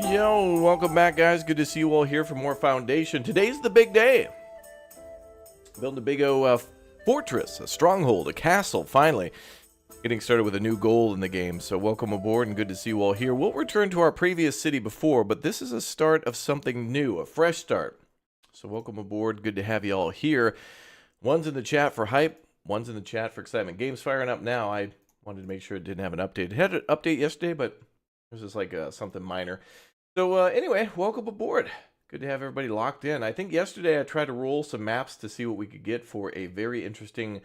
Yo, welcome back, guys. Good to see you all here for more Foundation. Today's the big day. Building a big fortress, a stronghold, a castle, finally. Getting started with a new goal in the game, so welcome aboard and good to see you all here. We'll return to our previous city before, but this is a start of something new, a fresh start. So welcome aboard, good to have you all here. One's in the chat for hype, one's in the chat for excitement. Game's firing up now. Wanted to make sure it didn't have an update. It had an update yesterday, but it was just like something minor. So anyway, welcome aboard. Good to have everybody locked in. I think yesterday I tried to roll some maps to see what we could get for a very interesting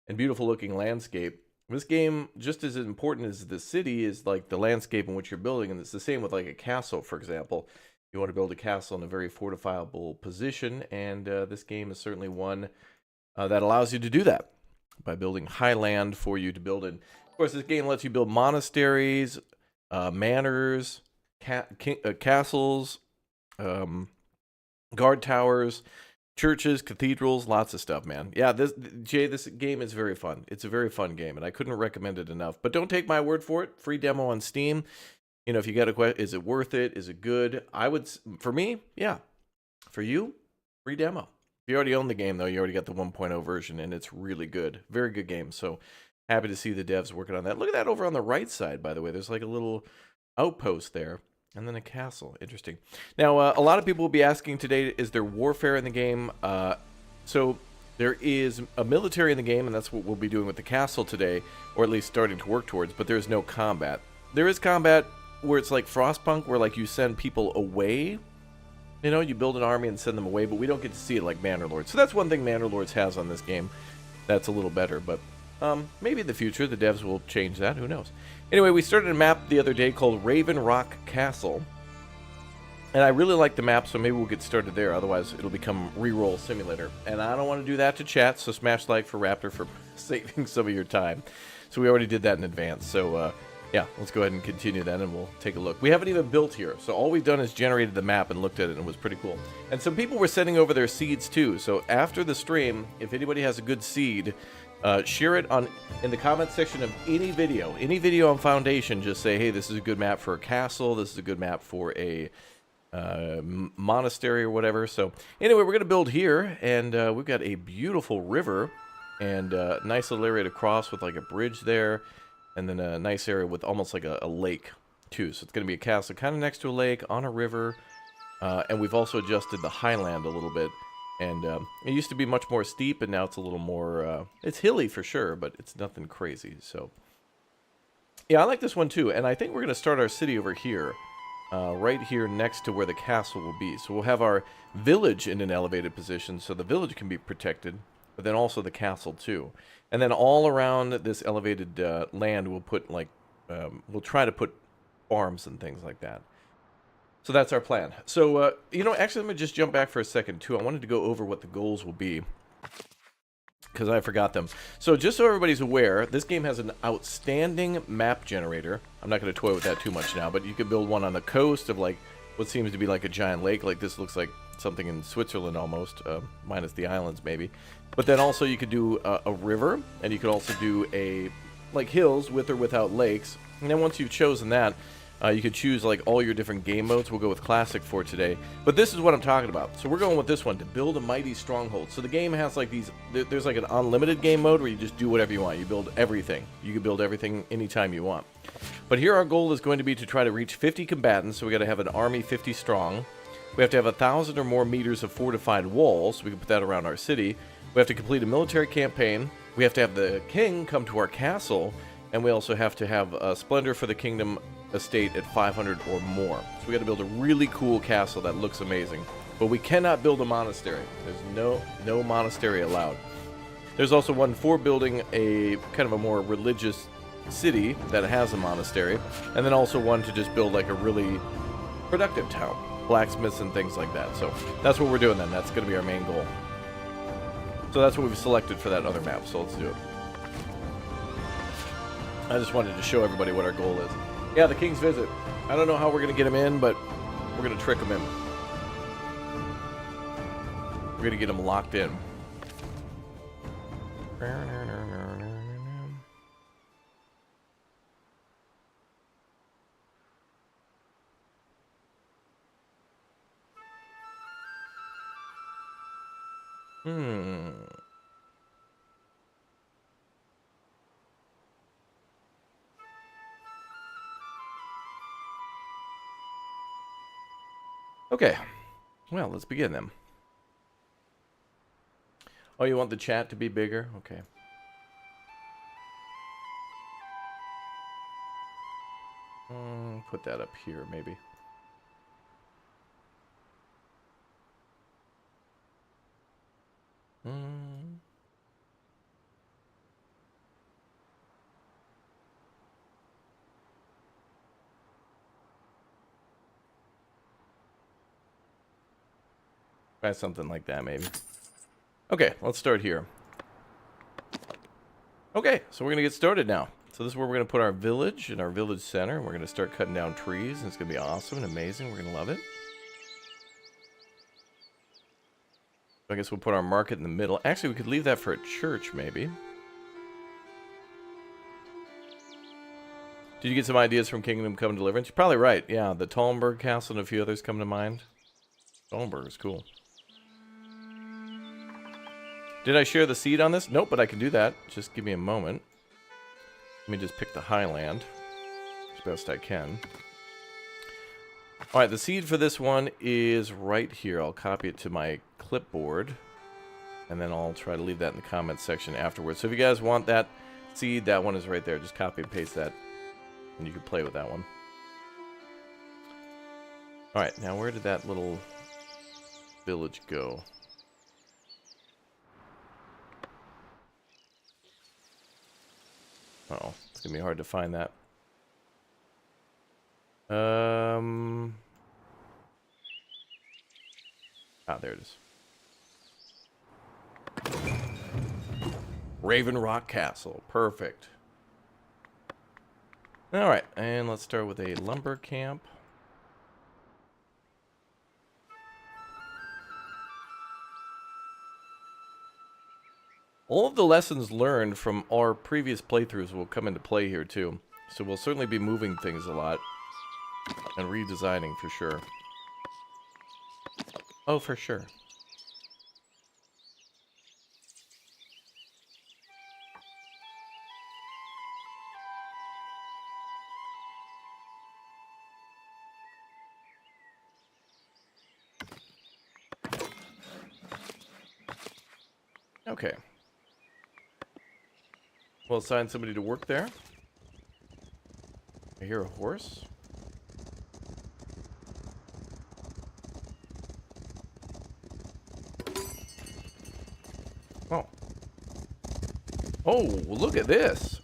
and beautiful looking landscape. This game, just as important as the city, is like the landscape in which you're building, and it's the same with like a castle, for example. You want to build a castle in a very fortifiable position, and this game is certainly one that allows you to do that by building high land for you to build in. Of course, this game lets you build monasteries, manors, castles, guard towers, churches, cathedrals, lots of stuff, man. Yeah, this game is very fun. It's a very fun game, and I couldn't recommend it enough. But don't take my word for it. Free demo on Steam. You know, if you got a question, is it worth it? Is it good? For me, yeah. For you, free demo. If you already own the game, though, you already got the 1.0 version, and it's really good. Very good game. So happy to see the devs working on that. Look at that over on the right side, by the way. There's like a little outpost there. And then a castle. Interesting. Now, a lot of people will be asking today, is there warfare in the game? So there is a military in the game, and that's what we'll be doing with the castle today, or at least starting to work towards, but there's no combat. There is combat where it's like Frostpunk, where like you send people away. You know, you build an army and send them away, but we don't get to see it like Manor Lords. So that's one thing Manor Lords has on this game. That's a little better, but maybe in the future the devs will change that. Who knows? Anyway, we started a map the other day called Raven Rock Castle. And I really like the map, so maybe we'll get started there. Otherwise, it'll become Reroll Simulator. And I don't want to do that to chat, so smash like for Raptor for saving some of your time. So we already did that in advance. So, yeah, let's go ahead and continue that, and we'll take a look. We haven't even built here, so all we've done is generated the map and looked at it, and it was pretty cool. And some people were sending over their seeds, too. So after the stream, if anybody has a good seed, share it in the comment section of any video on Foundation. Just say, hey, this is a good map for a castle. This is a good map for a monastery or whatever. So anyway, we're going to build here, and we've got a beautiful river and a nice little area to cross with like a bridge there, and then a nice area with almost like a lake too. So it's going to be a castle kind of next to a lake on a river, and we've also adjusted the highland a little bit. And it used to be much more steep, and now it's a little more, it's hilly for sure, but it's nothing crazy. So, yeah, I like this one too. And I think we're going to start our city over here, right here next to where the castle will be. So we'll have our village in an elevated position, so the village can be protected, but then also the castle too. And then all around this elevated land, we'll put like, we'll try to put farms and things like that. So that's our plan. So, you know, actually, let me just jump back for a second, too. I wanted to go over what the goals will be, because I forgot them. So just so everybody's aware, this game has an outstanding map generator. I'm not going to toy with that too much now, but you could build one on the coast of, like, what seems to be like a giant lake. Like, this looks like something in Switzerland almost, minus the islands, maybe. But then also you could do a river, and you could also do like, hills with or without lakes. And then once you've chosen that, you could choose like all your different game modes. We'll go with classic for today, but this is what I'm talking about. So we're going with this one, to build a mighty stronghold. So the game has like these, there's like an unlimited game mode where you just do whatever you want. You build everything. You can build everything anytime you want. But here our goal is going to be to try to reach 50 combatants. So we got to have an army 50 strong. We have to have 1,000 or more meters of fortified walls. So we can put that around our city. We have to complete a military campaign. We have to have the king come to our castle, and we also have to have a splendor for the kingdom estate at 500 or more. So we got to build a really cool castle that looks amazing. But we cannot build a monastery. There's no monastery allowed. There's also one for building a kind of a more religious city that has a monastery, and then also one to just build like a really productive town, blacksmiths and things like that. So that's what we're doing then. That's going to be our main goal. So that's what we've selected for that other map. So let's do it. I just wanted to show everybody what our goal is. Yeah, the King's Visit. I don't know how we're going to get him in, but we're going to trick him in. We're going to get him locked in. Okay. Well, let's begin then. Oh, you want the chat to be bigger? Okay. Put that up here, maybe. Try something like that, maybe. Okay, let's start here. Okay, so we're going to get started now. So this is where we're going to put our village and our village center. We're going to start cutting down trees, and it's going to be awesome and amazing. We're going to love it. I guess we'll put our market in the middle. Actually, we could leave that for a church, maybe. Did you get some ideas from Kingdom Come Deliverance? You're probably right. Yeah, the Talmberg Castle and a few others come to mind. Talmberg is cool. Did I share the seed on this? Nope, but I can do that. Just give me a moment. Let me just pick the highland as best I can. Alright, the seed for this one is right here. I'll copy it to my clipboard. And then I'll try to leave that in the comments section afterwards. So if you guys want that seed, that one is right there. Just copy and paste that. And you can play with that one. Alright, now where did that little village go? Uh-oh, it's gonna be hard to find that. Ah, there it is. Raven Rock Castle. Perfect. Alright, and let's start with a lumber camp. All of the lessons learned from our previous playthroughs will come into play here too. So we'll certainly be moving things a lot. And redesigning for sure. Oh, for sure. Okay. We'll assign somebody to work there. I hear a horse. Oh. Oh, look at this.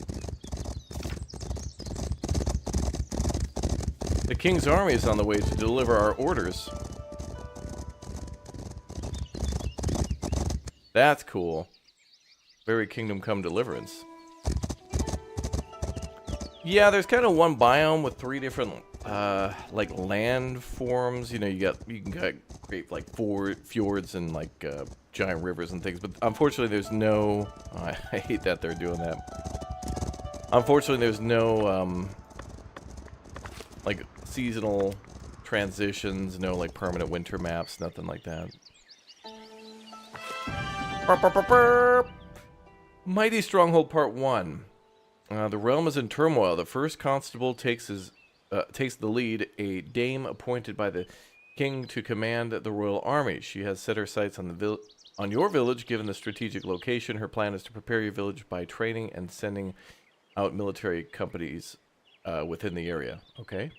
The king's army is on the way to deliver our orders. That's cool. Very Kingdom Come Deliverance. Yeah, there's kind of one biome with 3 different, like, land forms. You know, you can create, like, fjords and, like, giant rivers and things. But unfortunately, there's no... Oh, I hate that they're doing that. Unfortunately, there's no, like, seasonal transitions. No, like, permanent winter maps. Nothing like that. Mighty Stronghold Part 1. The realm is in turmoil. The first constable takes the lead, a dame appointed by the king to command the royal army. She has set her sights on your village, given the strategic location. Her plan is to prepare your village by training and sending out military companies within the area. Okay.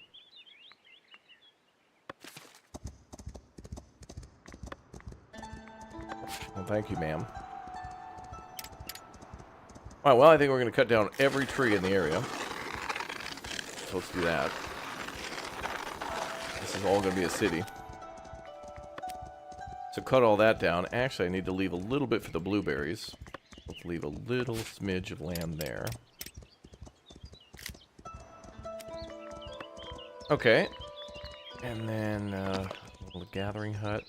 Well, thank you, ma'am. Alright, well, I think we're going to cut down every tree in the area. So let's do that. This is all going to be a city. So cut all that down. Actually, I need to leave a little bit for the blueberries. Let's leave a little smidge of land there. Okay. And then a little gathering hut.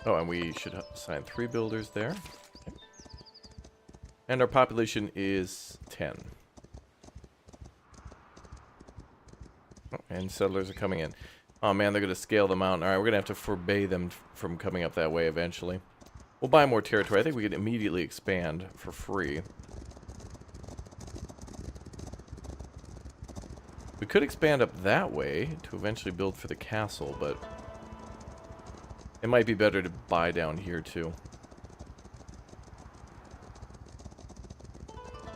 Oh, and we should assign 3 builders there. Okay. And our population is 10. Oh, and settlers are coming in. Oh man, they're going to scale the mountain. Alright, we're going to have to forbade them from coming up that way eventually. We'll buy more territory. I think we can immediately expand for free. We could expand up that way to eventually build for the castle, but... it might be better to buy down here, too.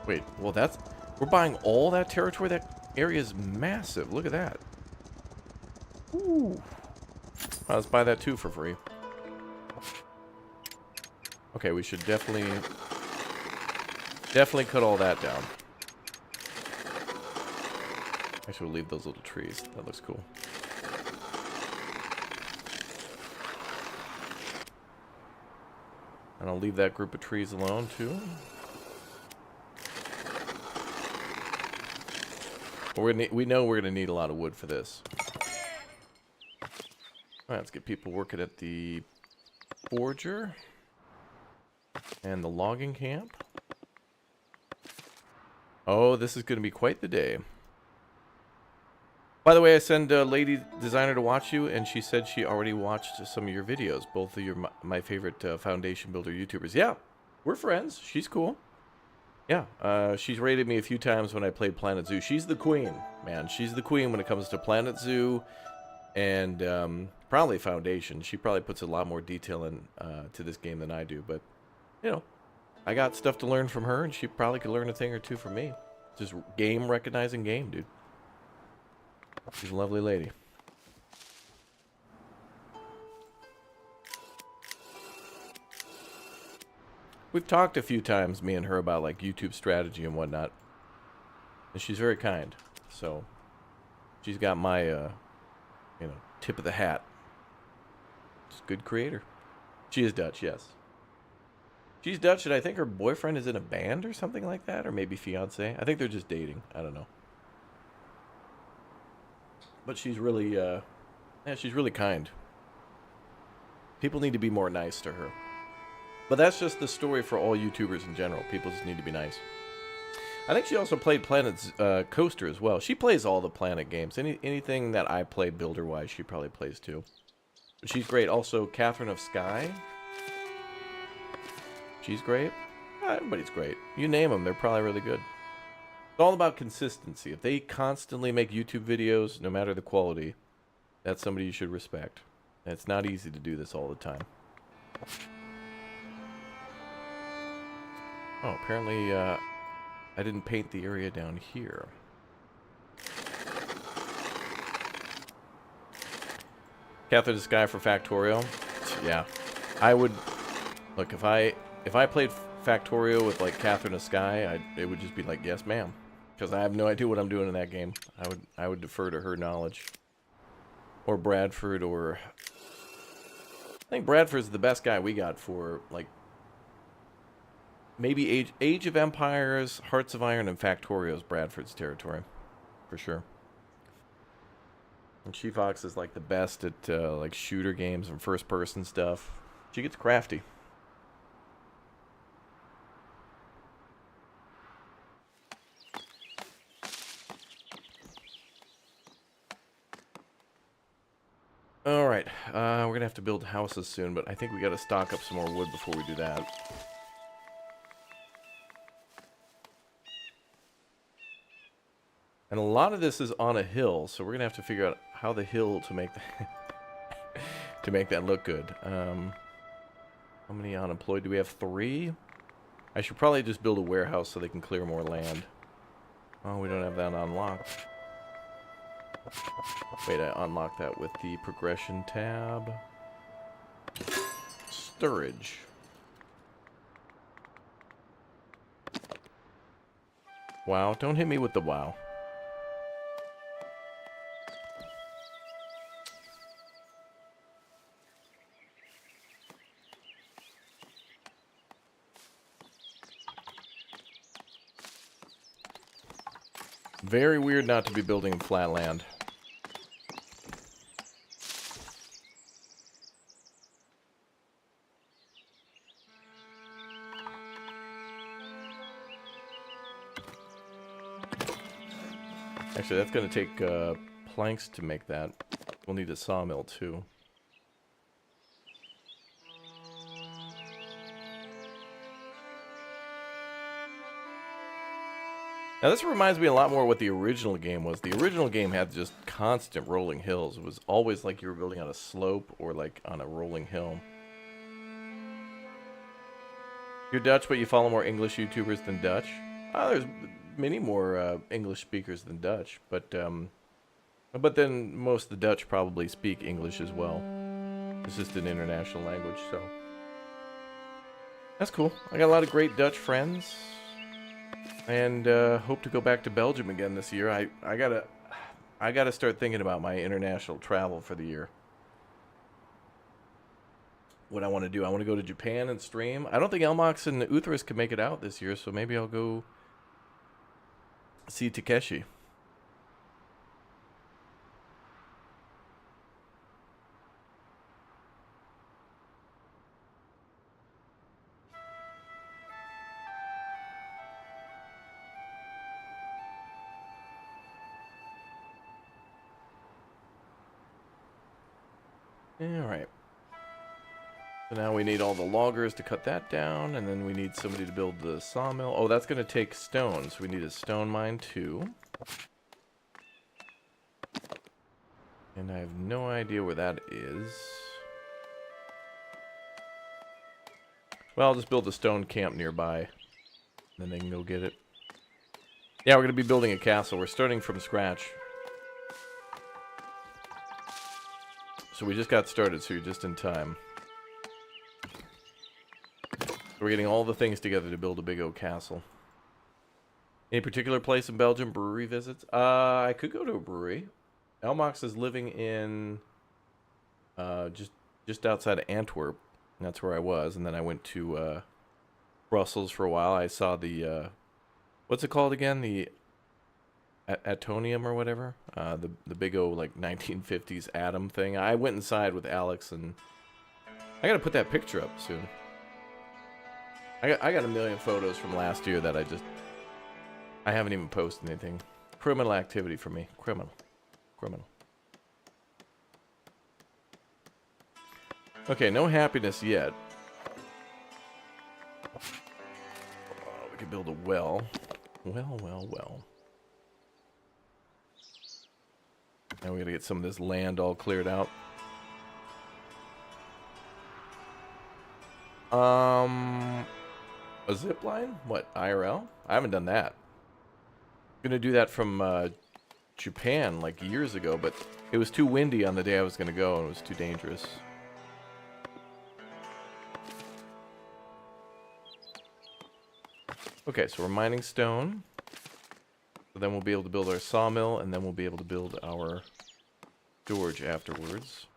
Wait, well that's... We're buying all that territory? That area is massive. Look at that. Ooh. Let's buy that too for free. Okay, we should definitely cut all that down. Actually, we'll leave those little trees. That looks cool. And I'll leave that group of trees alone too. We know we're gonna need a lot of wood for this. All right, let's get people working at the forger and the logging camp. Oh, this is gonna be quite the day. By the way, I sent a lady designer to watch you, and she said she already watched some of your videos. Both of your my favorite foundation builder YouTubers. Yeah, we're friends. She's cool. Yeah, she's rated me a few times when I played Planet Zoo. She's the queen, man. She's the queen when it comes to Planet Zoo and probably Foundation. She probably puts a lot more detail in to this game than I do. But, you know, I got stuff to learn from her, and she probably could learn a thing or two from me. Just game recognizing game, dude. She's a lovely lady. We've talked a few times, me and her, about like YouTube strategy and whatnot. And she's very kind. So she's got my you know, tip of the hat. She's a good creator. She is Dutch, yes. She's Dutch, and I think her boyfriend is in a band or something like that, or maybe fiance. I think they're just dating. I don't know. But she's really, yeah, she's really kind. People need to be more nice to her. But that's just the story for all YouTubers in general. People just need to be nice. I think she also played Planet's Coaster as well. She plays all the Planet games. Anything that I play builder-wise, she probably plays too. But she's great. Also, Catherine of Sky. She's great. Everybody's great. You name them, they're probably really good. It's all about consistency. If they constantly make YouTube videos, no matter the quality, that's somebody you should respect. And it's not easy to do this all the time. Oh, apparently I didn't paint the area down here. Catherine of Sky for Factorio. Yeah. I would... Look, if I played Factorio with, like, Catherine of Sky, it would just be like, yes, ma'am. Because I have no idea what I'm doing in that game. I would defer to her knowledge. Or Bradford, or... I think Bradford's the best guy we got for, like... Maybe Age of Empires, Hearts of Iron, and Factorio's Bradford's territory. For sure. And She-Fox is, like, the best at, like, shooter games and first-person stuff. She gets crafty. Alright, we're gonna have to build houses soon, but I think we gotta stock up some more wood before we do that. And a lot of this is on a hill, so we're gonna have to figure out how the hill to make that to make that look good. How many unemployed do we have? 3? I should probably just build a warehouse so they can clear more land. Oh, we don't have that unlocked. Wait, I unlocked that with the progression tab. Storage. Wow, don't hit me with the wow. Very weird not to be building in flat land. Actually, that's going to take planks to make that. We'll need a sawmill too. Now this reminds me a lot more of what the original game was. The original game had just constant rolling hills. It was always like you were building on a slope or like on a rolling hill. You're Dutch, but you follow more English YouTubers than Dutch? There's many more English speakers than Dutch, but then most of the Dutch probably speak English as well. It's just an international language, so that's cool. I got a lot of great Dutch friends, and hope to go back to Belgium again this year. I gotta start thinking about my international travel for the year. What I want to do, I want to go to Japan and stream. I don't think Elmox and Uthras can make it out this year, so maybe I'll go see Takeshi. Alright. So now we need all the loggers to cut that down, and then we need somebody to build the sawmill. Oh, that's going to take stone, so we need a stone mine too. And I have no idea where that is. Well, I'll just build a stone camp nearby, and then they can go get it. Yeah, we're going to be building a castle. We're starting from scratch. So we just got started, so you're just in time. So we're getting all the things together to build a big old castle. Any particular place in Belgium? Brewery visits? I could go to a brewery. Elmox is living in just outside of Antwerp. That's where I was, and then I went to Brussels for a while. I saw the what's it called again? The Atonium or whatever, the big old like 1950s atom thing. I went inside with Alex, and I gotta put that picture up soon. I got a million photos from last year that I haven't even posted anything. Criminal activity for me. Criminal. Okay, no happiness yet. Oh, we could build a well. Well. Now we gotta get some of this land all cleared out. A zip line? What, IRL? I haven't done that. I'm gonna do that from Japan like years ago, but it was too windy on the day I was gonna go, and it was too dangerous. Okay, so we're mining stone. So then we'll be able to build our sawmill, and then we'll be able to build our storage afterwards.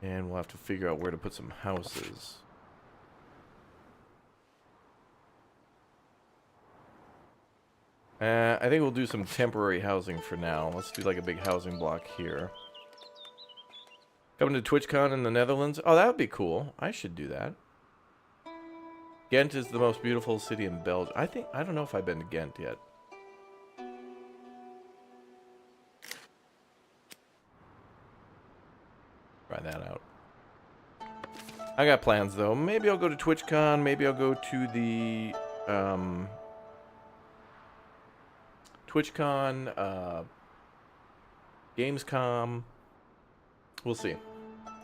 And we'll have to figure out where to put some houses. I think we'll do some temporary housing for now. Let's do like a big housing block here. Coming to TwitchCon in the Netherlands? Oh, that would be cool. I should do that. Ghent is the most beautiful city in Belgium. I don't know if I've been to Ghent yet. Try that out. I got plans though. Maybe I'll go to TwitchCon. Maybe I'll go to the TwitchCon, Gamescom. We'll see.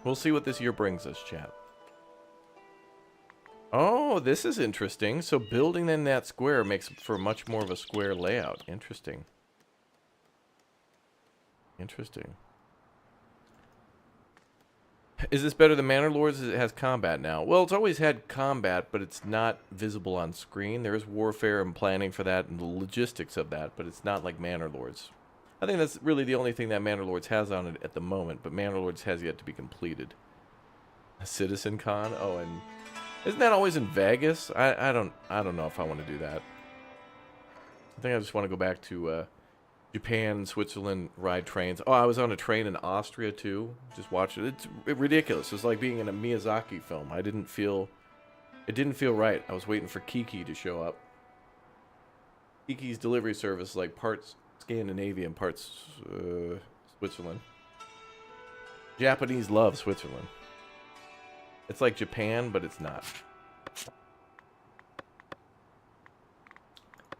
We'll see what this year brings us, chat. Oh, this is interesting. So building in that square makes for much more of a square layout. Interesting. Is this better than Manor Lords as it has combat now? Well, it's always had combat, but it's not visible on screen. There is warfare and planning for that and the logistics of that, but it's not like Manor Lords. I think that's really the only thing that Manor Lords has on it at the moment, but Manor Lords has yet to be completed. Citizen Con? Oh, and isn't that always in Vegas? I don't know if I want to do that. I think I just want to go back to Japan, Switzerland, ride trains. Oh, I was on a train in Austria too. Just watch it. It's ridiculous. It's like being in a Miyazaki film. It didn't feel right. I was waiting for Kiki to show up. Kiki's delivery service is like parts Scandinavian, parts Switzerland. Japanese love Switzerland. It's like Japan, but it's not.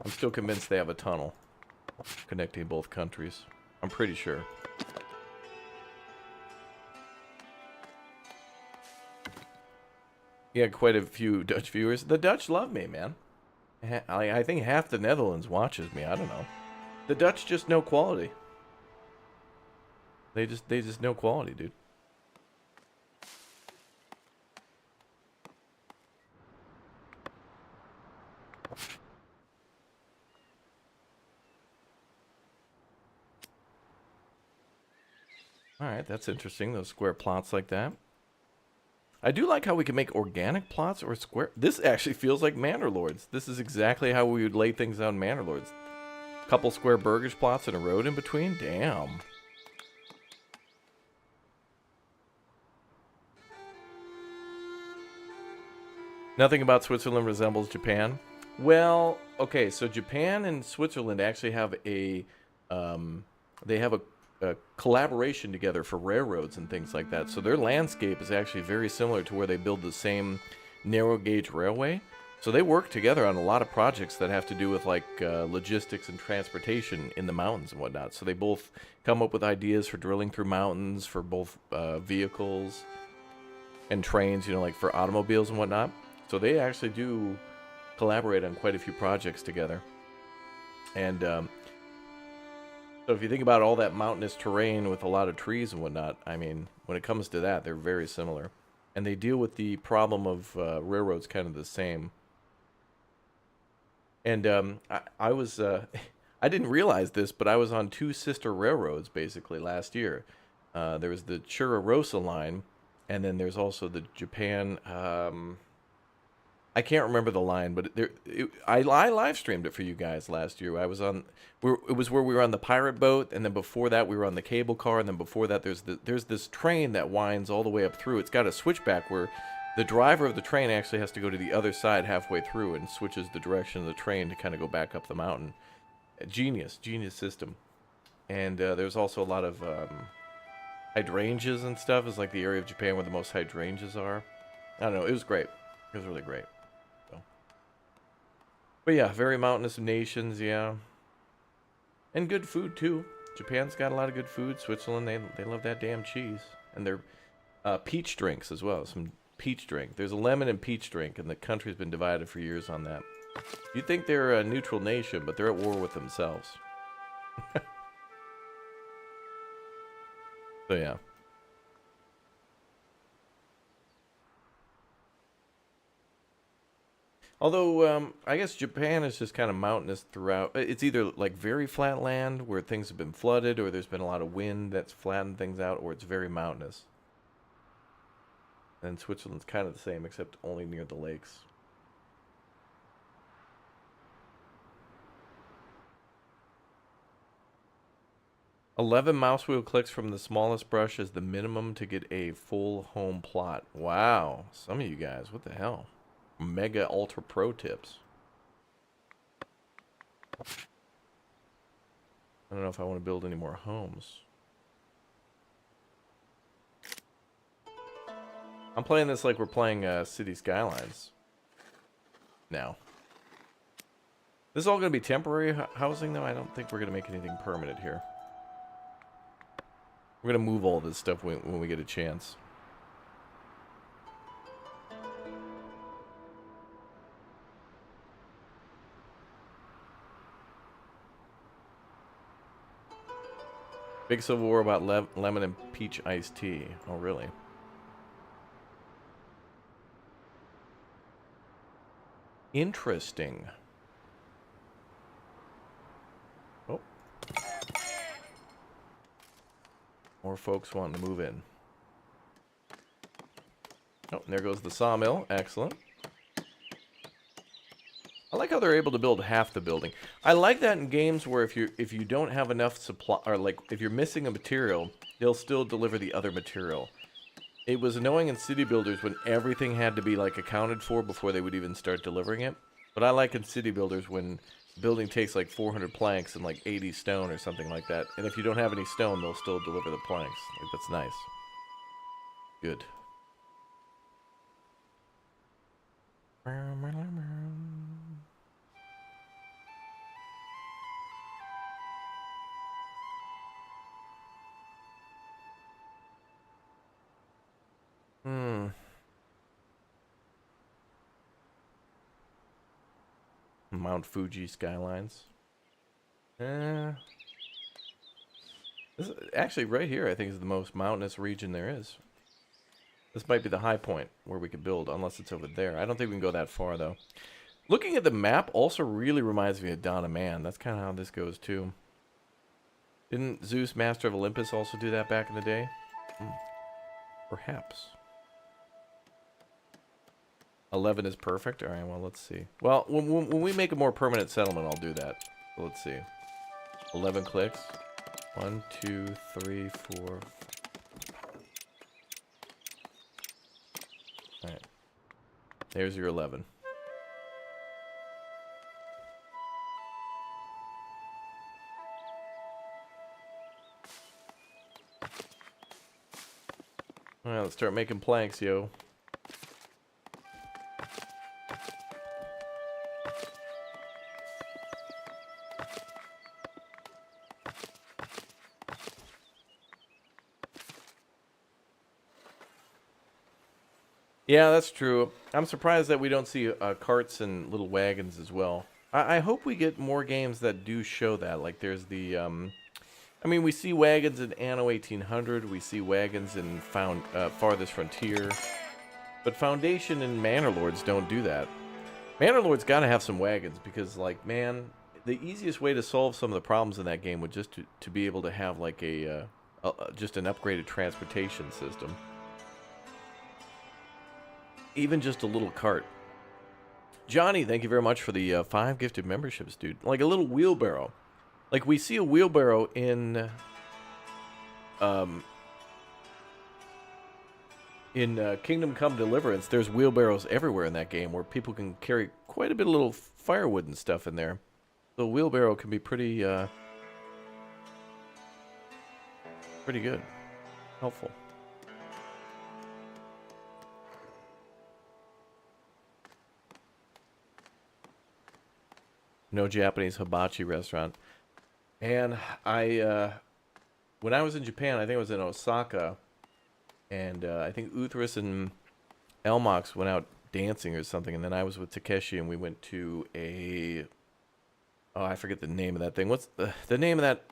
I'm still convinced they have a tunnel connecting both countries. I'm pretty sure. Yeah, quite a few Dutch viewers. The Dutch love me, man. I think half the Netherlands watches me. I don't know. The Dutch just know quality. They just know quality, dude. All right, that's interesting. Those square plots like that. I do like how we can make organic plots or square. This actually feels like Manor Lords. This is exactly how we would lay things out in Manor Lords. Couple square burgage plots and a road in between. Damn. Nothing about Switzerland resembles Japan. Well, okay, so Japan and Switzerland actually have they have a collaboration together for railroads and things like that. So their landscape is actually very similar to where they build the same narrow gauge railway. So they work together on a lot of projects that have to do with like logistics and transportation in the mountains and whatnot. So they both come up with ideas for drilling through mountains for both vehicles and trains, you know, like for automobiles and whatnot. So they actually do collaborate on quite a few projects together. And so if you think about all that mountainous terrain with a lot of trees and whatnot, I mean, when it comes to that, they're very similar. And they deal with the problem of railroads kind of the same. And I was, I didn't realize this, but I was on two sister railroads basically last year. There was the Chirarosa line, and then there's also the Japan. I can't remember the line, but I live streamed it for you guys last year. I was on, it was where we were on the pirate boat, and then before that we were on the cable car, and then before that there's this train that winds all the way up through. It's got a switchback where the driver of the train actually has to go to the other side halfway through and switches the direction of the train to kind of go back up the mountain. Genius system. And there's also a lot of hydrangeas and stuff. It's like the area of Japan where the most hydrangeas are. I don't know. It was great. It was really great. So. But yeah, very mountainous nations, yeah. And good food too. Japan's got a lot of good food. Switzerland, they love that damn cheese. And their peach drinks as well. Some peach drink. There's a lemon and peach drink, and the country's been divided for years on that. You'd think they're a neutral nation, but they're at war with themselves. So yeah. Although, I guess Japan is just kind of mountainous throughout. It's either like very flat land where things have been flooded, or there's been a lot of wind that's flattened things out, or it's very mountainous. And Switzerland's kind of the same, except only near the lakes. "11 mouse wheel clicks from the smallest brush is the minimum to get a full home plot." Wow. Some of you guys, what the hell? Mega ultra pro tips. I don't know if I want to build any more homes. I'm playing this like we're playing City Skylines now. This is all going to be temporary housing, though. I don't think we're going to make anything permanent here. We're going to move all this stuff when we get a chance. Big Civil War about lemon and peach iced tea. Oh, really? Interesting. Oh. More folks wanting to move in. Oh, and there goes the sawmill. Excellent. I like how they're able to build half the building. I like that in games where if you don't have enough supply, or like if you're missing a material, they'll still deliver the other material. It was annoying in City Builders when everything had to be like accounted for before they would even start delivering it. But I like in City Builders when the building takes like 400 planks and like 80 stone or something like that. And if you don't have any stone, they'll still deliver the planks. Like, that's nice. Good. Mount Fuji skylines. This is, actually, right here, I think is the most mountainous region there is. This might be the high point where we could build, unless it's over there. I don't think we can go that far, though. Looking at the map also really reminds me of Dawn of Man. That's kind of how this goes, too. Didn't Zeus, Master of Olympus, also do that back in the day? Perhaps. 11 is perfect? Alright, well, let's see. Well, when we make a more permanent settlement, I'll do that. So let's see. 11 clicks. 1, 2, 3, 4. Alright. There's your 11. Alright, let's start making planks, yo. Yeah, that's true. I'm surprised that we don't see carts and little wagons as well. I hope we get more games that do show that. Like there's the, I mean, we see wagons in Anno 1800. We see wagons in Farthest Frontier. But Foundation and Manor Lords don't do that. Manor Lords got to have some wagons because, like, man, the easiest way to solve some of the problems in that game would just to be able to have, like, just an upgraded transportation system. Even just a little cart. Johnny, thank you very much for the 5 gifted memberships, dude. Like a little wheelbarrow. Like we see a wheelbarrow in Kingdom Come Deliverance. There's wheelbarrows everywhere in that game where people can carry quite a bit of little firewood and stuff in there. The wheelbarrow can be pretty good. Helpful. No Japanese hibachi restaurant. And when I was in Japan, I think I was in Osaka, and I think Uthras and Elmox went out dancing or something, and then I was with Takeshi, and we went to I forget the name of that thing. What's the name of that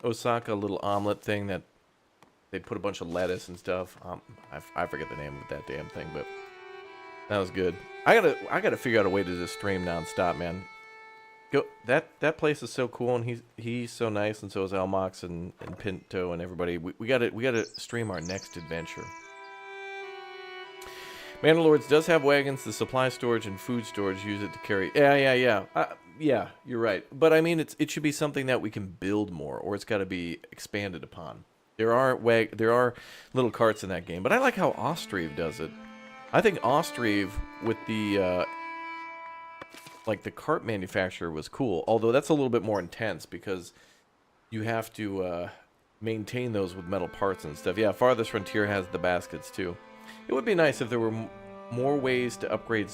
Osaka little omelet thing that they put a bunch of lettuce and stuff? I forget the name of that damn thing, but that was good. I gotta figure out a way to just stream nonstop, man. That place is so cool, and he's so nice, and so is Elmox and Pinto and everybody. We gotta stream our next adventure. Manor Lords does have wagons. The supply storage and food storage use it to carry. Yeah, you're right. But I mean, it should be something that we can build more, or it's got to be expanded upon. There are little carts in that game, but I like how Austrive does it. I think Austrive with the like the cart manufacturer was cool, although that's a little bit more intense because you have to maintain those with metal parts and stuff. Yeah, Farthest Frontier has the baskets too. It would be nice if there were more ways to upgrade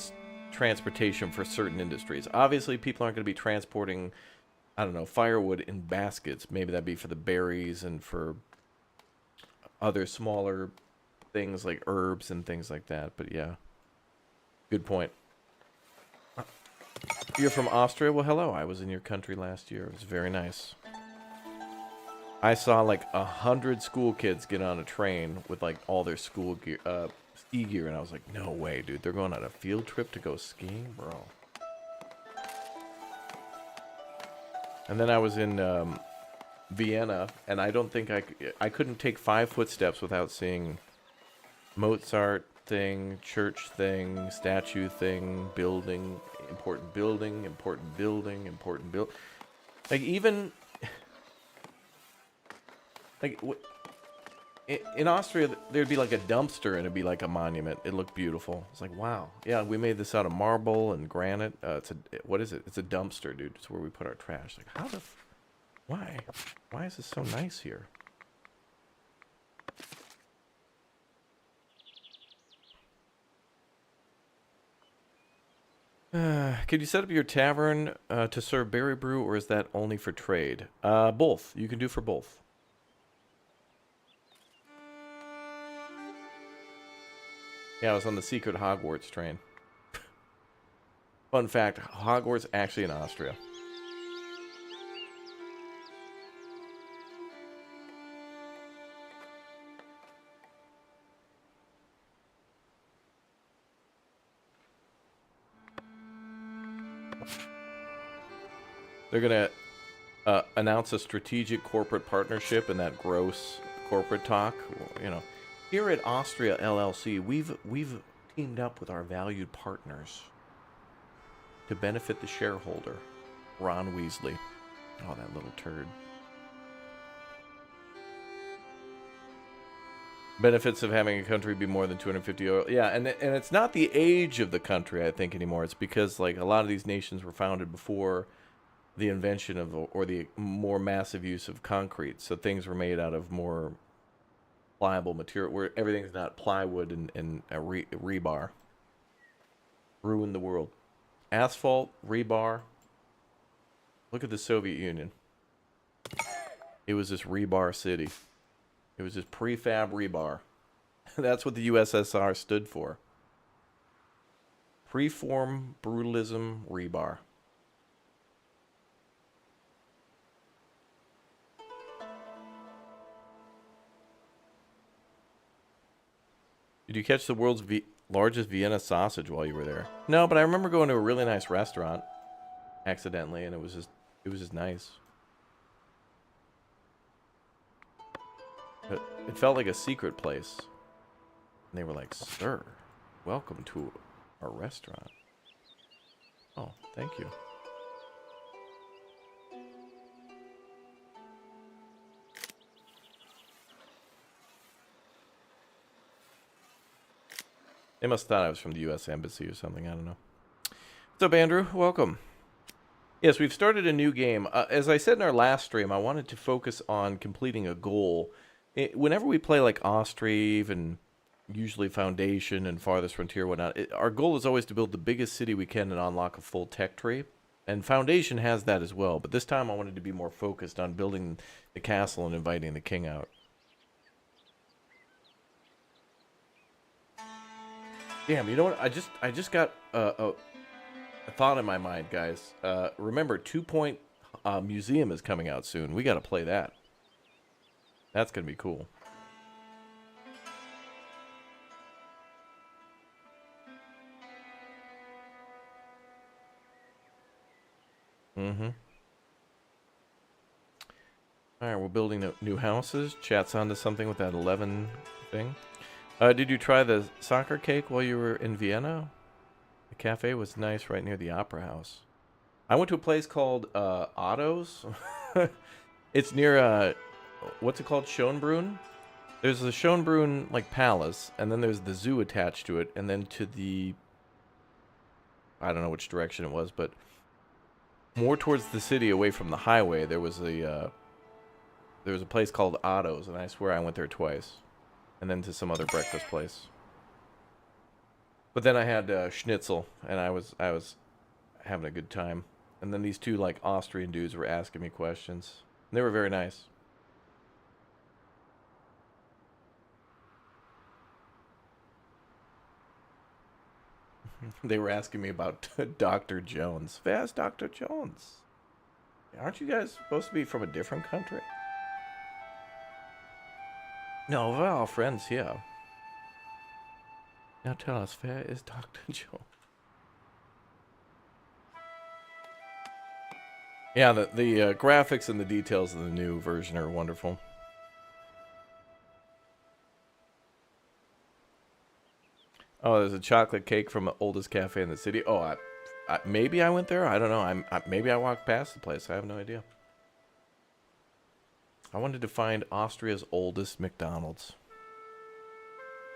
transportation for certain industries. Obviously, people aren't going to be transporting, I don't know, firewood in baskets. Maybe that'd be for the berries and for other smaller things like herbs and things like that. But yeah, good point. You're from Austria? Well, hello. I was in your country last year. It was very nice. I saw like 100 school kids get on a train with like all their school gear, ski gear, and I was like, no way, dude. They're going on a field trip to go skiing? Bro. And then I was in Vienna, and I don't think I couldn't take 5 footsteps without seeing Mozart thing, church thing, statue thing, building, important building, important building, important build. Like even like in Austria, there'd be like a dumpster and it'd be like a monument. It looked beautiful. It's like, wow, yeah, we made this out of marble and granite. What is it? It's a dumpster, dude. It's where we put our trash. Like, how the, why is this so nice here? Could you set up your tavern to serve berry brew, or is that only for trade? Both. You can do for both. Yeah, I was on the secret Hogwarts train. Fun fact, Hogwarts actually in Austria. They're going to announce a strategic corporate partnership in that gross corporate talk. You know, here at Austria LLC, we've teamed up with our valued partners to benefit the shareholder, Ron Weasley. Oh, that little turd. Benefits of having a country be more than 250 oil. Yeah, and it's not the age of the country, I think, anymore. It's because, like, a lot of these nations were founded before the invention of, or the more massive use of concrete. So things were made out of more pliable material, where everything's not plywood and rebar. Ruined the world. Asphalt, rebar. Look at the Soviet Union. It was this rebar city. It was just prefab rebar. That's what the USSR stood for. Preform brutalism rebar. Did you catch the world's largest Vienna sausage while you were there? No, but I remember going to a really nice restaurant accidentally, and it was just nice. But it felt like a secret place. And they were like, "Sir, welcome to our restaurant." Oh, thank you. They must have thought I was from the U.S. Embassy or something. I don't know. What's up, Andrew? Welcome. Yes, we've started a new game. As I said in our last stream, I wanted to focus on completing a goal. Whenever we play like Ostrive and usually Foundation and Farthest Frontier and whatnot, our goal is always to build the biggest city we can and unlock a full tech tree. And Foundation has that as well. But this time I wanted to be more focused on building the castle and inviting the king out. Damn, you know what? I just got a thought in my mind, guys. Remember, 2 Point Museum is coming out soon. We got to play that. That's going to be cool. Mm-hmm. Alright, we're building new houses. Chat's onto something with that 11 thing. Did you try the soccer cake while you were in Vienna? The cafe was nice right near the Opera House. I went to a place called Otto's. It's near, what's it called? Schönbrunn? There's the Schönbrunn, like, palace, and then there's the zoo attached to it, and then to the... I don't know which direction it was, but more towards the city, away from the highway, there was a place called Otto's, and I swear I went there twice. And then to some other breakfast place. But then I had schnitzel, and I was having a good time. And then these two, like, Austrian dudes were asking me questions. And they were very nice. They were asking me about Dr. Jones. Fast Dr. Jones. Aren't you guys supposed to be from a different country? No, we're all friends here. Now tell us, where is Dr. Jones? Yeah, the graphics and the details of the new version are wonderful. Oh, there's a chocolate cake from the oldest cafe in the city. Oh, maybe I went there. I don't know. Maybe I walked past the place. I have no idea. I wanted to find Austria's oldest McDonald's.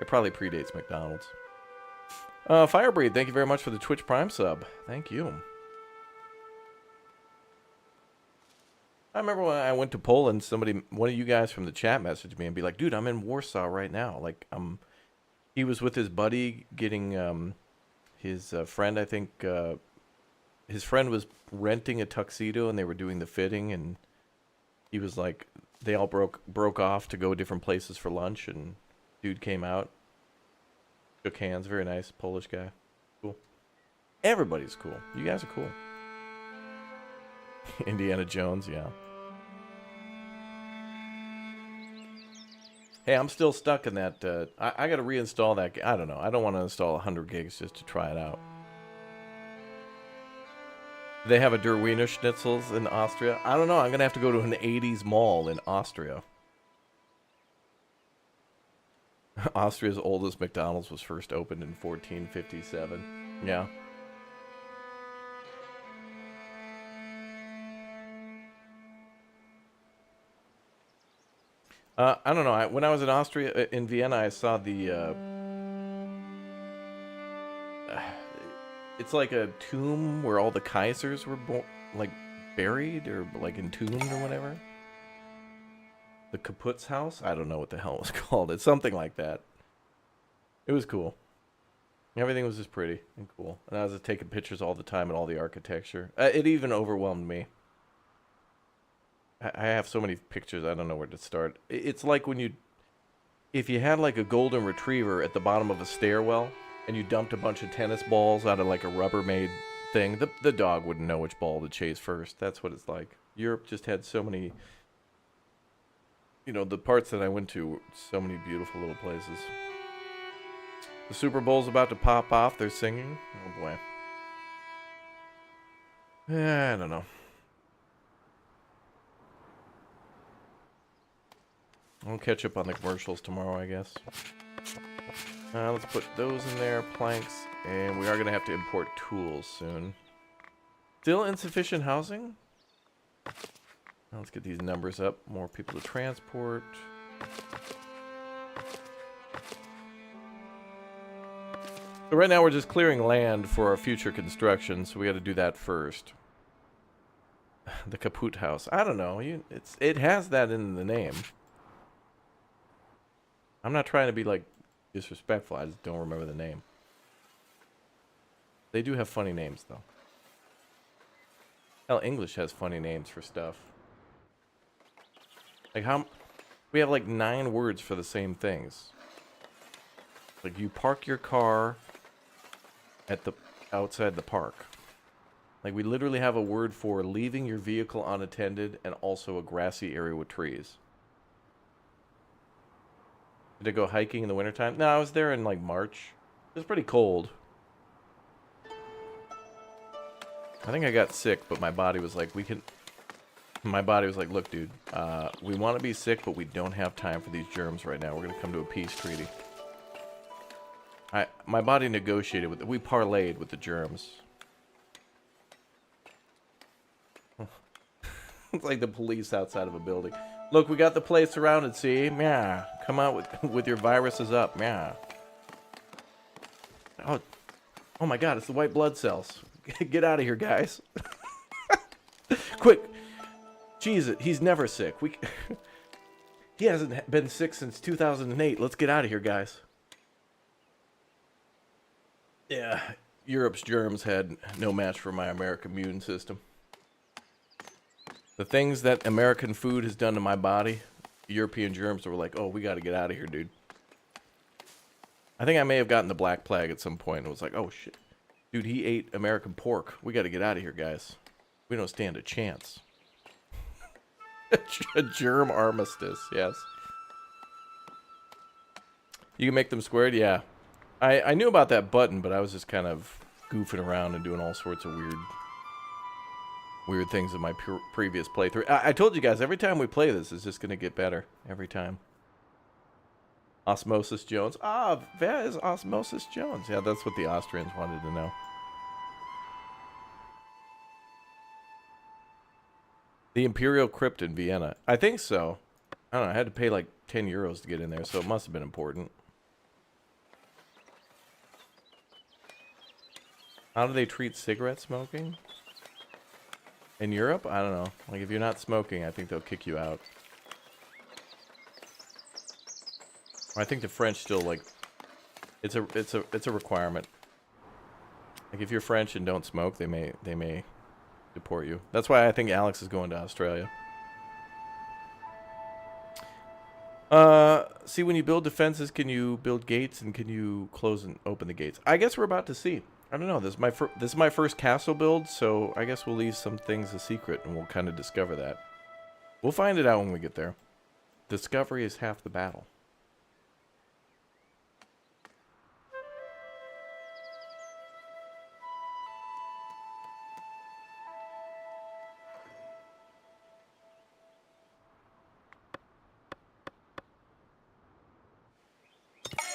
It probably predates McDonald's. Firebreed, thank you very much for the Twitch Prime sub. Thank you. I remember when I went to Poland, one of you guys from the chat messaged me and be like, "Dude, I'm in Warsaw right now." Like, he was with his buddy getting his friend. I think his friend was renting a tuxedo and they were doing the fitting, and he was like, they all broke off to go different places for lunch, and dude came out, shook hands, very nice Polish guy, cool. Everybody's cool. You guys are cool. Indiana Jones, yeah. Hey, I'm still stuck in that. I got to reinstall that. I don't know. I don't want to install 100 gigs just to try it out. They have a Der Wiener Schnitzels in Austria. I don't know. I'm going to have to go to an 80s mall in Austria. Austria's oldest McDonald's was first opened in 1457. Yeah. I don't know. When I was in Austria, in Vienna, I saw the... it's like a tomb where all the Kaisers were, like, buried or, like, entombed or whatever. The Kaput's house? I don't know what the hell it was called. It's something like that. It was cool. Everything was just pretty and cool. And I was just taking pictures all the time and all the architecture. It even overwhelmed me. I have so many pictures, I don't know where to start. It's like when if you had like a golden retriever at the bottom of a stairwell and you dumped a bunch of tennis balls out of like a Rubbermaid thing, the dog wouldn't know which ball to chase first. That's what it's like. Europe just had so many, you know, the parts that I went to, so many beautiful little places. The Super Bowl's about to pop off. They're singing. Oh boy. I don't know. I'll catch up on the commercials tomorrow, I guess. Let's put those in there, planks, and we are going to have to import tools soon. Still insufficient housing? Let's get these numbers up. More people to transport. So right now we're just clearing land for our future construction, so we got to do that first. The Kaput House. I don't know. It has that in the name. I'm not trying to be, like, disrespectful. I just don't remember the name. They do have funny names, though. Hell, English has funny names for stuff. Like, we have, like, 9 words for the same things. Like, you park your car outside the park. Like, we literally have a word for leaving your vehicle unattended and also a grassy area with trees. Did I go hiking in the wintertime? No, I was there in, like, March. It was pretty cold. I think I got sick, but my body was like, my body was like, look, dude, we want to be sick, but we don't have time for these germs right now. We're going to come to a peace treaty. My body negotiated with it. We parlayed with the germs. It's like the police outside of a building. Look, we got the place surrounded, see? Yeah. Come out with your viruses up. Yeah. Oh my god, it's the white blood cells. Get out of here, guys. Quick. Jeez, he's never sick. He hasn't been sick since 2008. Let's get out of here, guys. Yeah, Europe's germs had no match for my American immune system. The things that American food has done to my body, European germs were like, oh, we got to get out of here, dude. I think I may have gotten the Black Plague at some point. It was like, oh, shit. Dude, he ate American pork. We got to get out of here, guys. We don't stand a chance. A germ armistice, yes. You can make them squared? Yeah. I knew about that button, but I was just kind of goofing around and doing all sorts of weird things in my previous playthrough. I told you guys, every time we play this, it's just going to get better. Every time. Osmosis Jones. Ah, that is Osmosis Jones. Yeah, that's what the Austrians wanted to know. The Imperial Crypt in Vienna. I think so. I don't know. I had to pay like 10 euros to get in there, so it must have been important. How do they treat cigarette smoking? In Europe? I don't know. Like, if you're not smoking, I think they'll kick you out. I think the French still, like, it's a requirement. Like, if you're French and don't smoke, they may deport you. That's why I think Alex is going to Australia. See, when you build defenses, can you build gates and can you close and open the gates? I guess we're about to see. I don't know. This is my first castle build, so I guess we'll leave some things a secret, and we'll kind of discover that. We'll find it out when we get there. Discovery is half the battle.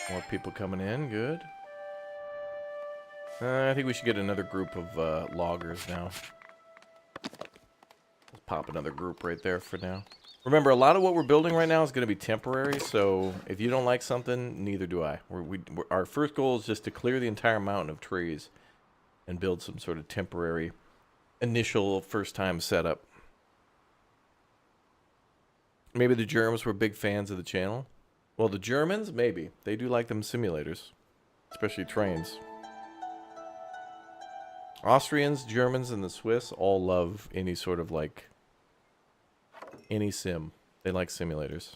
More people coming in. Good. I think we should get another group of loggers now. Let's pop another group right there for now. Remember, a lot of what we're building right now is going to be temporary, so if you don't like something, neither do I. Our first goal is just to clear the entire mountain of trees and build some sort of temporary initial first-time setup. Maybe the Germans were big fans of the channel. Well, the Germans, maybe. They do like them simulators, especially trains. Austrians, Germans, and the Swiss all love any sort of like any sim. They like simulators.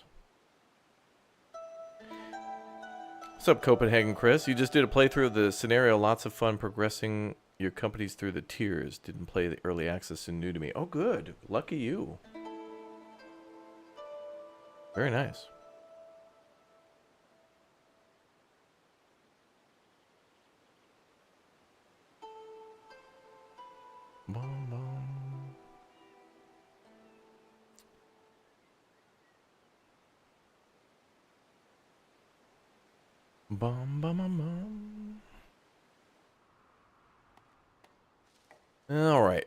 What's up, Copenhagen Chris? You just did a playthrough of the scenario. Lots of fun progressing your companies through the tiers. Didn't play the early access and new to me. Oh, good. Lucky you. Very nice. Bum, bum. Bum, bum, bum, bum. All right.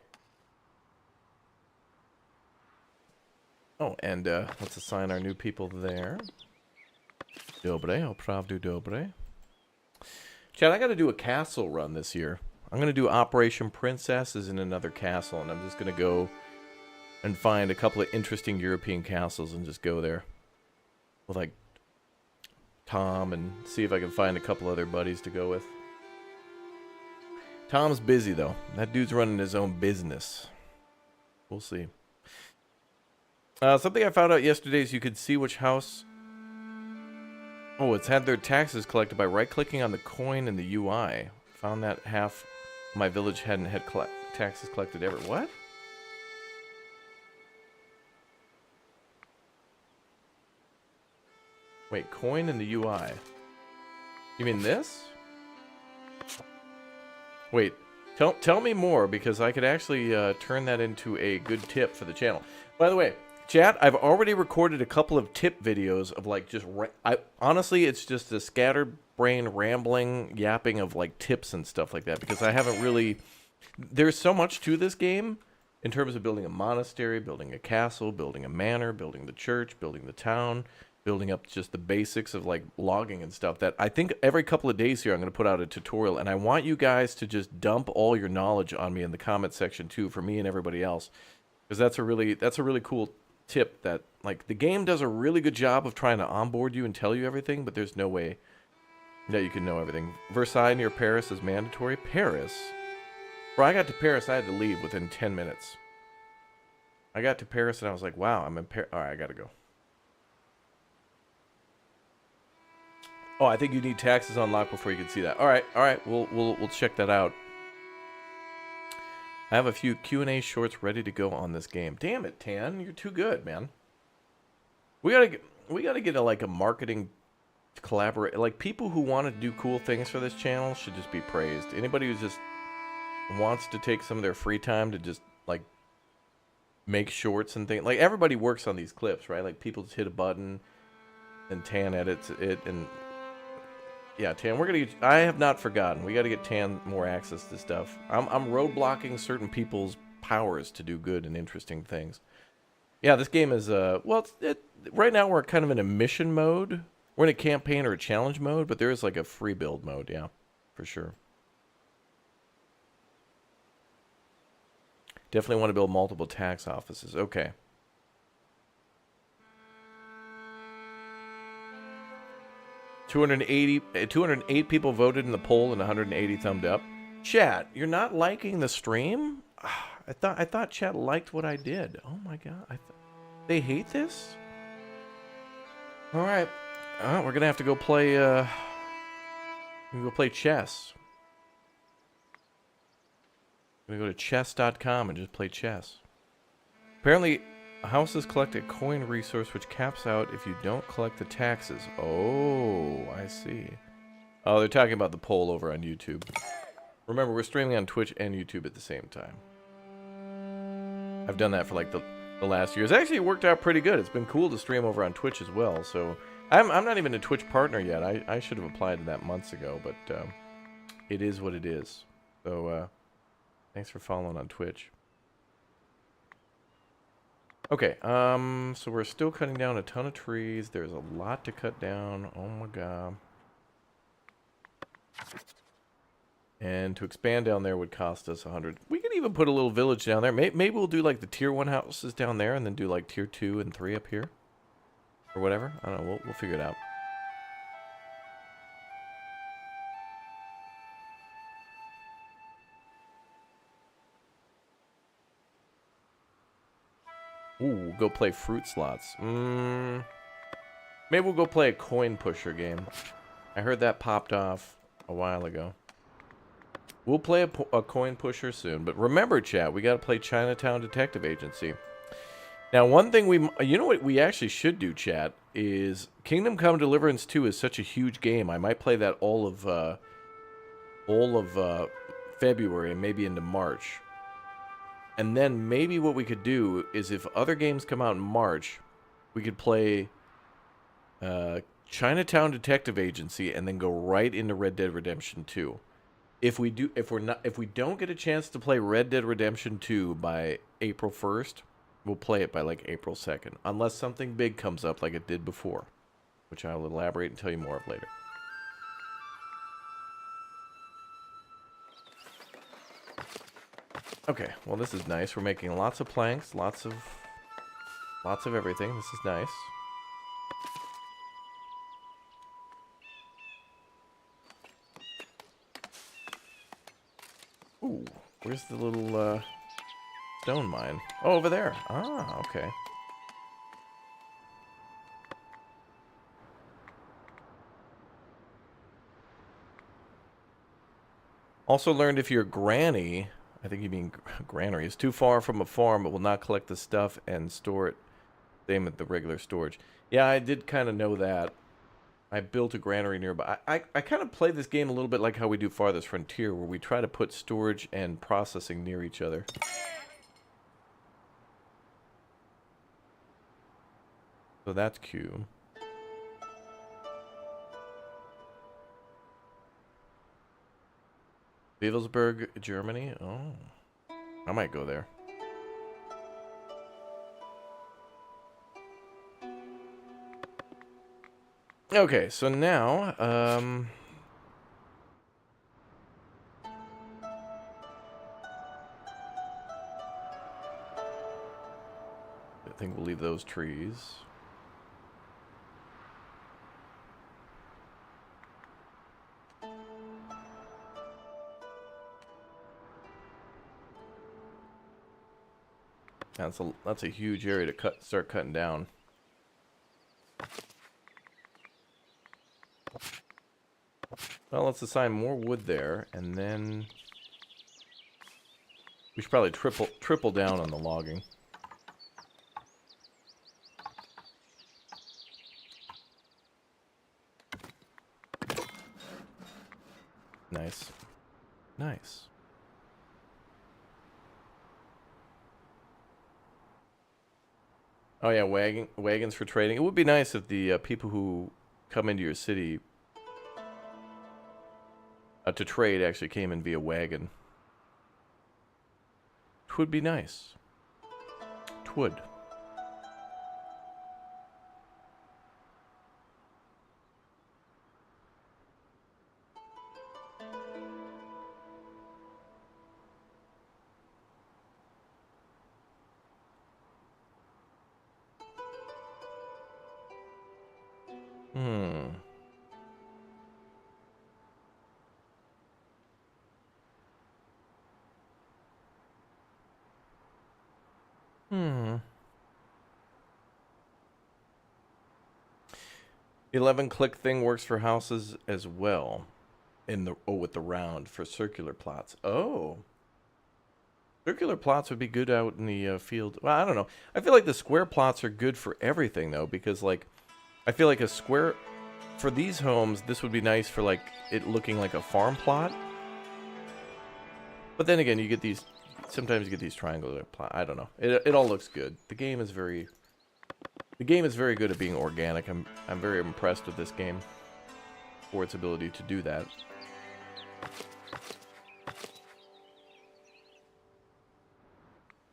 Oh, and let's assign our new people there. Dobre, opravdu dobre. Chad, I got to do a castle run this year. I'm going to do Operation Princesses in another castle, and I'm just going to go and find a couple of interesting European castles and just go there with, like, Tom and see if I can find a couple other buddies to go with. Tom's busy, though. That dude's running his own business. We'll see. Something I found out yesterday is you could see which house... Oh, it's had their taxes collected by right-clicking on the coin in the UI. Found that half my village hadn't had taxes collected ever. What? Wait, coin in the UI. You mean this? Wait, tell me more, because I could actually turn that into a good tip for the channel. By the way, chat, I've already recorded a couple of tip videos of like just... honestly, it's just a scattered brain rambling, yapping of like tips and stuff like that, because I haven't really... There's so much to this game in terms of building a monastery, building a castle, building a manor, building the church, building the town, building up just the basics of like logging and stuff, that I think every couple of days here I'm going to put out a tutorial, and I want you guys to just dump all your knowledge on me in the comment section too, for me and everybody else, because that's a really cool tip that, like, the game does a really good job of trying to onboard you and tell you everything, but there's no way that you can know everything. Versailles near Paris is mandatory. Paris? Bro, I got to Paris, I had to leave within 10 minutes. I got to Paris and I was like, wow, I'm in Paris. Alright, I gotta go. Oh, I think you need taxes unlocked before you can see that. Alright, we'll check that out. I have a few Q&A shorts ready to go on this game. Damn it, Tan, you're too good, man. We gotta get a marketing collaborate. Like, people who want to do cool things for this channel should just be praised. Anybody who just wants to take some of their free time to just like make shorts and things. Like, everybody works on these clips, right? Like, people just hit a button and Tan edits it, and yeah, Tan, we're gonna get, I have not forgotten. We gotta get Tan more access to stuff. I'm roadblocking certain people's powers to do good and interesting things. Yeah, this game is well, right now we're kind of in a mission mode. We're in a campaign or a challenge mode, but there is like a free build mode, yeah, for sure. Definitely want to build multiple tax offices. Okay. $208 people voted in the poll and 180 thumbed up. Chat, you're not liking the stream? I thought chat liked what I did. Oh my god, they hate this? All right, we're gonna have to go play. Go play chess. I'm gonna go to chess.com and just play chess. Apparently, houses collect a coin resource which caps out if you don't collect the taxes. Oh, I see. Oh, they're talking about the poll over on YouTube. Remember, we're streaming on Twitch and YouTube at the same time. I've done that for like the last years. Actually, it worked out pretty good. It's been cool to stream over on Twitch as well. So I'm not even a Twitch partner yet. I should have applied to that months ago, but it is what it is. So thanks for following on Twitch. Okay, so we're still cutting down a ton of trees. There's a lot to cut down. Oh my god. And to expand down there would cost us 100. We could even put a little village down there. Maybe we'll do like the tier 1 houses down there and then do like tier 2 and 3 up here. Or whatever. I don't know. We'll figure it out. Ooh, go play fruit slots. Maybe we'll go play a coin pusher game. I heard that popped off a while ago. We'll play a coin pusher soon. But remember, chat, we got to play Chinatown Detective Agency. Now, one thing you know what we actually should do, chat, is Kingdom Come Deliverance 2 is such a huge game. I might play that all of February and maybe into March. And then maybe what we could do is if other games come out in March, we could play Chinatown Detective Agency and then go right into Red Dead Redemption 2. If we don't get a chance to play Red Dead Redemption 2 by April 1st, we'll play it by like April 2nd, unless something big comes up like it did before, which I'll elaborate and tell you more of later. Okay, well this is nice. We're making lots of planks, lots of everything. This is nice. Ooh, where's the little stone mine? Oh, over there. Ah, okay. Also learned if your granny, I think you mean granary, is too far from a farm, it will not collect the stuff and store it. Same at the regular storage. Yeah, I did kind of know that. I built a granary nearby. I kind of play this game a little bit like how we do Farthest Frontier, where we try to put storage and processing near each other. So that's cute. Wewelsburg, Germany? Oh. I might go there. Okay, so now, I think we'll leave those trees. That's a huge area to start cutting down. Well, let's assign more wood there, and then we should probably triple down on the logging. Nice. Nice. Oh yeah, wagons for trading. It would be nice if the people who come into your city to trade actually came in via wagon. Twould be nice. Twould. The 11-click thing works for houses as well. With the round for circular plots. Oh. Circular plots would be good out in the field. Well, I don't know. I feel like the square plots are good for everything, though, because, like, I feel like a square... For these homes, this would be nice for, like, it looking like a farm plot. But then again, you get these... Sometimes you get these triangular plots. I don't know. It all looks good. The game is very... The game is very good at being organic. I'm very impressed with this game for its ability to do that.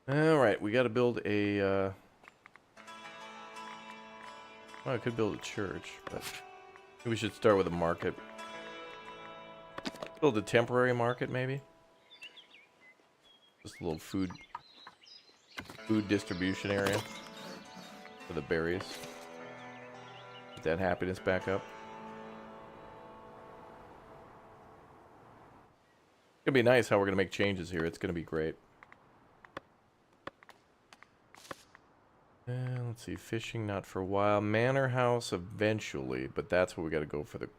Alright, we gotta build a, well, I could build a church, but maybe we should start with a market. Build a temporary market, maybe? Just a little food distribution area for the berries. Get that happiness back up. It's gonna be nice how we're gonna make changes here. It's gonna be great. Let's see, fishing not for a while. Manor house eventually, but that's what we got to go for the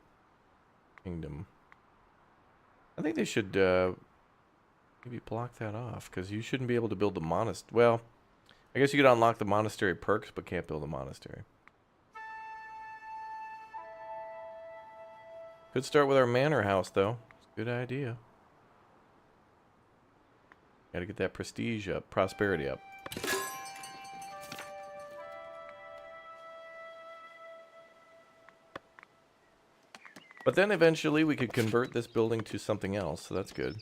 kingdom. I think they should maybe block that off, because you shouldn't be able to build the monastery. Well, I guess you could unlock the monastery perks, but can't build a monastery. Could start with our manor house, though. It's a good idea. Got to get that prestige up, prosperity up. But then eventually we could convert this building to something else, so that's good.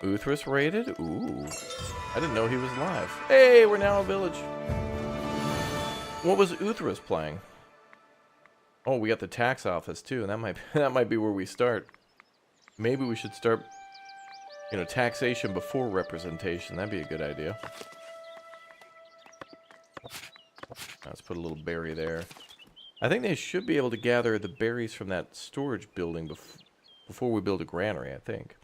Uthras raided? Ooh. I didn't know he was live. Hey, we're now a village. What was Uthras playing? Oh, we got the tax office too, and that might be where we start. Maybe we should start, you know, taxation before representation. That'd be a good idea. Let's put a little berry there. I think they should be able to gather the berries from that storage building before we build a granary, I think.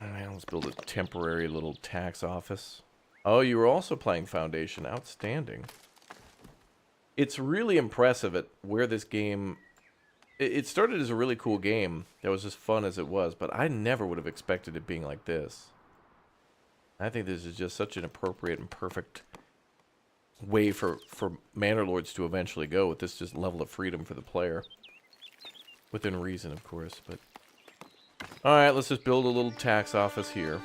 Alright, let's build a temporary little tax office. Oh, you were also playing Foundation. Outstanding. It's really impressive at where this game... It started as a really cool game that was as fun as it was, but I never would have expected it being like this. I think this is just such an appropriate and perfect way for Manor Lords to eventually go with this just level of freedom for the player. Within reason, of course, but... Alright, let's just build a little tax office here.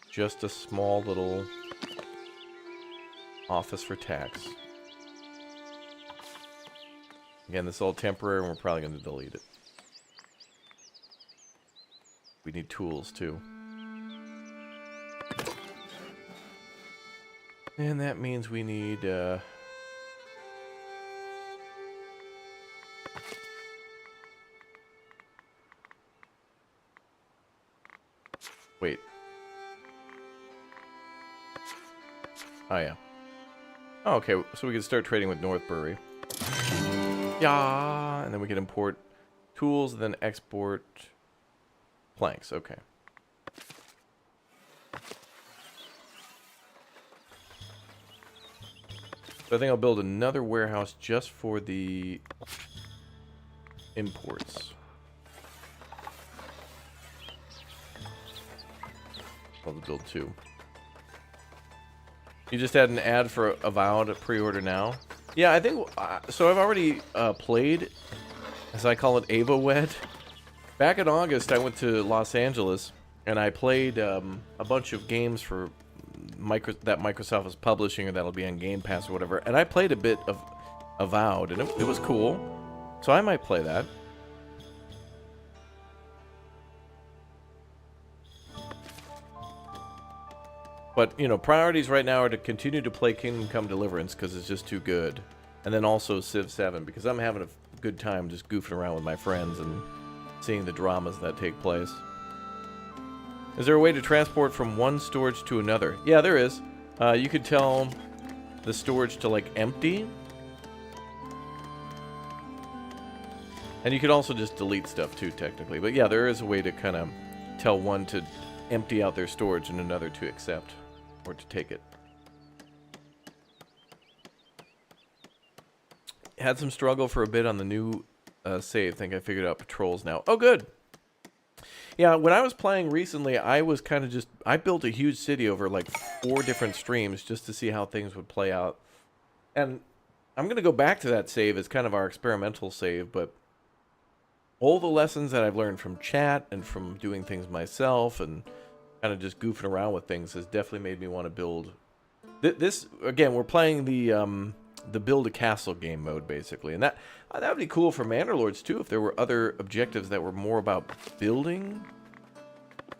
Just a small little office for tax. Again, this is all temporary and we're probably going to delete it. We need tools, too. And that means we need, wait. Oh, yeah. Oh, okay, so we can start trading with Northbury. Yeah, and then we can import tools and then export... planks, okay. So I think I'll build another warehouse just for the imports. I'll build two. You just had an ad for Avowed pre-order now? Yeah, I think... so I've already played, as I call it, AvaWed. Back in August, I went to Los Angeles, and I played a bunch of games for that Microsoft is publishing, or that'll be on Game Pass or whatever. And I played a bit of Avowed, and it was cool. So I might play that. But, you know, priorities right now are to continue to play Kingdom Come Deliverance, because it's just too good. And then also Civ 7, because I'm having a good time just goofing around with my friends and seeing the dramas that take place. Is there a way to transport from one storage to another? Yeah, there is. You could tell the storage to, like, empty. And you could also just delete stuff, too, technically. But yeah, there is a way to kind of tell one to empty out their storage and another to accept or to take it. Had some struggle for a bit on the new save. Think I figured out patrols now. Oh, good. Yeah, when I was playing recently, I was kind of just... I built a huge city over like 4 different streams just to see how things would play out. And I'm going to go back to that save as kind of our experimental save, but all the lessons that I've learned from chat and from doing things myself and kind of just goofing around with things has definitely made me want to build... This, again, we're playing the build a castle game mode, basically. And that would be cool for Manor Lords, too, if there were other objectives that were more about building.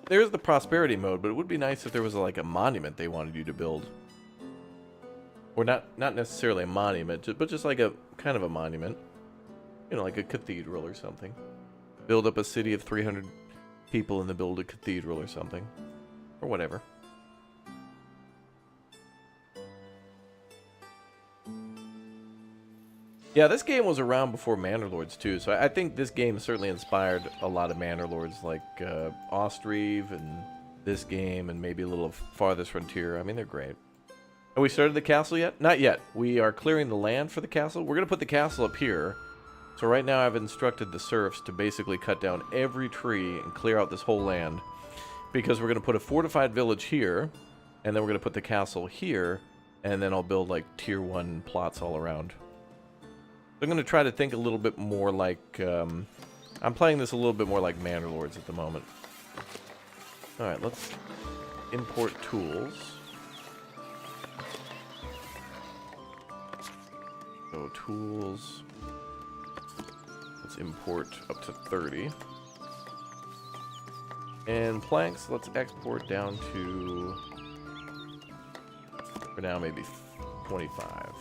There's the prosperity mode, but it would be nice if there was, like, a monument they wanted you to build. Or not necessarily a monument, but just like a kind of a monument. You know, like a cathedral or something. Build up a city of 300 people and then build a cathedral or something. Or whatever. Yeah, this game was around before Manor Lords, too, so I think this game certainly inspired a lot of Manor Lords, like Ostreve and this game, and maybe a little Farthest Frontier. I mean, they're great. Have we started the castle yet? Not yet. We are clearing the land for the castle. We're going to put the castle up here. So right now I've instructed the serfs to basically cut down every tree and clear out this whole land. Because we're going to put a fortified village here, and then we're going to put the castle here, and then I'll build, like, tier 1 plots all around. I'm going to try to think a little bit more like... I'm playing this a little bit more like Manor Lords at the moment. Alright, let's import tools. So, tools. Let's import up to 30. And planks, let's export down to... For now, maybe 25.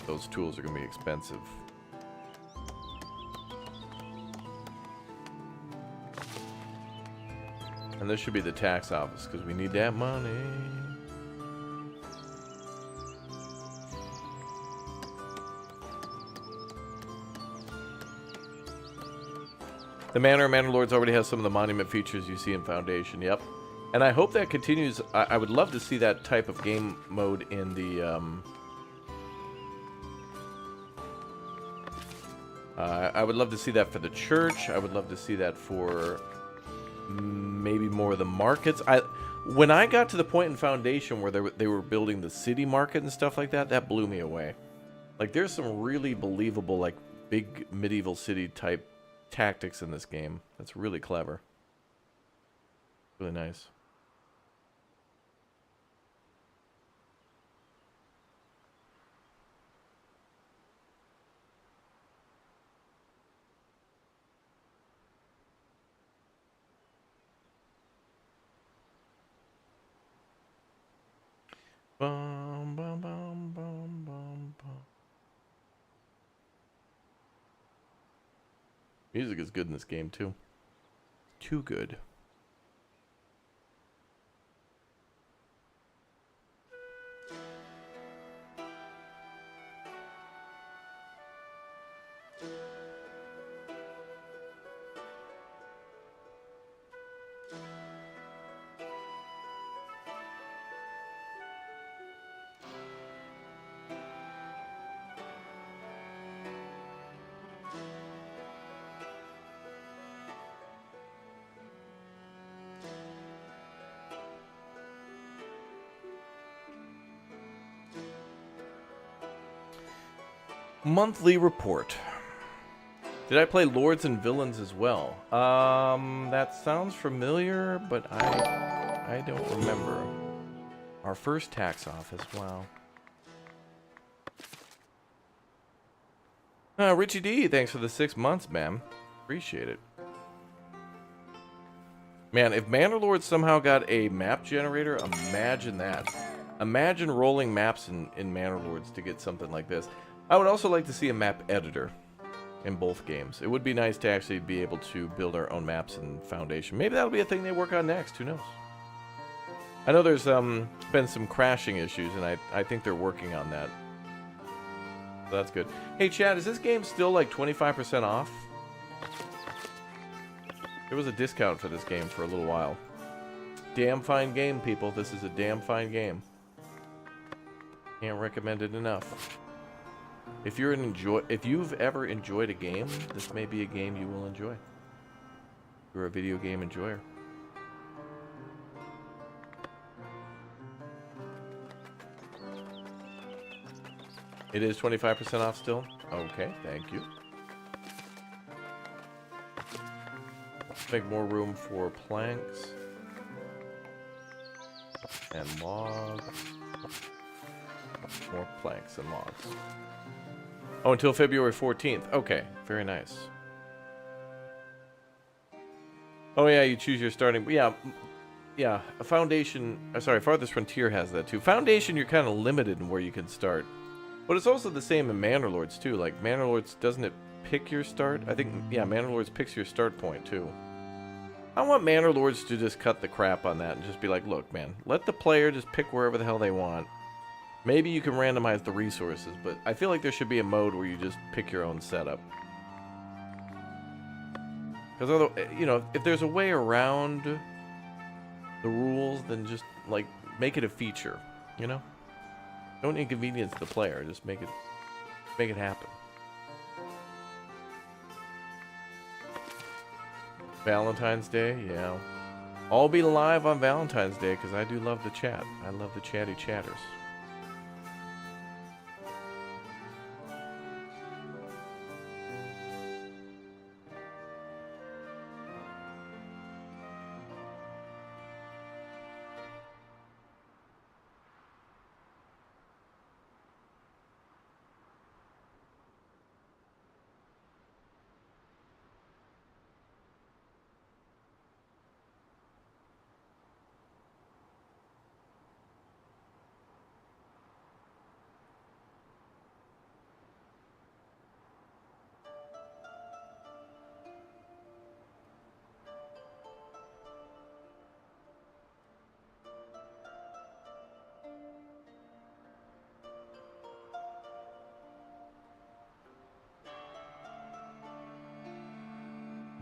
Those tools are going to be expensive. And this should be the tax office, because we need that money. The Manor Lords already has some of the monument features you see in Foundation, yep. And I hope that continues. I would love to see that type of game mode in the... I would love to see that for the church. I would love to see that for maybe more of the markets. When I got to the point in Foundation where they were building the city market and stuff like that, that blew me away. Like, there's some really believable, like, big medieval city type tactics in this game. That's really clever. Really nice. Bum, bum, bum, bum, bum, bum. Music is good in this game, too. Too good. Monthly report. Did I play Lords and Villains as well? That sounds familiar, but I don't remember. Our first tax office, wow. Richie D, thanks for the 6 months, man. Appreciate it. Man, if Manor Lords somehow got a map generator, imagine that. Imagine rolling maps in Manor Lords to get something like this. I would also like to see a map editor in both games. It would be nice to actually be able to build our own maps in Foundation. Maybe that'll be a thing they work on next. Who knows? I know there's been some crashing issues, and I think they're working on that. So that's good. Hey, Chad, is this game still like 25% off? There was a discount for this game for a little while. Damn fine game, people. This is a damn fine game. Can't recommend it enough. If you've ever enjoyed a game, this may be a game you will enjoy. If you're a video game enjoyer. It is 25% off still? Okay, thank you. Make more room for planks and logs. More planks and logs. Oh, until February 14th. Okay, very nice. Oh yeah, you choose your starting. Yeah. A foundation. Sorry, Farthest Frontier has that too. Foundation, you're kind of limited in where you can start, but it's also the same in Manor Lords too. Like Manor Lords, doesn't it pick your start? I think Manor Lords picks your start point too. I want Manor Lords to just cut the crap on that and just be like, look, man, let the player just pick wherever the hell they want. Maybe you can randomize the resources, but I feel like there should be a mode where you just pick your own setup. Because otherwise, you know, if there's a way around the rules, then just like make it a feature, you know? Don't inconvenience the player, just make it happen. Valentine's Day, yeah. I'll be live on Valentine's Day because I do love the chat. I love the chatty chatters.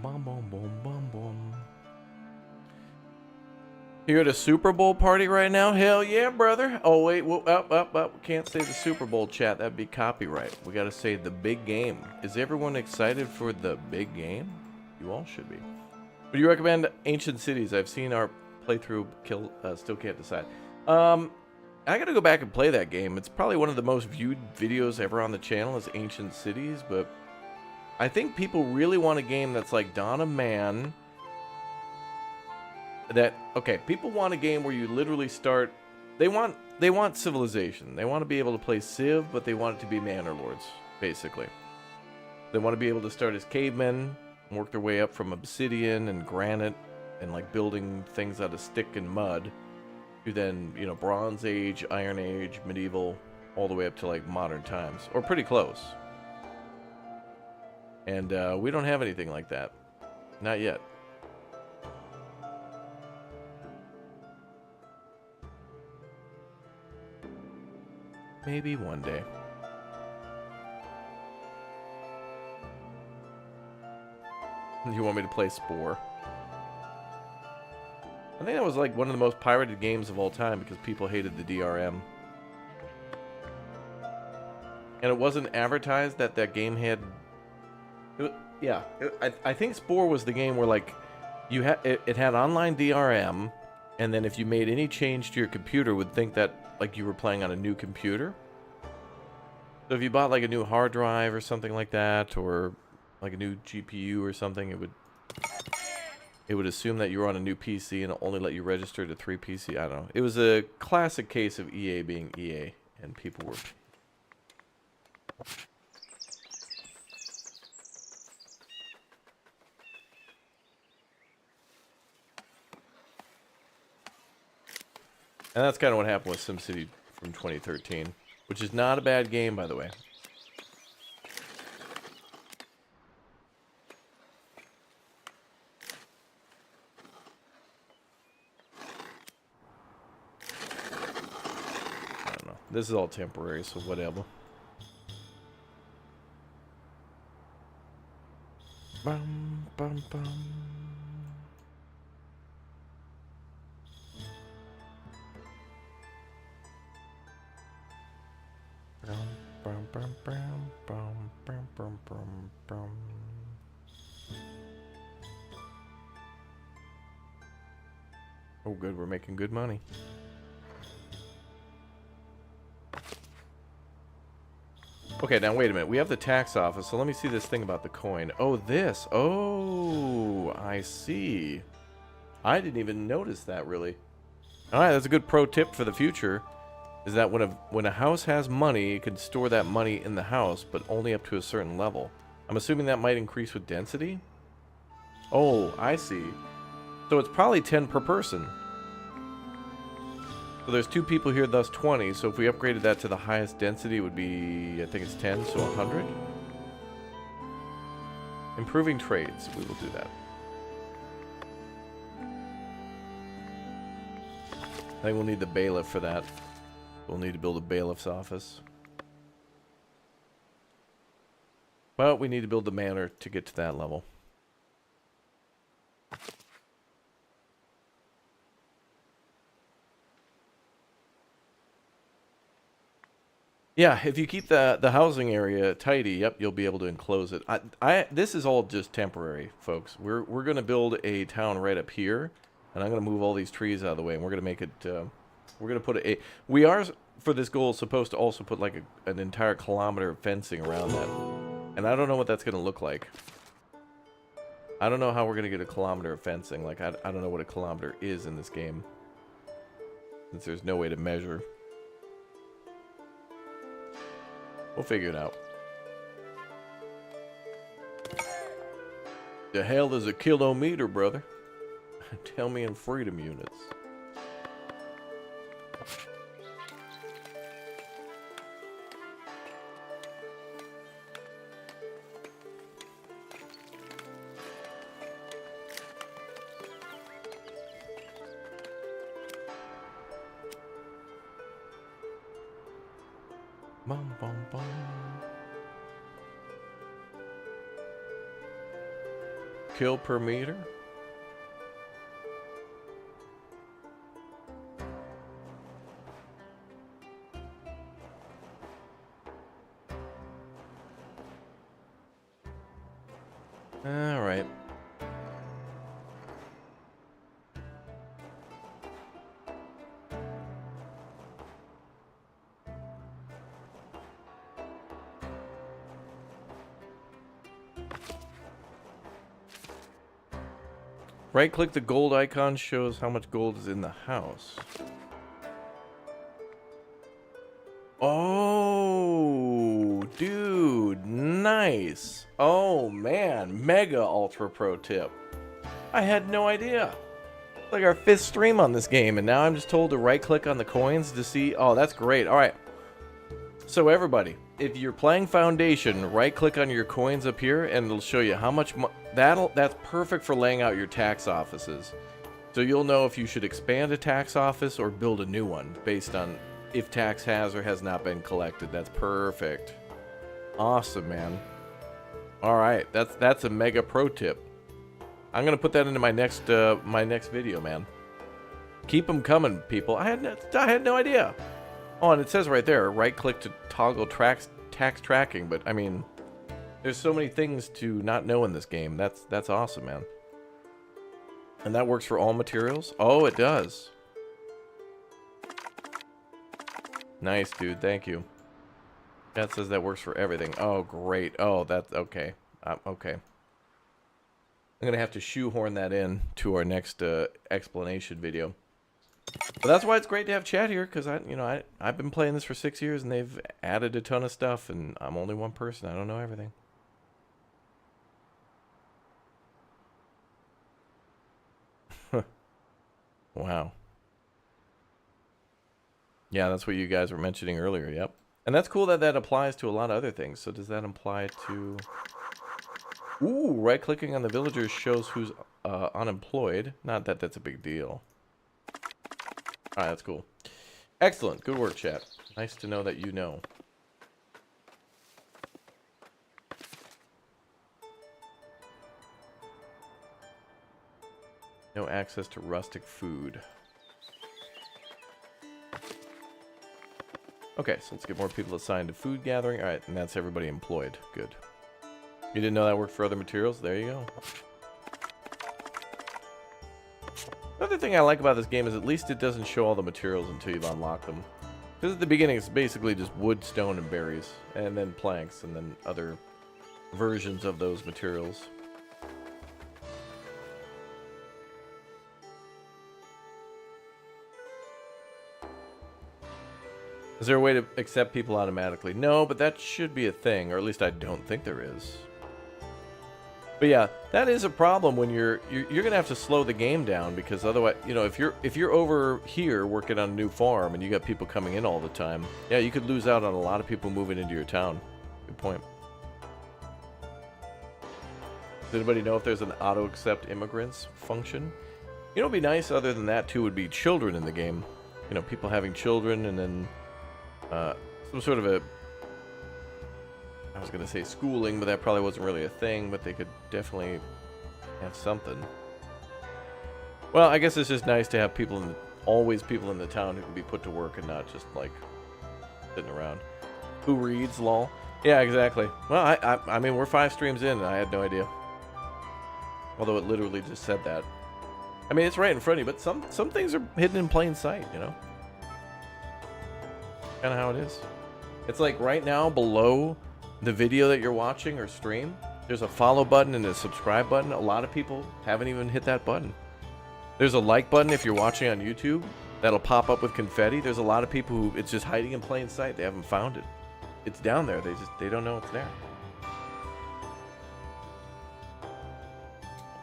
Bum, bum, bum, bum, bum. You're at a Super Bowl party right now? Hell yeah, brother. Oh, wait. Whoa, up. Can't say the Super Bowl, chat. That'd be copyright. We gotta say the big game. Is everyone excited for the big game? You all should be. Would you recommend Ancient Cities? I've seen our playthrough. Still can't decide. I gotta go back and play that game. It's probably one of the most viewed videos ever on the channel is Ancient Cities, but I think people really want a game that's like Dawn of Man. People want a game where you literally start. They want Civilization. They want to be able to play Civ, but they want it to be Manor Lords, basically. They want to be able to start as cavemen, work their way up from obsidian and granite, and like building things out of stick and mud, to then, you know, Bronze Age, Iron Age, medieval, all the way up to like modern times, or pretty close. And we don't have anything like that. Not yet. Maybe one day. You want me to play Spore? I think that was like one of the most pirated games of all time because people hated the DRM. And it wasn't advertised that that game had... I think Spore was the game where like it had online DRM, and then if you made any change to your computer, it would think that like you were playing on a new computer. So if you bought like a new hard drive or something like that, or like a new GPU or something, it would assume that you were on a new PC and only let you register to 3 PC. I don't know. It was a classic case of EA being EA, and people were... And that's kind of what happened with SimCity from 2013, which is not a bad game, by the way. I don't know. This is all temporary, so whatever. Bum, bum, bum. Oh, good. We're making good money. Okay, now wait a minute. We have the tax office, so let me see this thing about the coin. Oh, this. Oh, I see. I didn't even notice that, really. All right, that's a good pro tip for the future. Is that when a house has money, it can store that money in the house, but only up to a certain level. I'm assuming that might increase with density? Oh, I see. So it's probably 10 per person. So there's 2 people here, thus 20. So if we upgraded that to the highest density, it would be, I think it's 10, so 100. Improving trades, we will do that. I think we'll need the bailiff for that. We'll need to build a bailiff's office. But we need to build the manor to get to that level. Yeah, if you keep the housing area tidy, yep, you'll be able to enclose it. This is all just temporary, folks. We're gonna build a town right up here, and I'm gonna move all these trees out of the way, and we're gonna make it. We're gonna put a. We are for this goal supposed to also put like an entire kilometer of fencing around that, and I don't know what that's gonna look like. I don't know how we're gonna get a kilometer of fencing. Like I don't know what a kilometer is in this game, since there's no way to measure. We'll figure it out. The hell is a kilometer, brother? Tell me in freedom units. Bum, bum, bum. Kill per meter? All right. Right-click the gold icon, shows how much gold is in the house. Oh, dude, nice. Oh, man, mega ultra pro tip. I had no idea. It's like our 5th stream on this game, and now I'm just told to right-click on the coins to see. Oh, that's great. All right. So everybody, if you're playing Foundation, right-click on your coins up here, and it'll show you how much. That's perfect for laying out your tax offices. So you'll know if you should expand a tax office or build a new one based on if tax has or has not been collected. That's perfect. Awesome, man. All right, that's a mega pro tip. I'm gonna put that into my next video, man. Keep them coming, people. I had no idea. Oh, and it says right there, right-click to toggle tax tracking. But I mean, there's so many things to not know in this game. That's awesome, man. And that works for all materials? Oh, it does. Nice, dude. Thank you. That says that works for everything. Oh, great. Oh, that's okay. Okay. I'm going to have to shoehorn that in to our next explanation video. But that's why it's great to have chat here, because I've been playing this for 6 years, and they've added a ton of stuff, and I'm only one person. I don't know everything. Wow. Yeah, that's what you guys were mentioning earlier. Yep. And that's cool that that applies to a lot of other things. So does that apply to... Ooh, right-clicking on the villagers shows who's unemployed. Not that that's a big deal. Alright, that's cool. Excellent. Good work, chat. Nice to know that you know. No access to rustic food. Okay, so let's get more people assigned to food gathering. Alright, and that's everybody employed. Good. You didn't know that worked for other materials? There you go. Another thing I like about this game is at least it doesn't show all the materials until you've unlocked them. Because at the beginning it's basically just wood, stone, and berries. And then planks, and then other versions of those materials. Is there a way to accept people automatically? No, but that should be a thing, or at least I don't think there is. But yeah, that is a problem when you're gonna have to slow the game down, because otherwise, you know, if you're over here working on a new farm and you got people coming in all the time, yeah, you could lose out on a lot of people moving into your town. Good point. Does anybody know if there's an auto accept immigrants function? You know, what'd be nice other than that too would be children in the game. You know, people having children, and then some sort of a, I was going to say schooling, but that probably wasn't really a thing, but they could definitely have something. Well, I guess it's just nice to have people always people in the town who can be put to work and not just, like, sitting around. Who reads, lol? Yeah, exactly. Well, I mean, we're 5 streams in, and I had no idea. Although it literally just said that. I mean, it's right in front of you, but some things are hidden in plain sight, you know? Kind of how it is. It's like right now below the video that you're watching or stream, there's a follow button and a subscribe button. A lot of people haven't even hit that button. There's a like button if you're watching on YouTube that'll pop up with confetti. There's a lot of people who it's just hiding in plain sight. They haven't found it. It's down there. They don't know it's there.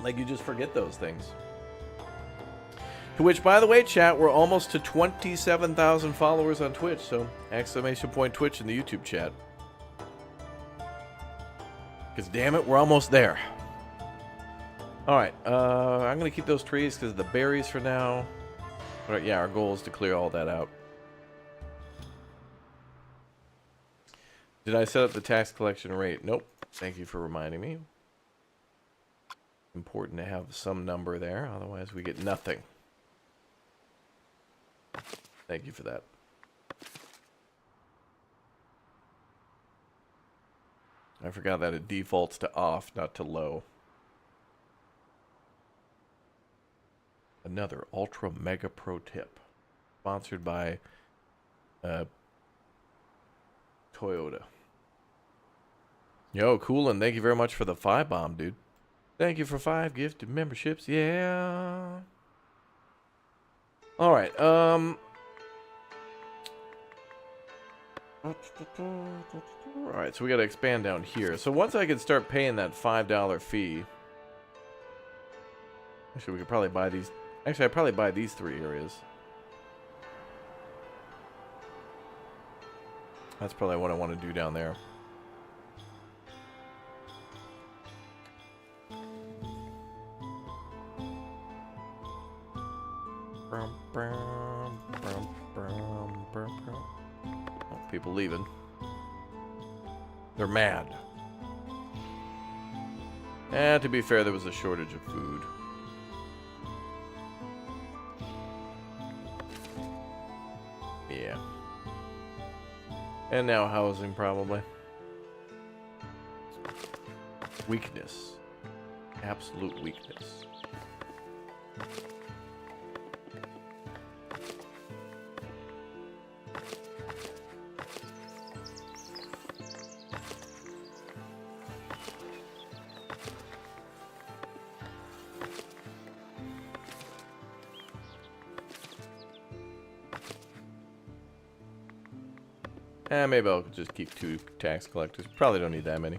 Like, you just forget those things. To which, by the way, chat, we're almost to 27,000 followers on Twitch, so exclamation point Twitch in the YouTube chat. Because damn it, we're almost there. Alright, I'm going to keep those trees because of the berries for now. But yeah, our goal is to clear all that out. Did I set up the tax collection rate? Nope. Thank you for reminding me. Important to have some number there, otherwise we get nothing. Thank you for that. I forgot that it defaults to off, not to low. Another ultra mega pro tip. Sponsored by Toyota. Yo, cool, and thank you very much for the 5 bomb, dude. Thank you for 5 gifted memberships. Yeah. All right. All right, so we got to expand down here. So once I can start paying that $5 fee, actually, we could probably buy these. Actually, I'd probably buy these 3 areas. That's probably what I want to do down there. Oh, people leaving. They're mad. To be fair, there was a shortage of food. Yeah. And now housing, probably. Weakness. Absolute weakness. Maybe I'll just keep 2 tax collectors. Probably don't need that many.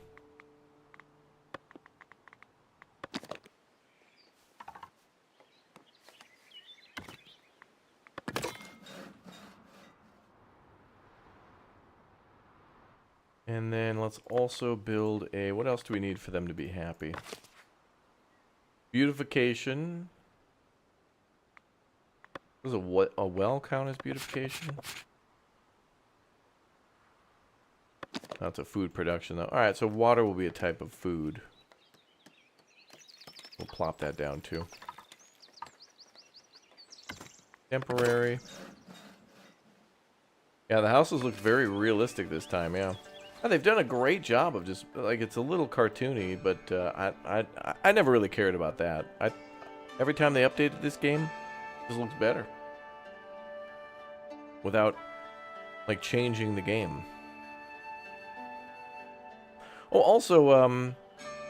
And then let's also build a... What else do we need for them to be happy? Beautification. Does a well count as beautification? That's a food production, though. Alright, so water will be a type of food. We'll plop that down, too. Temporary. Yeah, the houses look very realistic this time, yeah. They've done a great job of just, like, it's a little cartoony, but I never really cared about that. Every time they updated this game, Just looks better. Without, like, changing the game. Oh, also,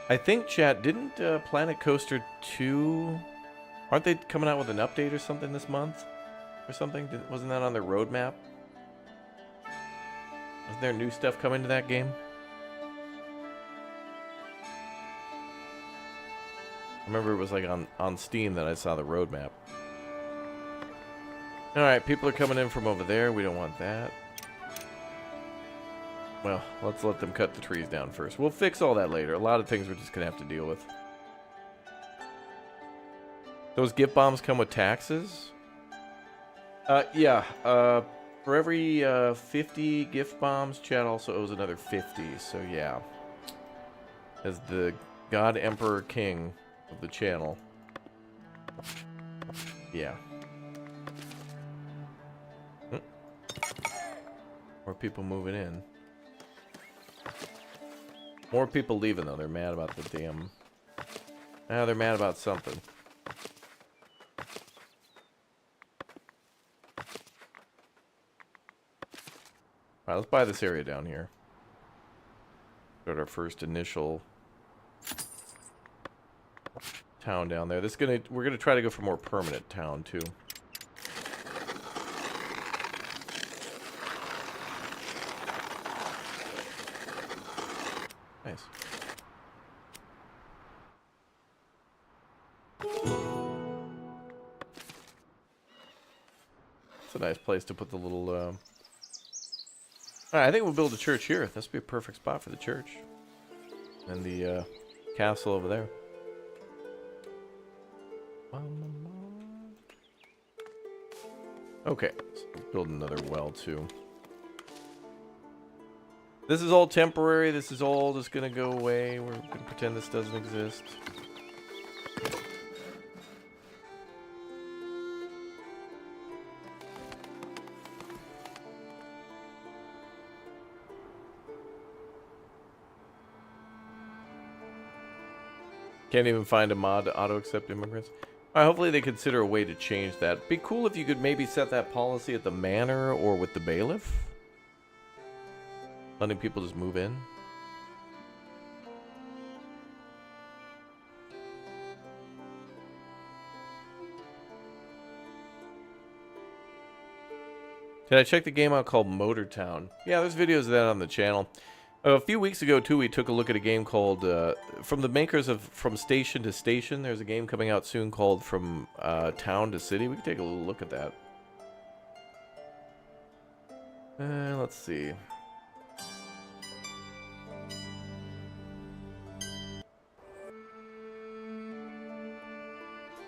I think, chat, didn't Planet Coaster 2... Aren't they coming out with an update or something this month? Or something? Wasn't that on their roadmap? Wasn't there new stuff coming to that game? I remember it was like on Steam that I saw the roadmap. Alright, people are coming in from over there. We don't want that. Well, let's let them cut the trees down first. We'll fix all that later. A lot of things we're just going to have to deal with. Those gift bombs come with taxes? Yeah. For every 50 gift bombs, Chad also owes another 50. So, yeah. As the God Emperor King of the channel. Yeah. More people moving in. More people leaving, though. They're mad about the damn... they're mad about something. Alright, let's buy this area down here. Got our first initial town down there. We're gonna try to go for more permanent town, too. Nice. It's a nice place to put the little, Alright, I think we'll build a church here. This would be a perfect spot for the church. And the, castle over there. Okay, so build another well, too. This is all temporary. This is all just gonna go away. We're gonna pretend this doesn't exist. Can't even find a mod to auto-accept immigrants. Alright, hopefully they consider a way to change that. Be cool if you could maybe set that policy at the manor or with the bailiff. Letting people just move in. Did I check the game out called Motor Town? Yeah, there's videos of that on the channel. A few weeks ago, too, we took a look at a game called, from the makers of From Station to Station. There's a game coming out soon called From Town to City. We can take a little look at that. Let's see.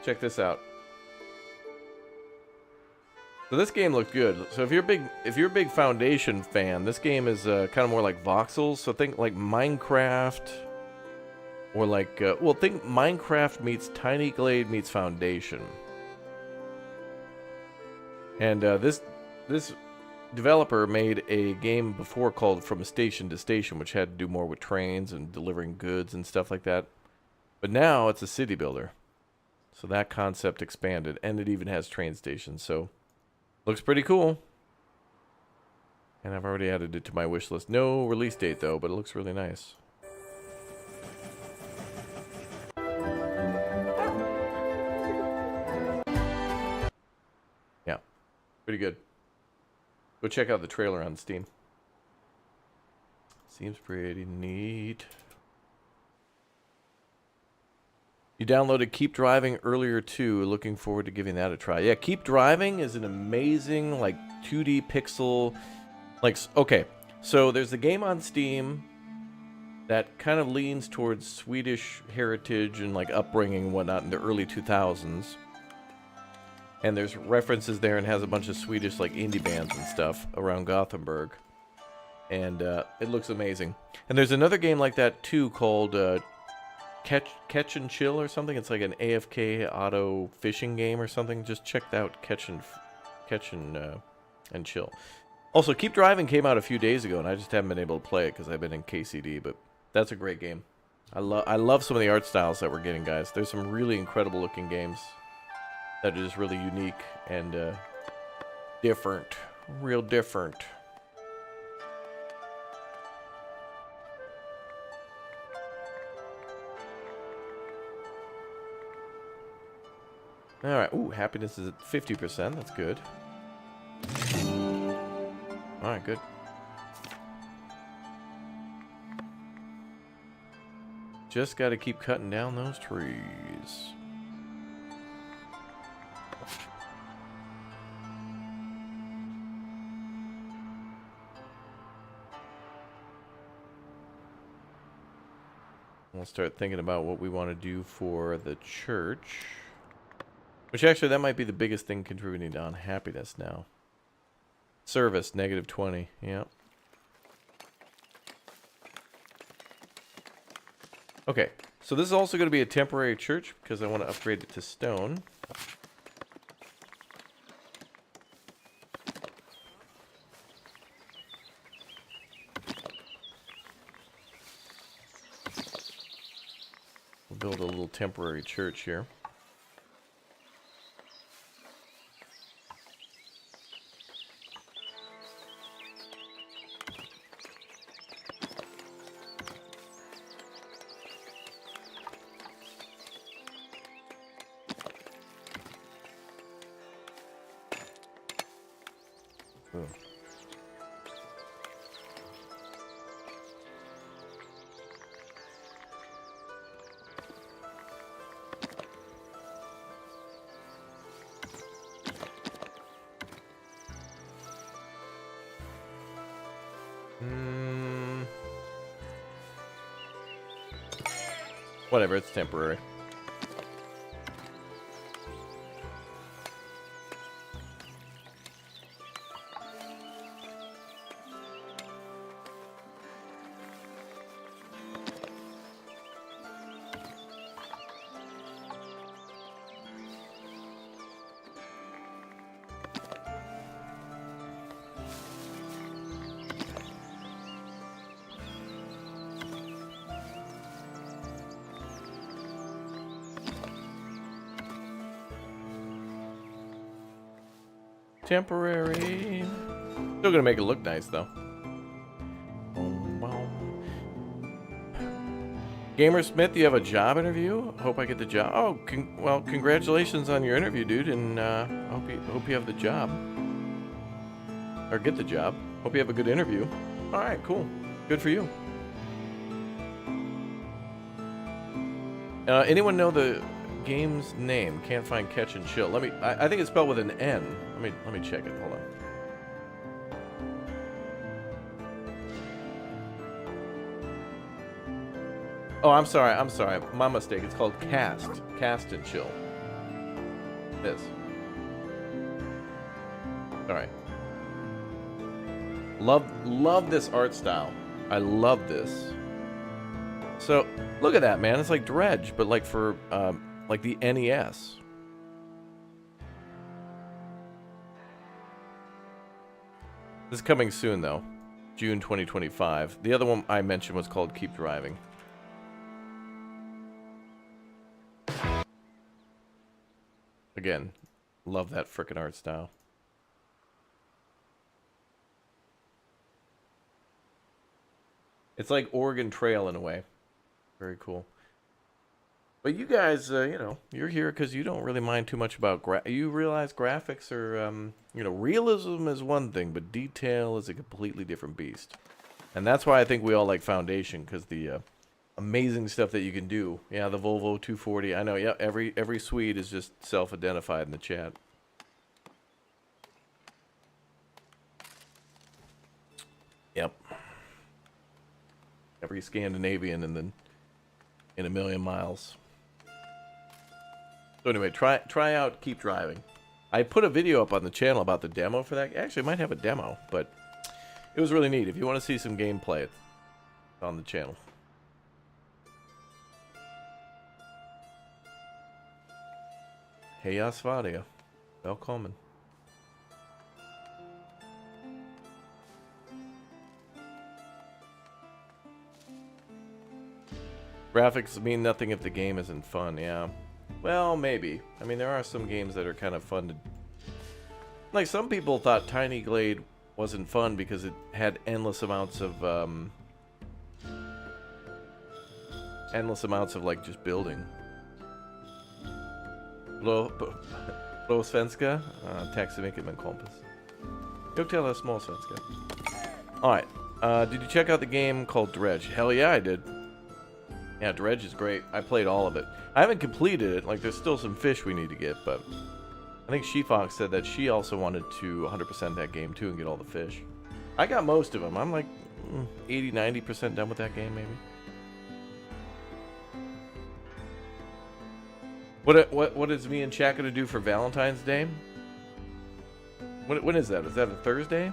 Check this out. So this game looked good. So if you're a big Foundation fan, this game is kind of more like voxels. So think like Minecraft, or like well, think Minecraft meets Tiny Glade meets Foundation. And this developer made a game before called From Station to Station, which had to do more with trains and delivering goods and stuff like that. But now it's a city builder. So that concept expanded, and it even has train stations. So looks pretty cool. And I've already added it to my wish list. No release date, though, but it looks really nice. Yeah, pretty good. Go check out the trailer on Steam. Seems pretty neat. You downloaded Keep Driving earlier too. Looking forward to giving that a try. Yeah, Keep Driving is an amazing, like, 2D pixel. Like, okay, so there's a game on Steam that kind of leans towards Swedish heritage and, like, upbringing and whatnot in the early 2000s. And there's references there and has a bunch of Swedish, like, indie bands and stuff around Gothenburg. And it looks amazing. And there's another game like that too called Catch and Chill or something. It's like an AFK auto fishing game or something. Just check out Catch and Chill. Also, Keep Driving came out a few days ago, and I just haven't been able to play it because I've been in KCD. But that's a great game. I love some of the art styles that we're getting, guys. There's some really incredible looking games. that is really unique and different. Real different. Alright, ooh, happiness is at 50%, that's good. Alright, good. Just gotta keep cutting down those trees. We'll start thinking about what we want to do for the church. Which actually, that might be the biggest thing contributing to unhappiness now. Service, -20. Yep. Okay, so this is also going to be a temporary church because I want to upgrade it to stone. We'll build a little temporary church here. Ooh. Whatever, it's temporary. Temporary. Still gonna make it look nice though. Gamer Smith, you have a job interview? Hope I get the job. Oh, well, congratulations on your interview, dude, and hope you have the job or get the job. Hope you have a good interview. All right, cool. Good for you. Anyone know the game's name? Can't find Catch and Chill. I think it's spelled with an N. Let me check it. Hold on. Oh, I'm sorry. My mistake. It's called Cast and Chill. This. All right. Love this art style. I love this. So, look at that, man. It's like Dredge, but like for like the NES. This is coming soon, though. June 2025. The other one I mentioned was called Keep Driving. Again, love that frickin' art style. It's like Oregon Trail in a way. Very cool. But you guys, you know, you're here because you don't really mind too much about you realize graphics are, you know, realism is one thing, but detail is a completely different beast. And that's why I think we all like Foundation, because the amazing stuff that you can do. Yeah, the Volvo 240. I know. Yeah, every Swede is just self-identified in the chat. Yep. Every Scandinavian and then in a million miles. So anyway, try out Keep Driving. I put a video up on the channel about the demo for that. Actually, I might have a demo, but it was really neat. If you want to see some gameplay, it's on the channel. Heja Sverige. Välkommen. Graphics mean nothing if the game isn't fun, yeah. Well, maybe. I mean, there are some games that are kind of fun to... Like, some people thought Tiny Glade wasn't fun because it had endless amounts of, like, just building. Blå svenska? Tack så mycket, min kompis. Jag talar små svenska. Alright. Did you check out the game called Dredge? Hell yeah, I did. Yeah, Dredge is great. I played all of it. I haven't completed it. Like, there's still some fish we need to get, but... I think She-Fox said that she also wanted to 100% that game, too, and get all the fish. I got most of them. I'm like 80-90% done with that game, maybe. What is me and Chat gonna do for Valentine's Day? When is that? Is that a Thursday?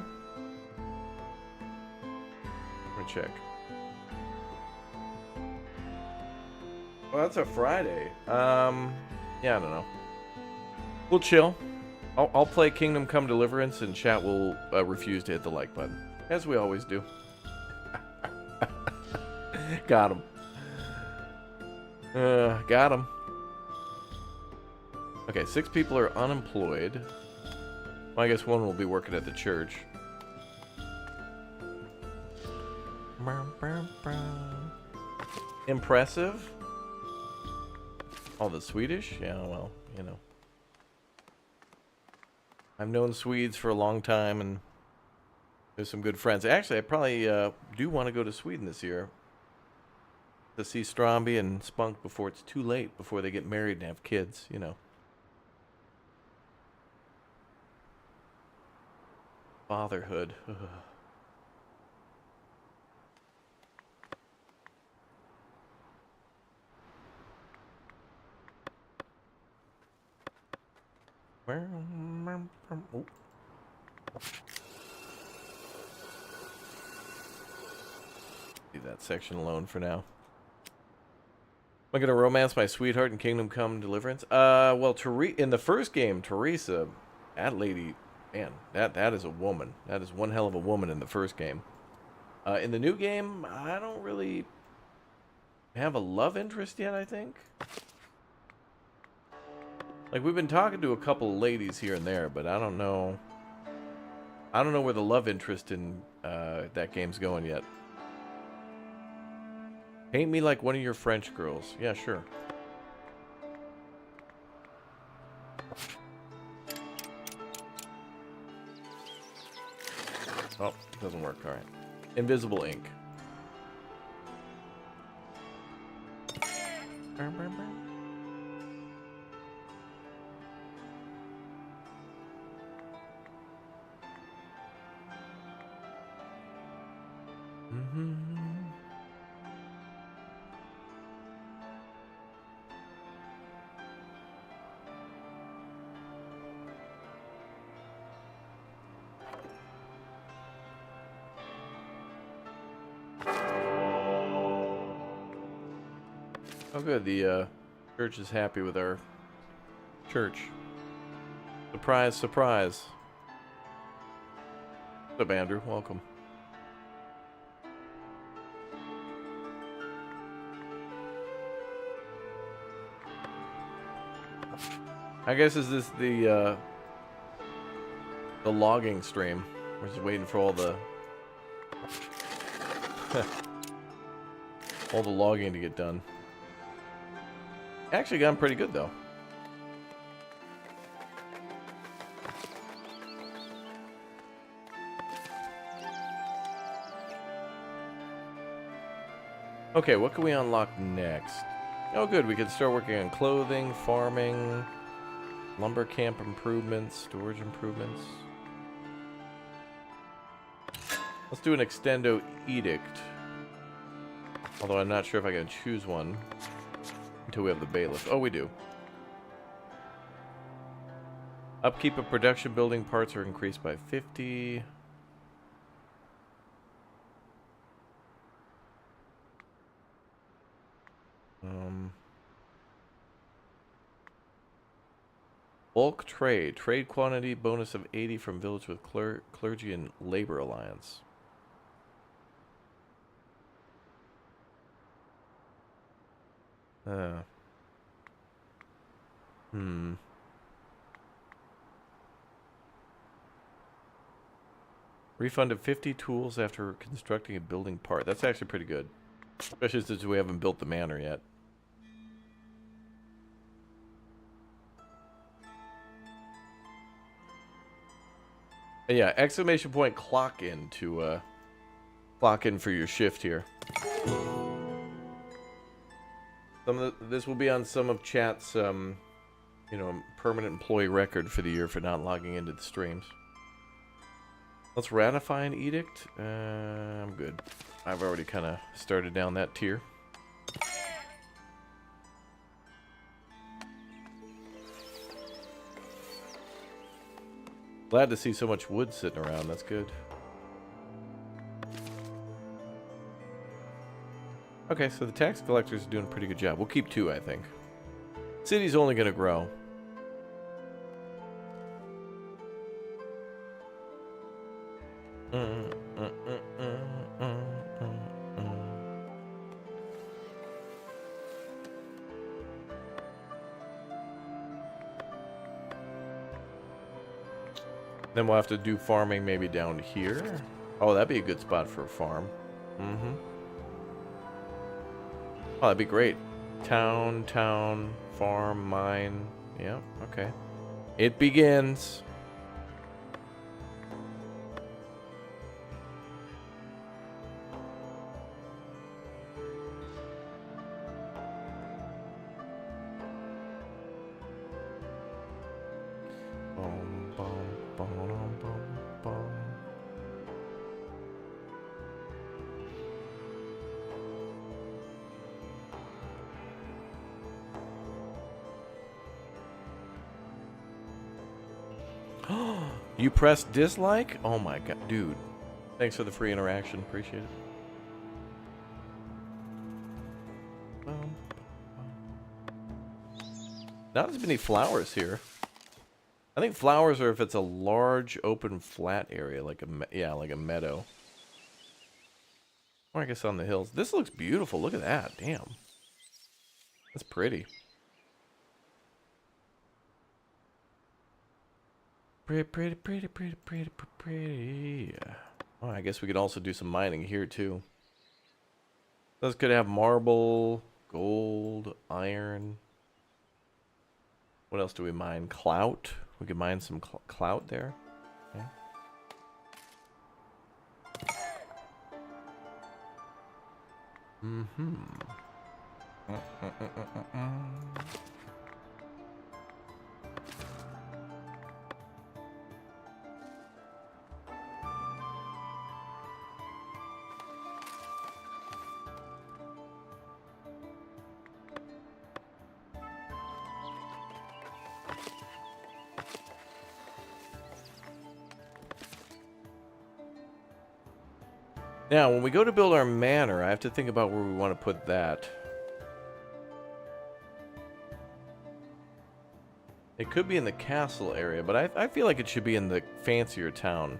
Let me check. Well, that's a Friday. Yeah, I don't know. We'll chill. I'll play Kingdom Come Deliverance, and Chat will refuse to hit the like button, as we always do. Got him. Got him. Okay, 6 people are unemployed. Well, I guess one will be working at the church. Impressive. Oh, the Swedish? Yeah, well, you know. I've known Swedes for a long time, and there's some good friends. Actually, I probably do want to go to Sweden this year to see Stromby and Spunk before it's too late, before they get married and have kids, you know. Fatherhood. Oh. Leave that section alone for now. Am I gonna romance my sweetheart in Kingdom Come Deliverance? Well, in the first game, Teresa, that lady, man, that is a woman. That is one hell of a woman in the first game. In the new game, I don't really have a love interest yet, I think. Like, we've been talking to a couple of ladies here and there, but I don't know where the love interest in that game's going yet. Paint me like one of your French girls. Yeah, sure. Oh, it doesn't work. All right. Invisible ink. Oh, good. The church is happy with our church. Surprise, surprise. What's up, Andrew? Welcome. I guess is this the logging stream? We're just waiting for all the all the logging to get done. Actually gotten pretty good though. Okay, what can we unlock next? Oh good, we can start working on clothing, farming, lumber camp improvements, storage improvements. Let's do an extendo edict. Although I'm not sure if I can choose one until we have the bailiff. Oh, we do. Upkeep of production building parts are increased by 50. Bulk trade. Trade quantity bonus of 80 from village with clergy and labor alliance. Hmm. Refunded 50 tools after constructing a building part. That's actually pretty good. Especially since we haven't built the manor yet. And yeah, exclamation point clock in to clock in for your shift here. This will be on some of chat's you know, permanent employee record for the year for not logging into the streams. Let's ratify an edict. I'm good. I've already kind of started down that tier. Glad to see so much wood sitting around. That's good. Okay, so the tax collector's doing a pretty good job. We'll keep 2, I think. City's only going to grow. Then we'll have to do farming maybe down here. Oh, that'd be a good spot for a farm. Mm-hmm. Oh, that'd be great. Town, farm, mine. Yeah, okay. It begins. You pressed dislike? Oh my god, dude. Thanks for the free interaction. Appreciate it. Not as many flowers here. I think flowers are if it's a large open flat area, like like a meadow. Or I guess on the hills. This looks beautiful. Look at that. Damn. That's pretty. Pretty. Oh, I guess we could also do some mining here too. Those could have marble, gold, iron. What else do we mine? Clout. We could mine some clout there. Okay. Mm-hmm. Now, when we go to build our manor, I have to think about where we want to put that. It could be in the castle area, but I feel like it should be in the fancier town.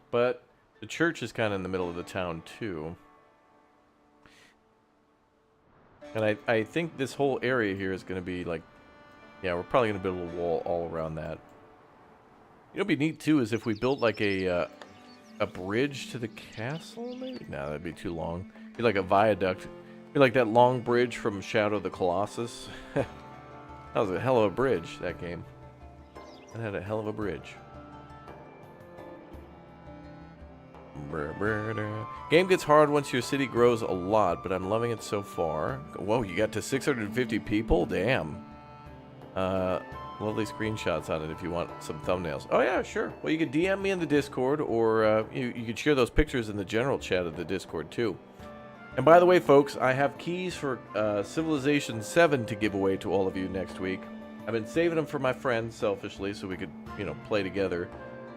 But the church is kind of in the middle of the town, too. And I think this whole area here is going to be like... Yeah, we're probably going to build a wall all around that. You know what'd be neat, too, is if we built like a bridge to the castle, maybe? No, that'd be too long. Be like a viaduct. Be like that long bridge from Shadow of the Colossus. That was a hell of a bridge, that game. That had a hell of a bridge. Game gets hard once your city grows a lot, but I'm loving it so far. Whoa, you got to 650 people? Damn. Lovely screenshots on it if you want some thumbnails. Oh yeah, sure. Well, you can DM me in the Discord, or you could share those pictures in the general chat of the Discord too. And by the way, folks, I have keys for Civilization 7 to give away to all of you next week. I've been saving them for my friends selfishly so we could, you know, play together.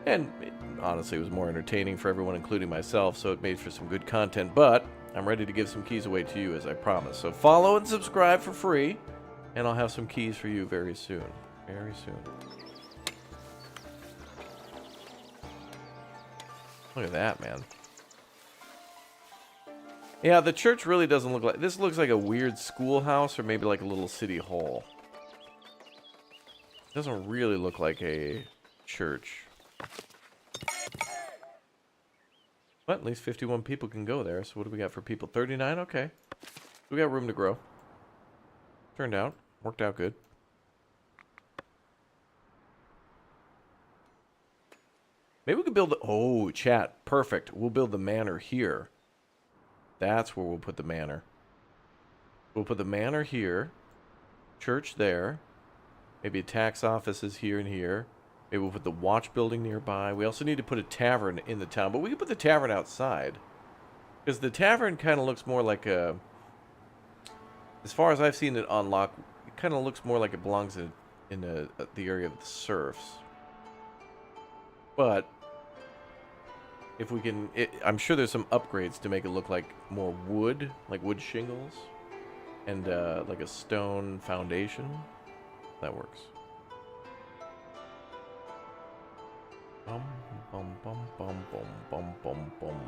And honestly, it was more entertaining for everyone, including myself, so it made for some good content. But I'm ready to give some keys away to you, as I promised. So follow and subscribe for free, and I'll have some keys for you very soon. Very soon. Look at that, man. Yeah, the church really doesn't look like... This looks like a weird schoolhouse or maybe like a little city hall. It doesn't really look like a church. But at least 51 people can go there. So what do we got for people? 39? Okay. We got room to grow. Turned out. Worked out good. Maybe we could build... Oh, chat. Perfect. We'll build the manor here. That's where we'll put the manor. We'll put the manor here. Church there. Maybe a tax office is here and here. Maybe we'll put the watch building nearby. We also need to put a tavern in the town. But we can put the tavern outside. Because the tavern kind of looks more like a... As far as I've seen it unlock, it kind of looks more like it belongs in the area of the serfs. But... if we can... I'm sure there's some upgrades to make it look like more wood. Like wood shingles. And like a stone foundation. That works. Bum, bum, bum, bum, bum, bum, bum, bum.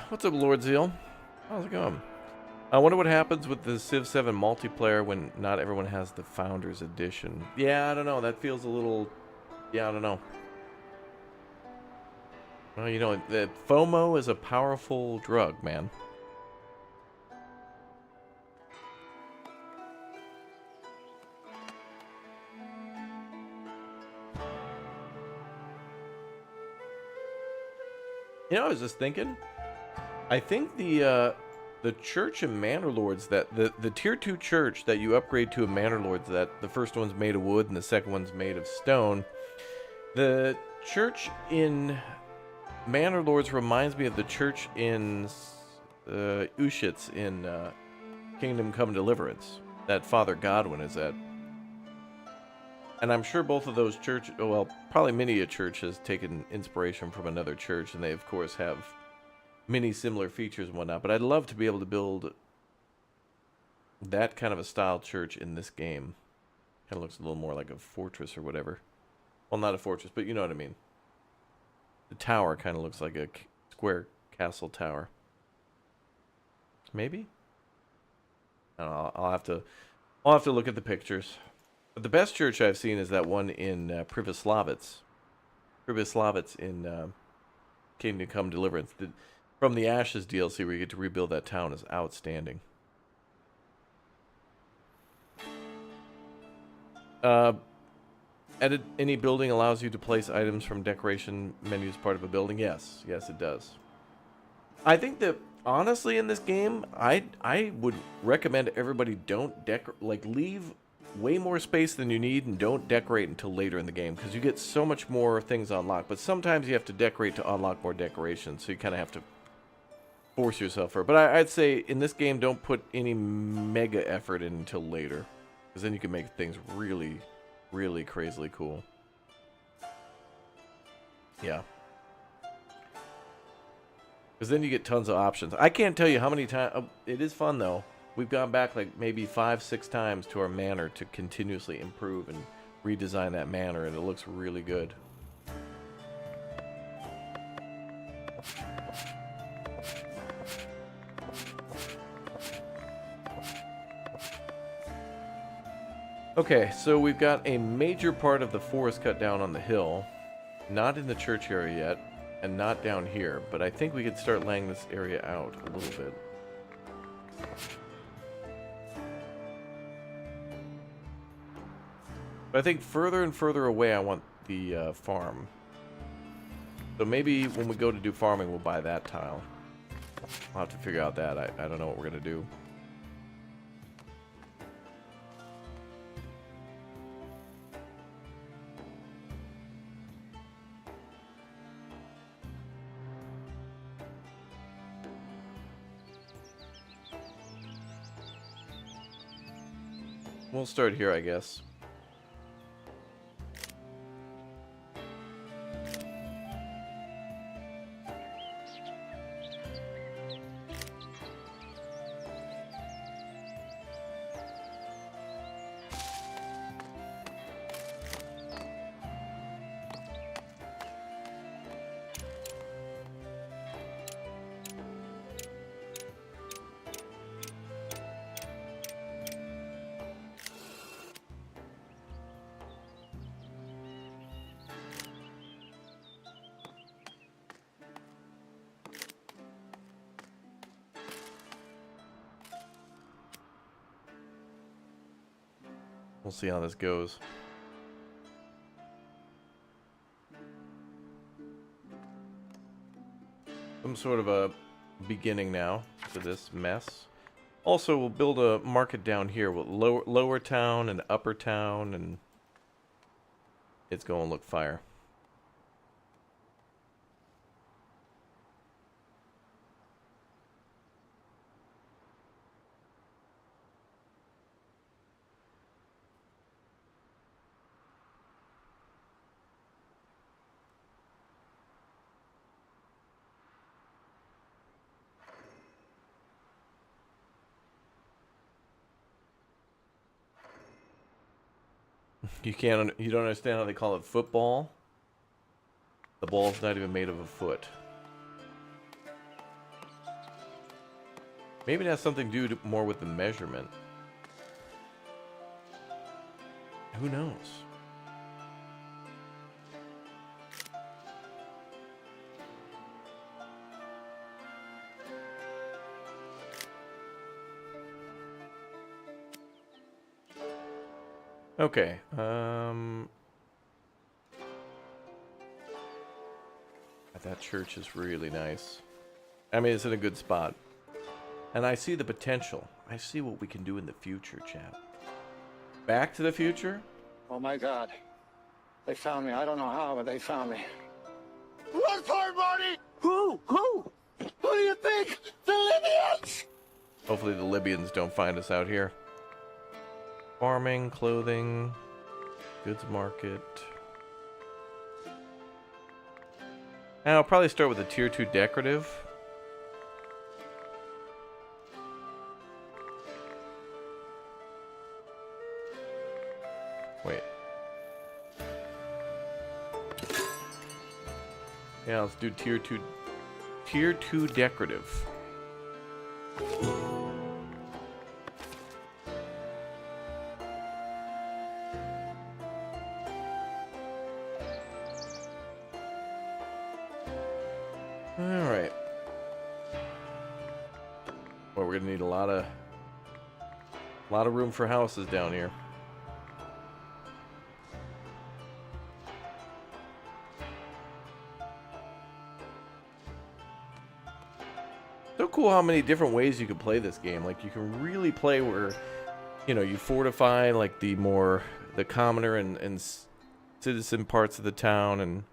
What's up, Lord Zeal? How's it going? I wonder what happens with the Civ 7 multiplayer when not everyone has the Founders Edition. Yeah, I don't know. That feels a little... Yeah, I don't know. Well, you know, the FOMO is a powerful drug, man. You know, I was just thinking... I think the church and manor lords that the tier 2 church that you upgrade to a manor lords, that the first one's made of wood and the second one's made of stone. The church in manor lords reminds me of the church in Ushitz in Kingdom Come Deliverance that Father Godwin is at. And I'm sure both of those churches, well, probably many a church has taken inspiration from another church, and they of course have many similar features and whatnot, but I'd love to be able to build that kind of a style church in this game. Kind of looks a little more like a fortress or whatever. Well, not a fortress, but you know what I mean. The tower kind of looks like a square castle tower. Maybe? I don't know, I'll have to look at the pictures. But the best church I've seen is that one in Privoslavets. Privoslavets in Kingdom Come Deliverance. From the Ashes DLC where you get to rebuild that town is outstanding. Edit any building allows you to place items from decoration menus part of a building. Yes, yes it does. I think that honestly in this game, I would recommend everybody don't leave way more space than you need and don't decorate until later in the game because you get so much more things unlocked. But sometimes you have to decorate to unlock more decorations, so you kind of have to force yourself for it. But I'd say in this game, don't put any mega effort in until later, because then you can make things really, really crazily cool. Yeah. Because then you get tons of options. I can't tell you how many times... it is fun, though. We've gone back like maybe 5-6 times to our manor to continuously improve and redesign that manor, and it looks really good. Okay, so we've got a major part of the forest cut down on the hill. Not in the church area yet, and not down here, but I think we could start laying this area out a little bit. But I think further and further away I want the farm. So maybe when we go to do farming, we'll buy that tile. I'll have to figure out that. I don't know what we're going to do. We'll start here, I guess. We'll see how this goes. Some sort of a beginning now to this mess. Also, we'll build a market down here with lower town and upper town, and it's going to look fire. You don't understand how they call it football? The ball's not even made of a foot. Maybe it has something to do more with the measurement. Who knows? Okay, that church is really nice. I mean, it's in a good spot. And I see the potential. I see what we can do in the future, chap. Back to the Future? Oh my God. They found me. I don't know how, but they found me. Run for it, Marty! Who? Who do you think? The Libyans! Hopefully the Libyans don't find us out here. Farming, clothing, goods market. And I'll probably start with a tier 2 decorative. Wait. Yeah, let's do tier 2 decorative. Alright. Well, we're gonna need a lot of room for houses down here. So cool how many different ways you can play this game. Like, you can really play where, you know, you fortify like the commoner and citizen parts of the town, and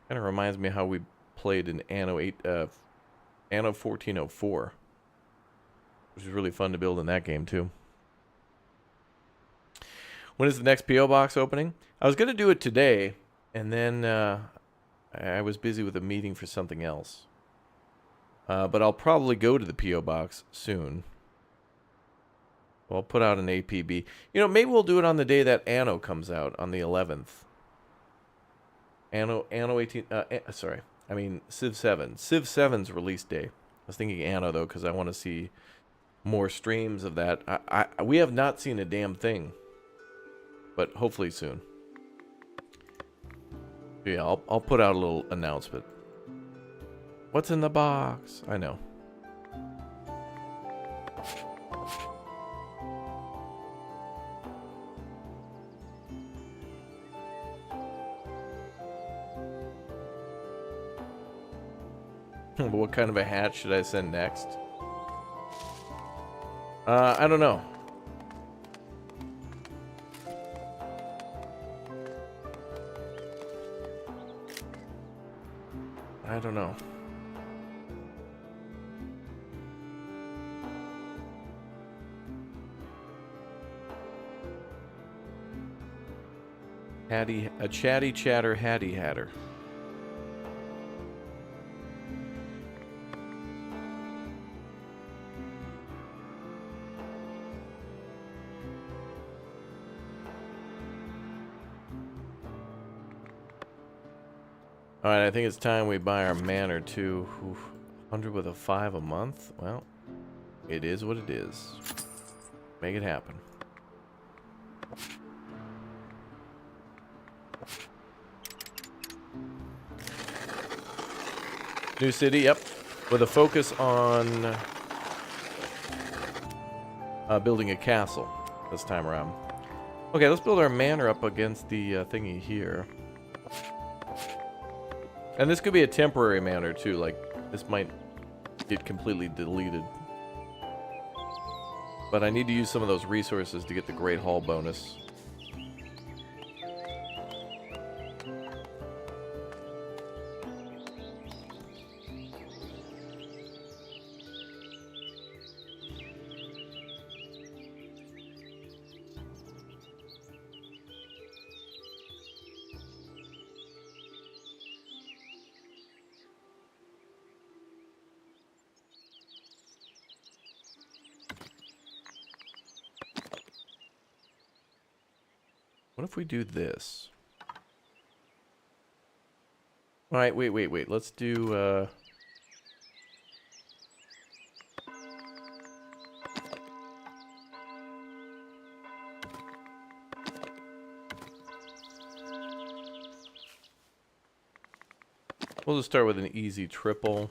kind of reminds me how we played in Anno 1404, which was really fun to build in that game too. When is the next PO box opening? I was gonna do it today, and then I was busy with a meeting for something else. But I'll probably go to the PO box soon. I'll put out an APB. You know, maybe we'll do it on the day that Anno comes out, on the 11th. Anno 18. Sorry. I mean, Civ 7. Civ 7's release day. I was thinking Anno, though, because I want to see more streams of that. We have not seen a damn thing. But hopefully soon. Yeah, I'll put out a little announcement. What's in the box? I know. But what kind of a hat should I send next? I don't know. I don't know. A chatty chatter hatty hatter. Alright, I think it's time we buy our Manor too. Oof. 100 with a 5 a month? Well, it is what it is. Make it happen. New city, yep. With a focus on building a castle this time around. Okay, let's build our Manor up against the thingy here. And this could be a temporary Manor too, like this might get completely deleted. But I need to use some of those resources to get the Great Hall bonus. What if we do this? Alright, wait. Let's do, we'll just start with an easy triple.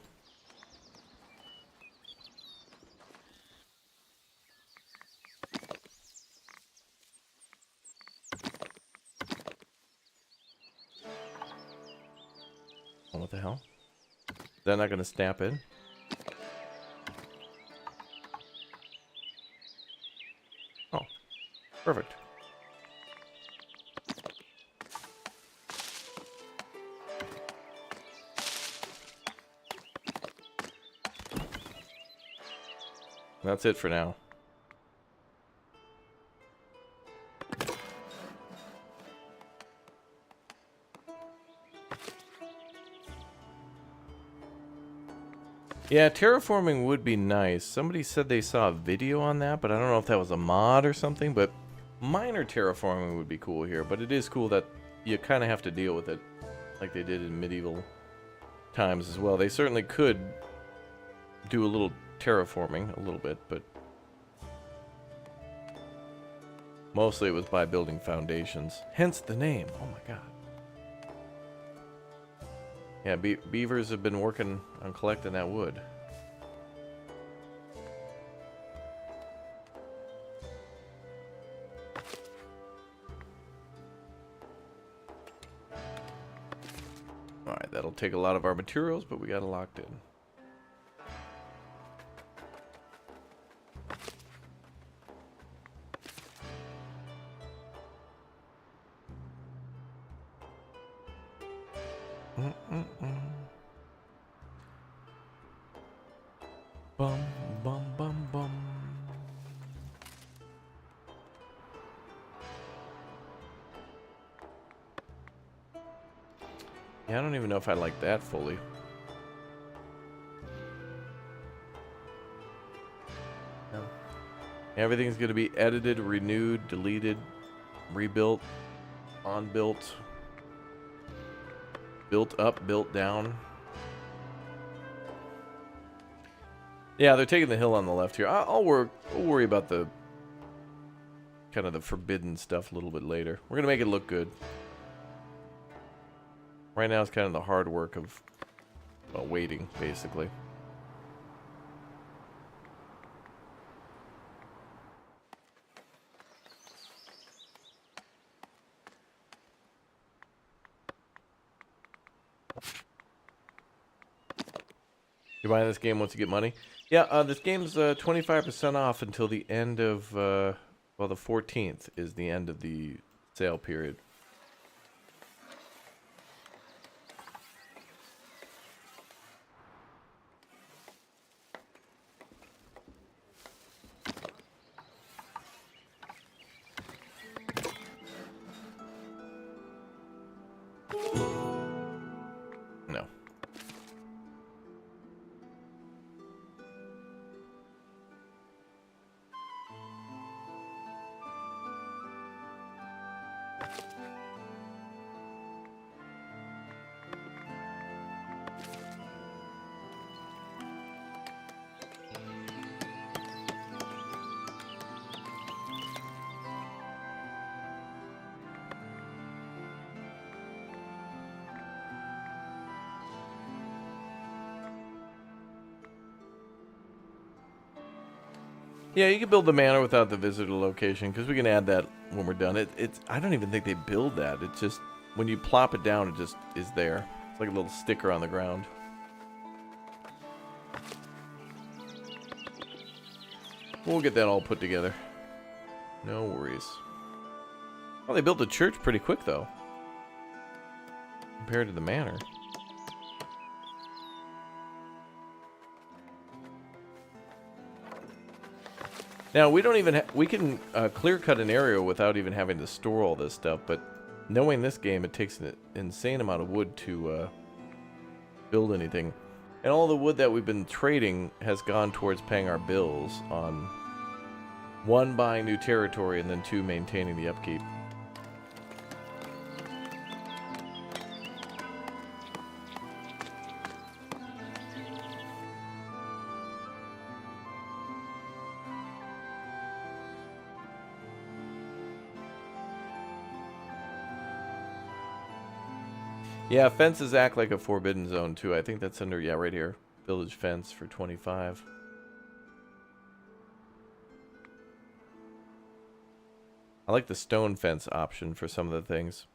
Oh, what the hell? Is that not going to snap in? Oh, perfect. That's it for now. Yeah, terraforming would be nice. Somebody said they saw a video on that, but I don't know if that was a mod or something, but minor terraforming would be cool here. But it is cool that you kind of have to deal with it like they did in medieval times as well. They certainly could do a little terraforming, a little bit, but mostly it was by building foundations. Hence the name. Oh my god. Yeah, beavers have been working on collecting that wood. Alright, that'll take a lot of our materials, but we got it locked in. Bum, bum, bum, bum. Yeah, I don't even know if I like that fully. No. Everything's going to be edited, renewed, deleted, rebuilt, on-built, built up, built down. Yeah, they're taking the hill on the left here. I'll worry about the kind of the forbidden stuff a little bit later. We're gonna make it look good. Right now, it's kind of the hard work of waiting, basically. You buying this game once you get money? Yeah, this game's 25% off until the end of, well, the 14th is the end of the sale period. No. Yeah, you can build the manor without the visitor location, because we can add that when we're done. It's I don't even think they build that. It's just, when you plop it down, it just is there. It's like a little sticker on the ground. We'll get that all put together. No worries. Well, they built the church pretty quick, though, compared to the manor. Now, we don't even we can clear cut an area without even having to store all this stuff, but knowing this game, it takes an insane amount of wood to build anything. And all the wood that we've been trading has gone towards paying our bills on, 1, buying new territory, and then 2, maintaining the upkeep. Yeah, fences act like a forbidden zone too. I think that's under, yeah, right here. Village fence for 25. I like the stone fence option for some of the things.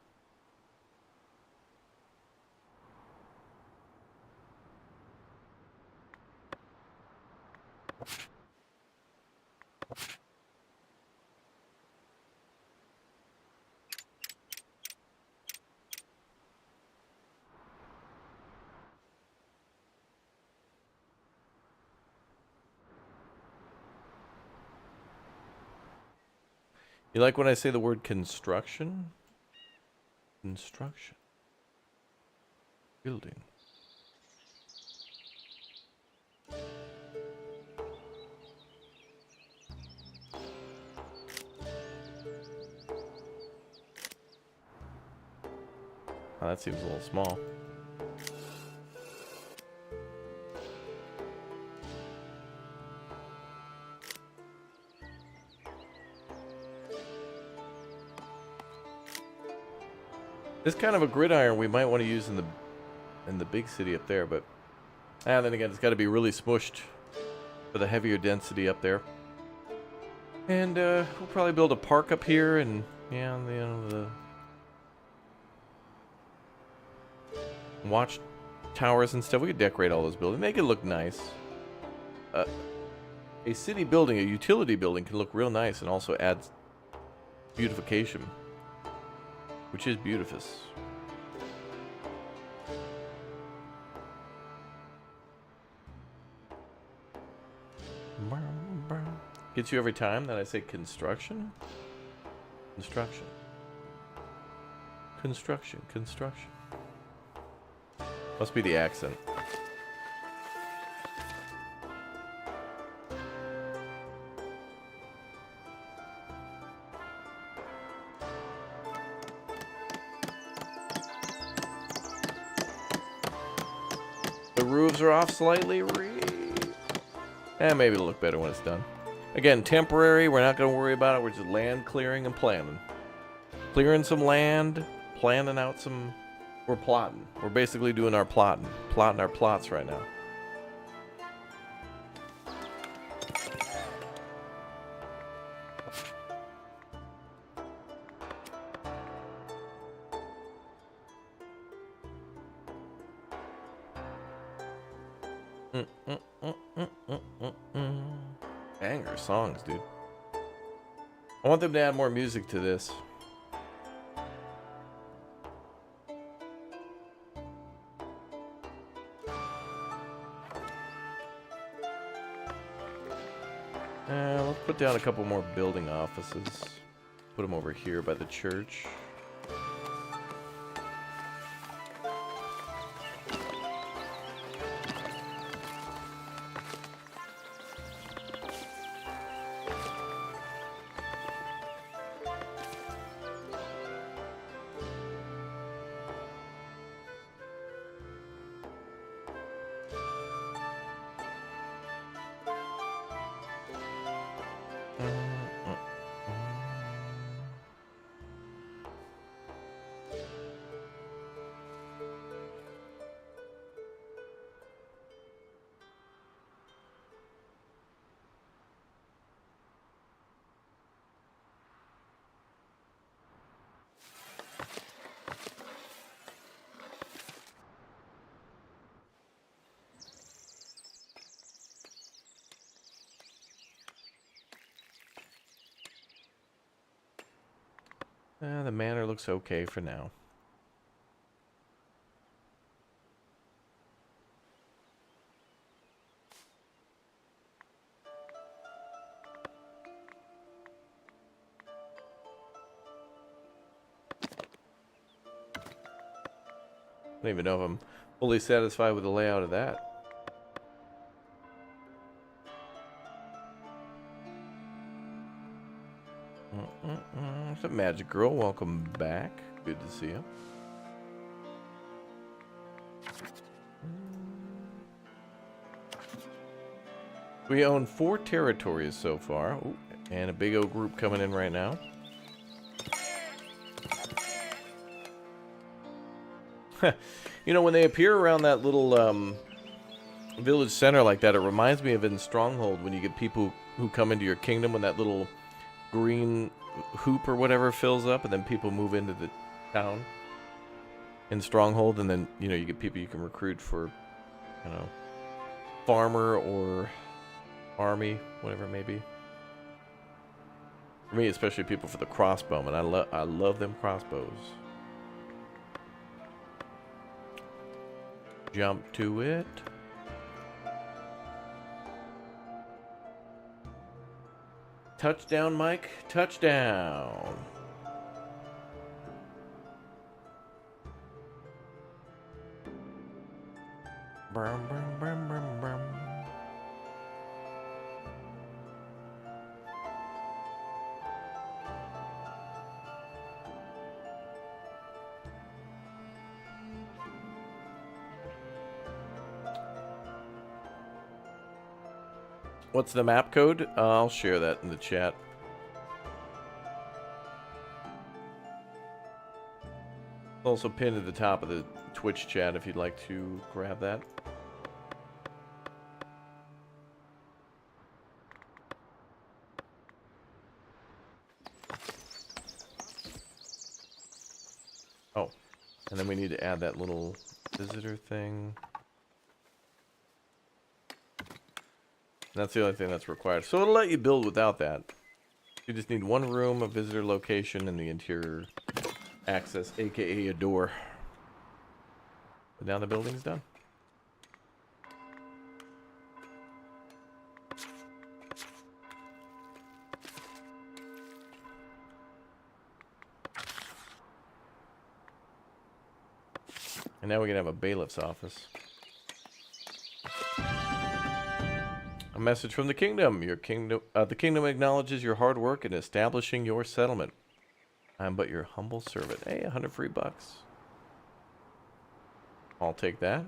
You like when I say the word construction? Construction. Building. Oh, that seems a little small. This kind of a gridiron we might want to use in the big city up there, but then again, it's got to be really smushed for the heavier density up there. And we'll probably build a park up here, and yeah, you know, the watch towers and stuff. We could decorate all those buildings, make it look nice. A city building, a utility building, can look real nice and also adds beautification. Which is beautiful. Gets you every time that I say construction? Construction. Construction. Construction. Must be the accent. The roofs are off slightly. Maybe it'll look better when it's done. Again, temporary. We're not going to worry about it. We're just land clearing and planning. Clearing some land, planning out some... We're plotting. We're basically doing our plotting. Plotting our plots right now. Banger songs, dude. I want them to add more music to this. Let's put down a couple more building offices. Put them over here by the church. The manor looks okay for now. I don't even know if I'm fully satisfied with the layout of that. What's up, Magic Girl? Welcome back. Good to see you. We own 4 territories so far. Ooh, and a big old group coming in right now. You know, when they appear around that little village center like that, it reminds me of in Stronghold when you get people who come into your kingdom when that little green hoop or whatever fills up, and then people move into the town in Stronghold, and then, you know, you get people you can recruit for, you know, farmer or army, whatever it may be. For me, especially people for the crossbowmen. I love them crossbows. Jump to it. Touchdown, Mike. Touchdown. Brum, brum, brum, brum, brum. What's the map code? I'll share that in the chat. Also pinned at the top of the Twitch chat if you'd like to grab that. Oh, and then we need to add that little visitor thing. That's the only thing that's required. So it'll let you build without that. You just need one room, a visitor location, and the interior access, aka a door. But now the building's done. And now we can have a bailiff's office. A message from the kingdom. The kingdom acknowledges your hard work in establishing your settlement. I'm but your humble servant. Hey, 100 free bucks. I'll take that.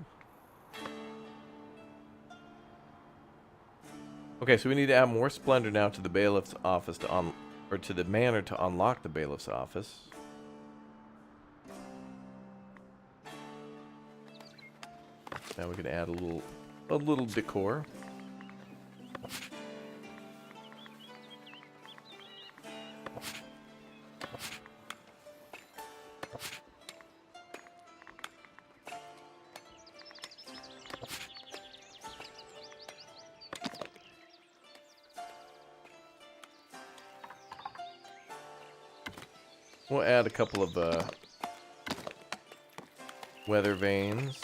Okay, so we need to add more splendor now to the bailiff's office to the manor to unlock the bailiff's office. Now we can add a little decor. We'll add a couple of weather vanes.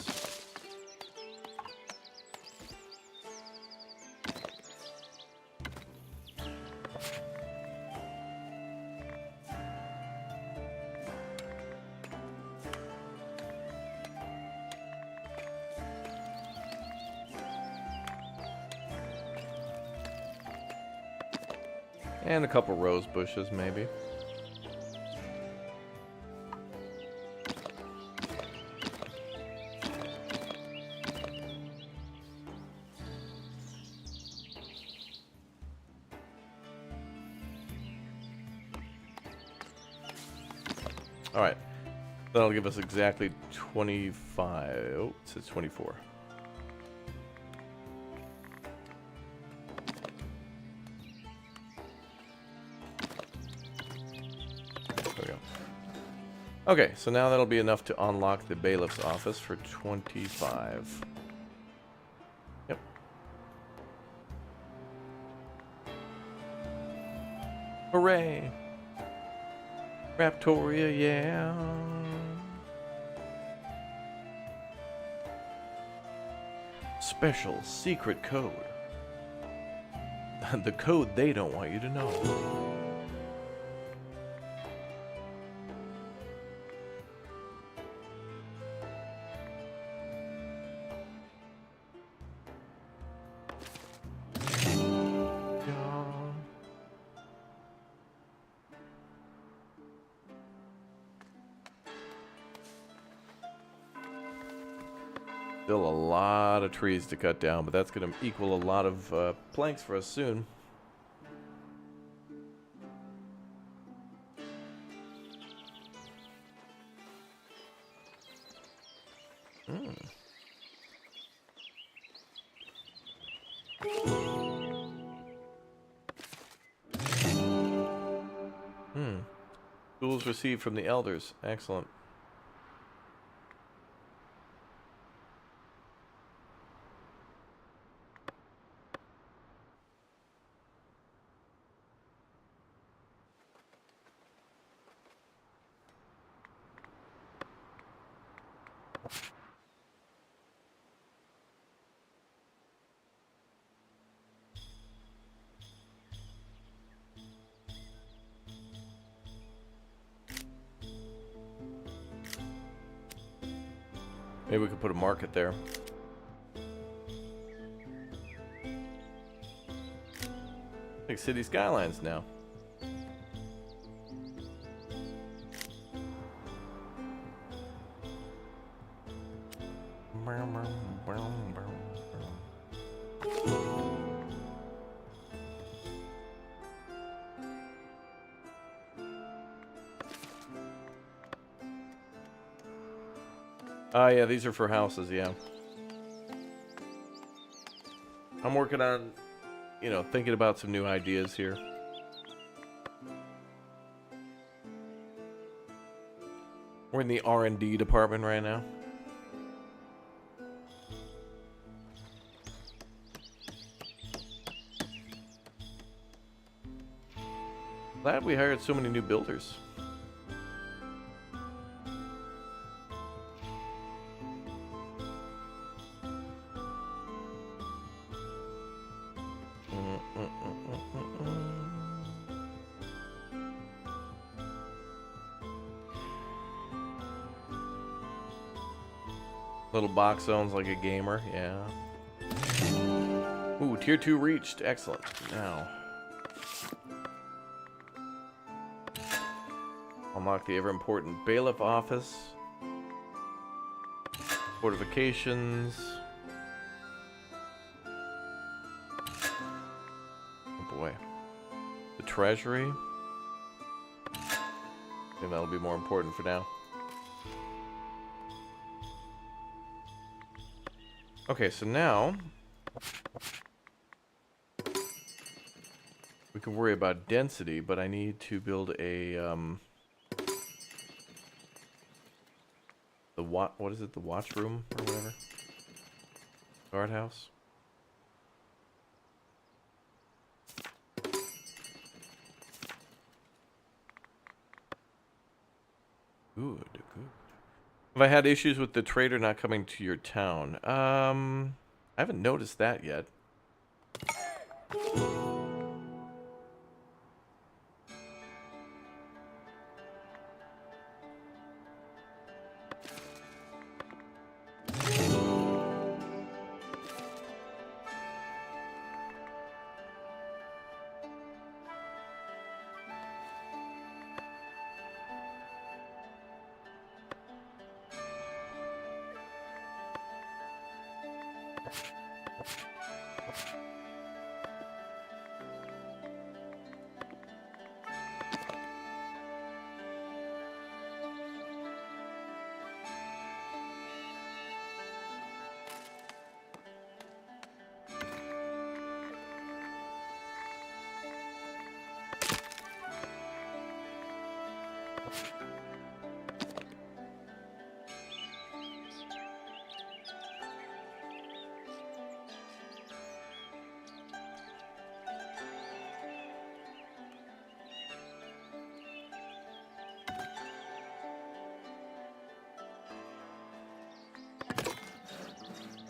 And a couple rose bushes, maybe. Alright. That'll give us exactly 25. Oh, it says 24. Okay, so now that'll be enough to unlock the bailiff's office for 25. Yep. Hooray! Raptoria, yeah. Special secret code. The code they don't want you to know. Still a lot of trees to cut down, but that's going to equal a lot of planks for us soon. Tools received from the elders. Excellent. Maybe we could put a market there. Like city skylines now. Yeah, these are for houses, yeah. I'm working on, thinking about some new ideas here. We're in the R&D department right now. Glad we hired so many new builders. Little box zones like a gamer, yeah. Ooh, tier 2 reached. Excellent. Now, unlock the ever important bailiff office. Fortifications. Oh boy. The treasury. I think that'll be more important for now. Okay, so now we can worry about density, but I need to build a what is it? The watch room or whatever. Guardhouse. Good, good. Have I had issues with the trader not coming to your town? I haven't noticed that yet.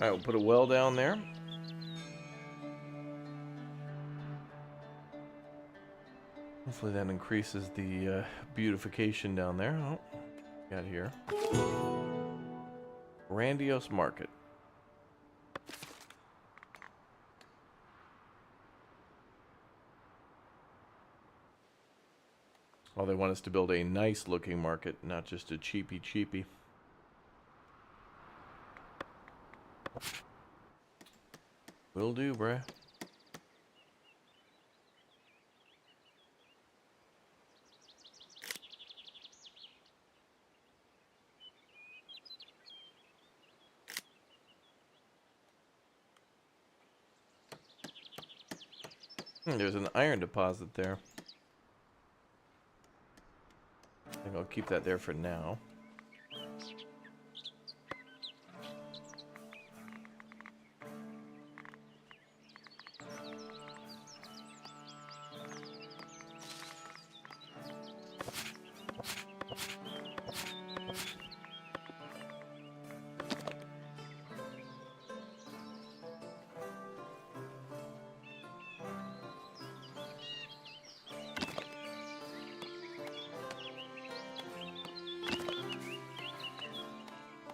Alright, we'll put a well down there. Hopefully that increases the beautification down there. Oh, got here. Grandiose Market. Oh, they want us to build a nice looking market, not just a cheapy. Will do, bruh. There's an iron deposit there. I think I'll keep that there for now.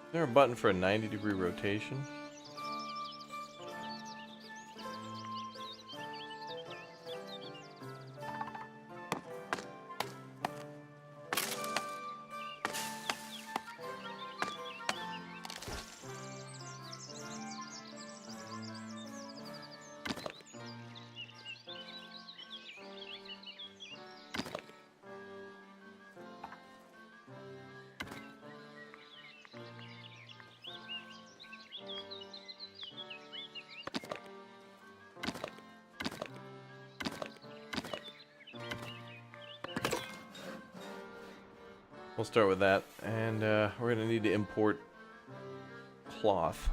Is there a button for a 90-degree rotation? We'll start with that, and we're going to need to import cloth.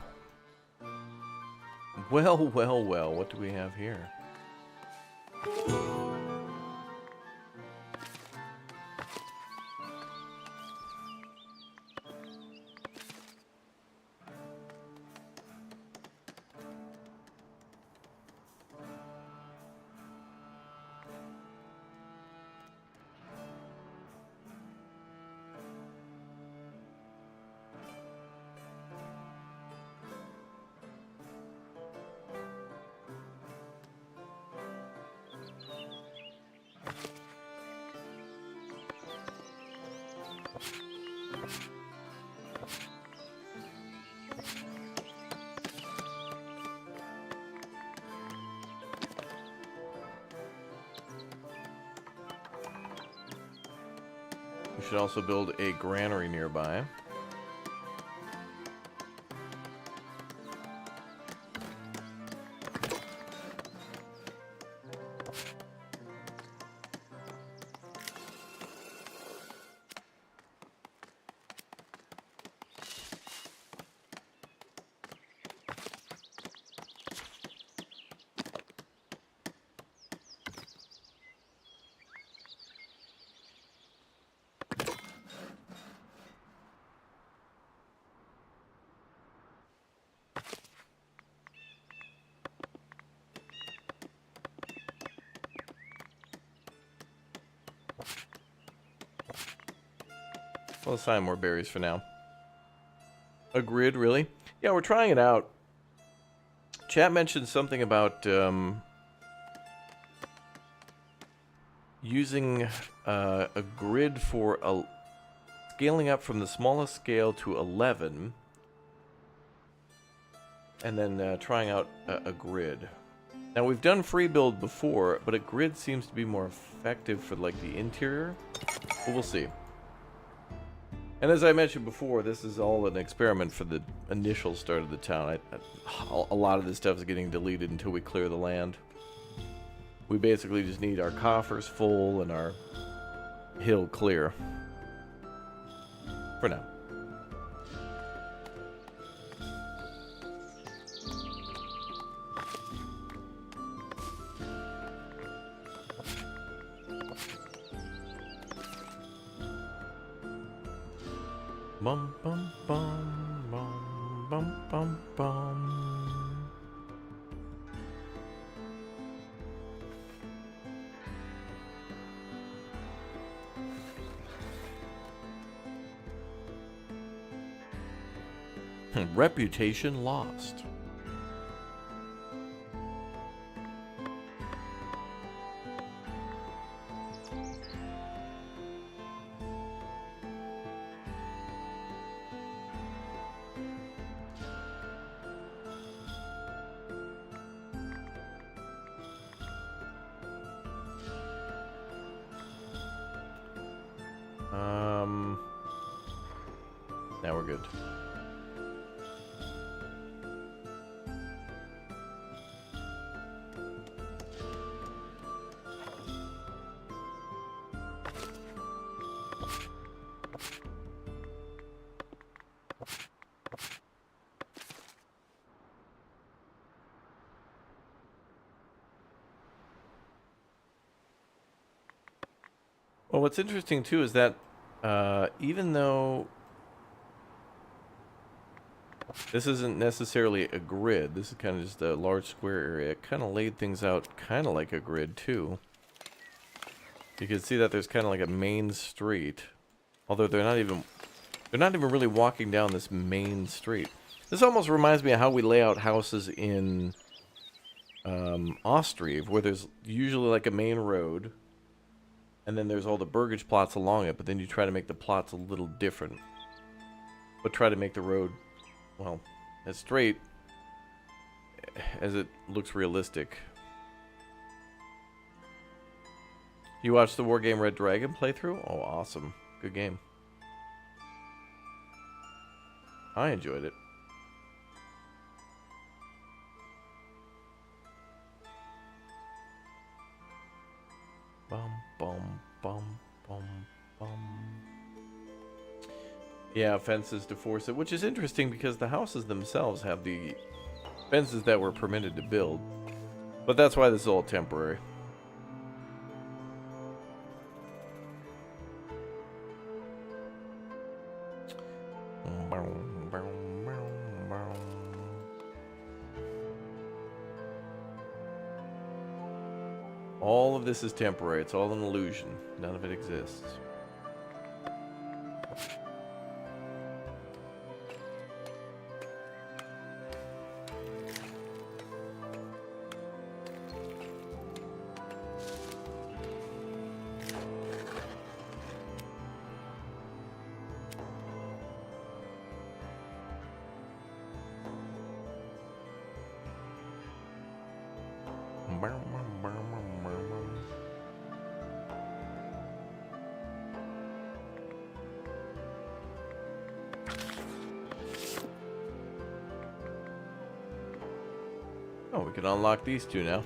Well, what do we have here? We should also build a granary nearby. We'll assign more berries for now. A grid, really? Yeah, we're trying it out. Chat mentioned something about using a grid for scaling up from the smallest scale to 11, and then trying out a grid. Now, we've done free build before, but a grid seems to be more effective for like the interior. But we'll see. And as I mentioned before, this is all an experiment for the initial start of the town. A lot of this stuff is getting deleted until we clear the land. We basically just need our coffers full and our hill clear. For now. Bum bum bum bum bum bum bum. Reputation lost. Now we're good. Well, what's interesting too is that even though this isn't necessarily a grid, this is kind of just a large square area, it kind of laid things out kind of like a grid too. You can see that there's kind of like a main street, although they're not even really walking down this main street. This almost reminds me of how we lay out houses in Austria, where there's usually like a main road, and then there's all the burgage plots along it, but then you try to make the plots a little different. But try to make the road, well, as straight as it looks realistic. You watched the Wargame Red Dragon playthrough? Oh, awesome. Good game. I enjoyed it. Bum, bum, bum, bum, bum. Yeah, fences to force it, which is interesting because the houses themselves have the fences that were permitted to build. But that's why this is all temporary. All of this is temporary. It's all an illusion. None of it exists. Oh, we can unlock these two now.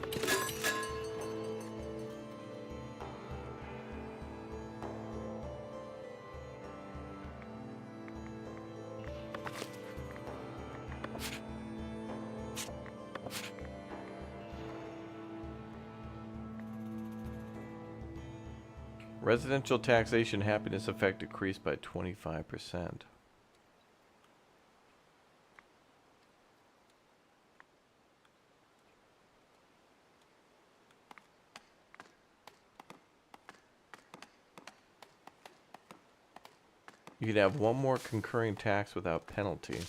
Residential taxation happiness effect decreased by 25%. You can have one more concurring tax without penalty.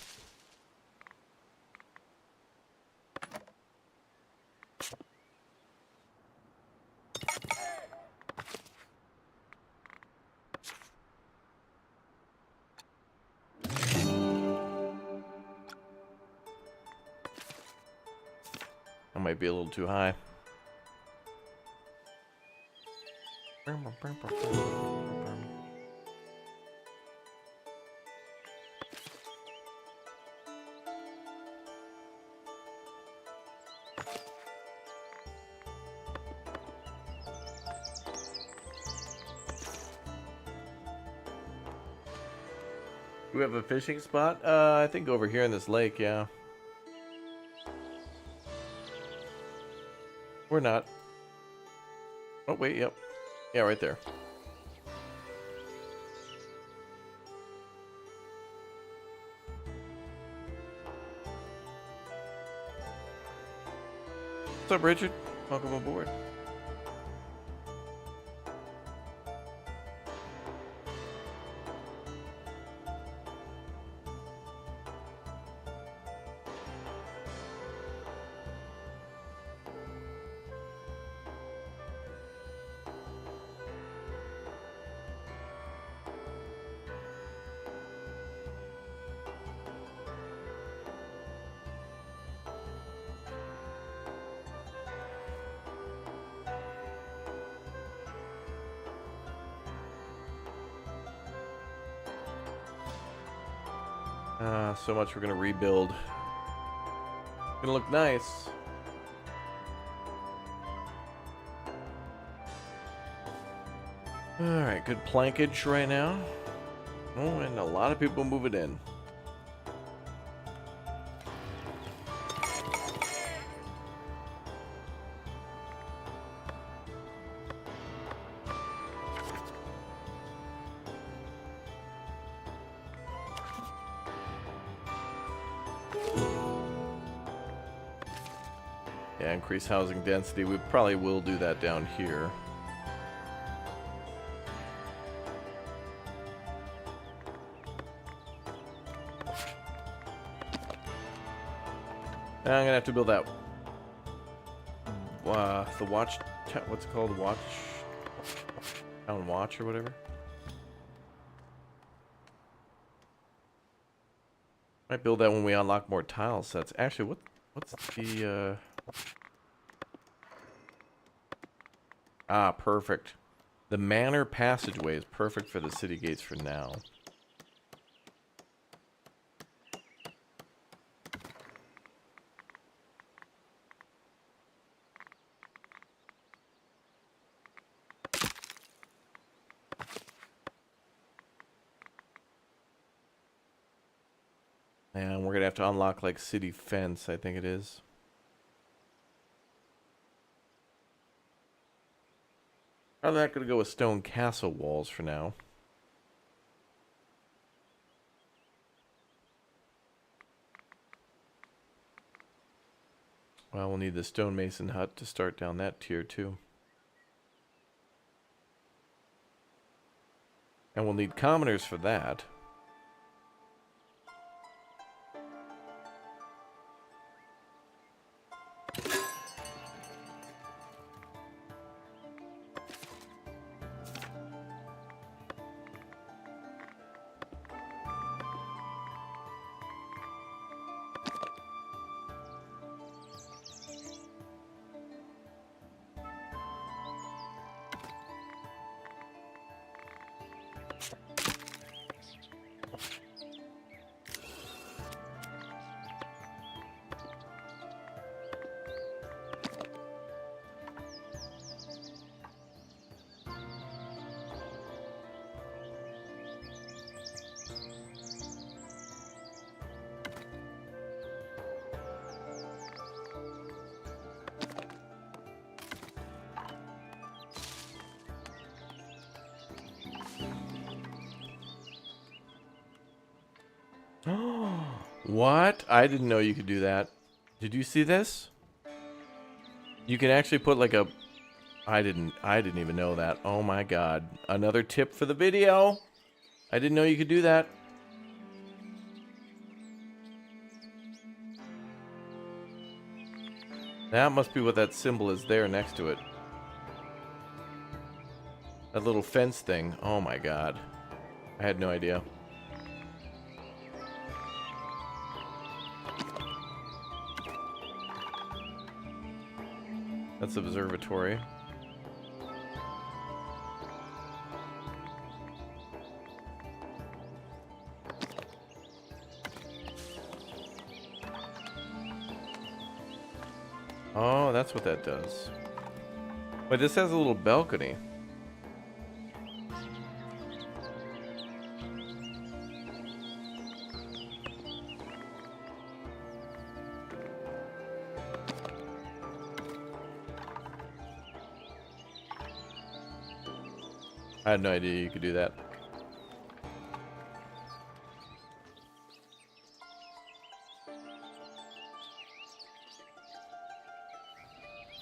That might be a little too high. We have a fishing spot? I think over here in this lake, yeah. We're not. Oh, wait, yep. Yeah, right there. What's up, Richard? Welcome aboard. So much we're gonna rebuild. Gonna look nice. Alright, good plankage right now. Oh, and a lot of people moving in. Yeah, increase housing density. We probably will do that down here. I'm gonna have to build that. The watch. What's it called? Watch. Town watch or whatever. Might build that when we unlock more tile sets. Actually, what's the perfect. The Manor passageway is perfect for the city gates for now. And we're gonna have to unlock like city fence, I think it is. Probably not gonna go with stone castle walls for now. Well, we'll need the stonemason hut to start down that tier too. And we'll need commoners for that. What? I didn't know you could do that. Did you see this? You can actually put like a... I didn't even know that. Oh my god. Another tip for the video. I didn't know you could do that. That must be what that symbol is there next to it. That little fence thing. Oh my god. I had no idea. That's observatory. Oh, that's what that does. Wait, this has a little balcony. I had no idea you could do that.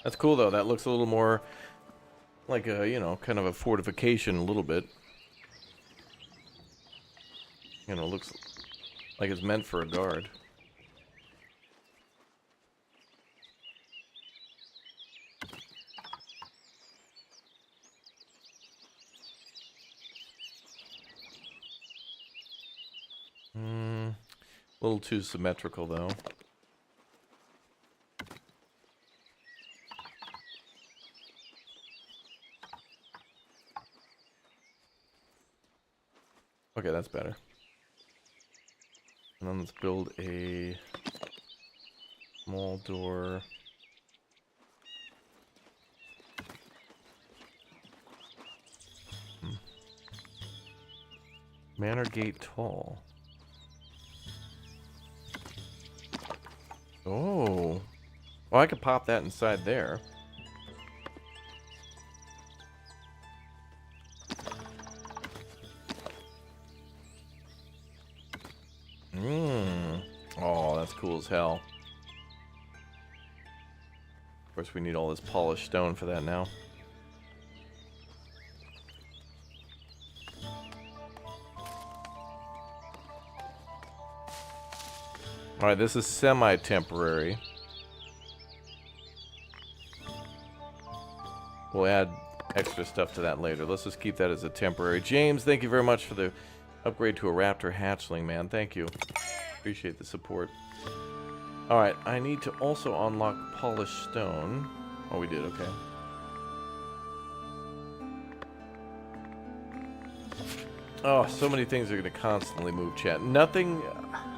That's cool though. That looks a little more like a, you know, kind of a fortification a little bit. You know, looks like it's meant for a guard. A little too symmetrical though. Okay, that's better. And then let's build a small door. Manor gate tall. Oh. Well, I could pop that inside there. Oh, that's cool as hell. Of course, we need all this polished stone for that now. Alright, this is semi-temporary. We'll add extra stuff to that later. Let's just keep that as a temporary. James, thank you very much for the upgrade to a raptor hatchling, man. Thank you. Appreciate the support. Alright, I need to also unlock polished stone. Oh, we did, okay. Oh, so many things are going to constantly move, chat. Nothing...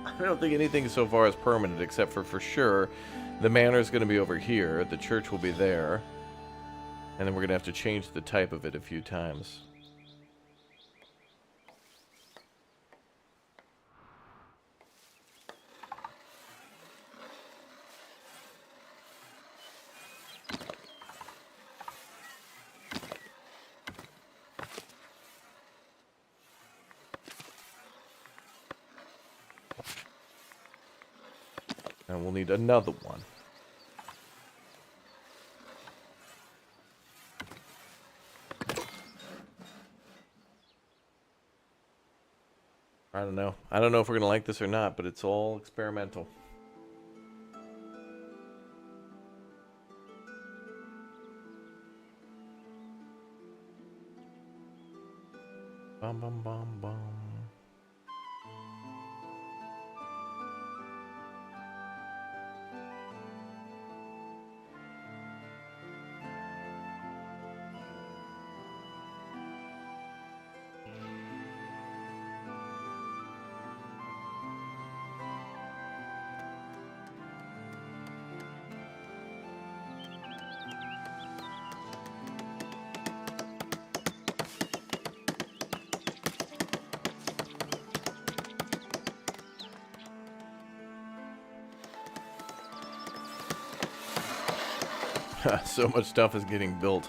I don't think anything so far is permanent, except for sure, the manor is going to be over here, the church will be there, and then we're going to have to change the type of it a few times. And we'll need another one. I don't know. I don't know if we're going to like this or not, but it's all experimental. Bum bum bum bum. So much stuff is getting built.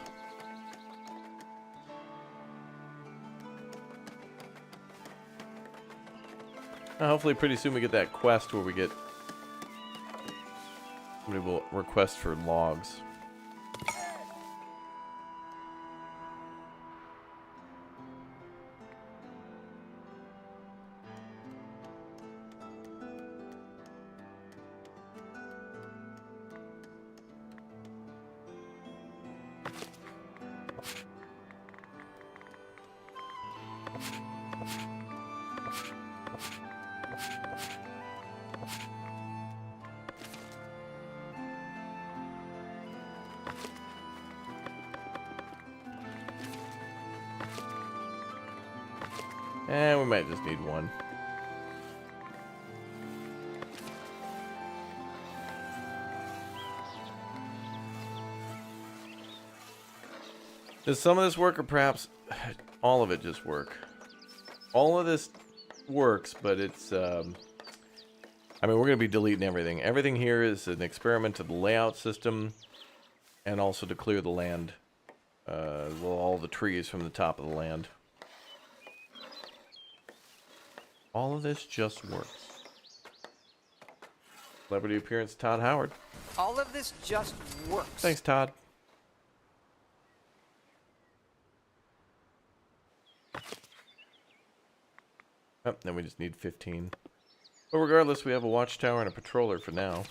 Hopefully pretty soon we get that quest where we get... somebody will request for logs. And we might just need one. Does some of this work, or perhaps all of it just work? All of this works, but it's, I mean, we're going to be deleting everything. Everything here is an experiment of the layout system, and also to clear the land. Well, all the trees from the top of the land. All of this just works. Celebrity appearance, Todd Howard. All of this just works. Thanks, Todd. Oh, then we just need 15. But regardless, we have a watchtower and a patroller for now.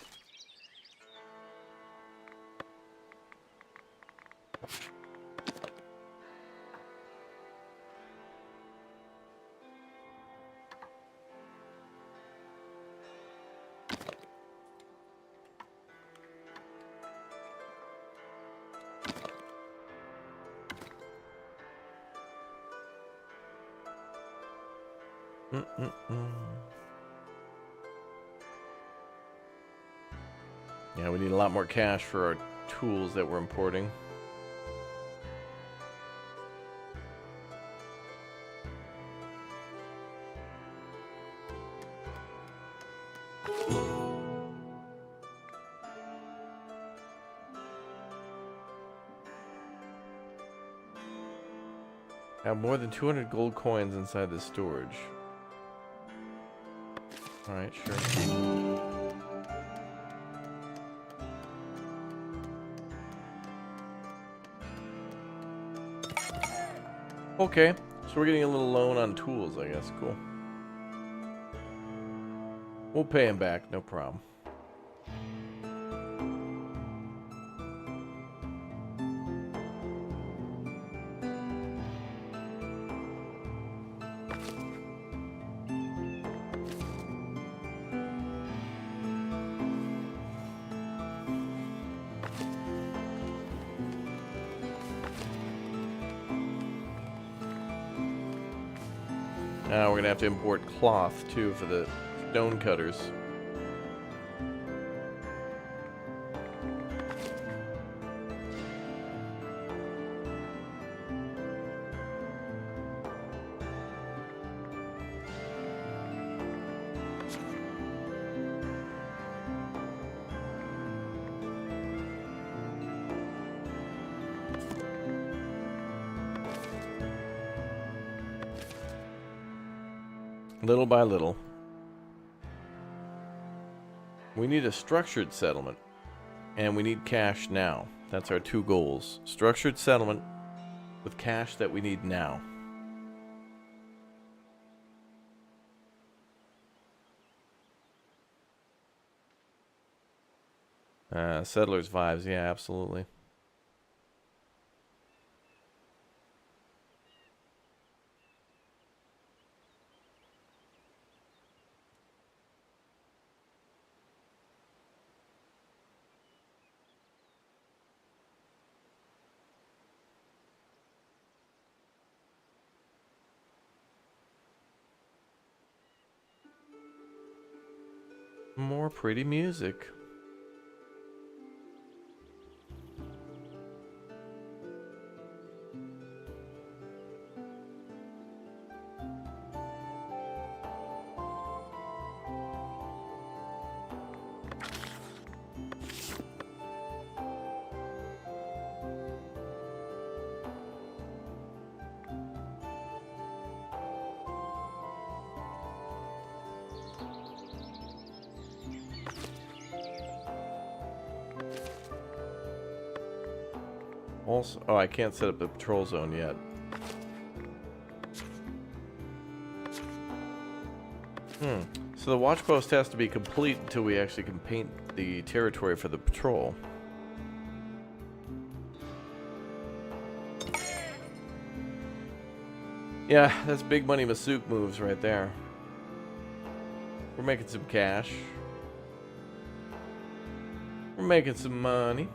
Yeah, we need a lot more cash for our tools that we're importing. I have more than 200 gold coins inside this storage. Alright, sure. Okay, so we're getting a little loan on tools, I guess. Cool. We'll pay him back, no problem. Now we're gonna have to import cloth too for the stone cutters. Little by little. We need a structured settlement. And we need cash now. That's our two goals. Structured settlement with cash that we need now. Settlers vibes, yeah, absolutely. More pretty music. Also, oh, I can't set up the patrol zone yet. So the watch post has to be complete until we actually can paint the territory for the patrol. Yeah, that's big money Masook moves right there. We're making some cash. We're making some money.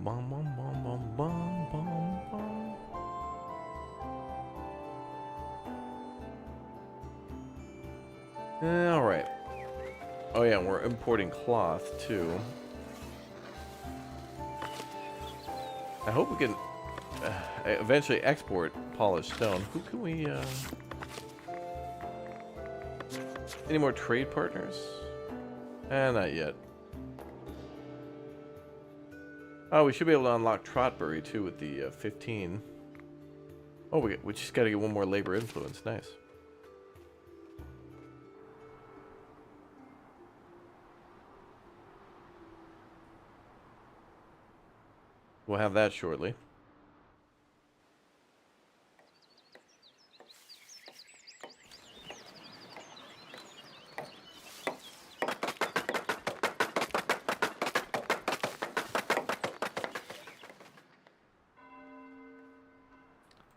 Bum, bum, bum, bum, bum, bum, bum. All right. Oh yeah, we're importing cloth too. I hope we can eventually export polished stone. Who can we? Any more trade partners? Not yet. Oh, we should be able to unlock Trotbury too with the 15. Oh, we just got to get one more labor influence. Nice. We'll have that shortly.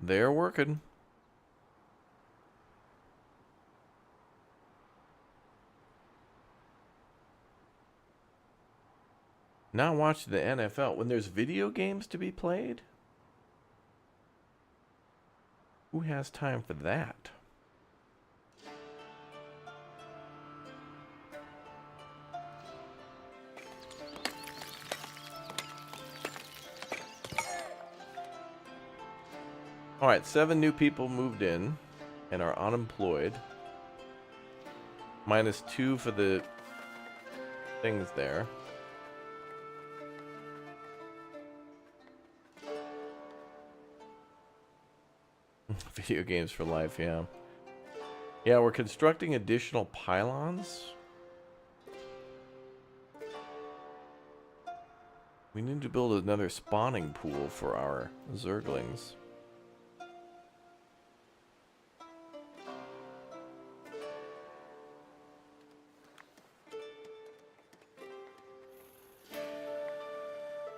They're working. Not watching the NFL when there's video games to be played? Who has time for that? Alright, 7 new people moved in and are unemployed. -2 for the things there. Video games for life, yeah. Yeah, we're constructing additional pylons. We need to build another spawning pool for our zerglings.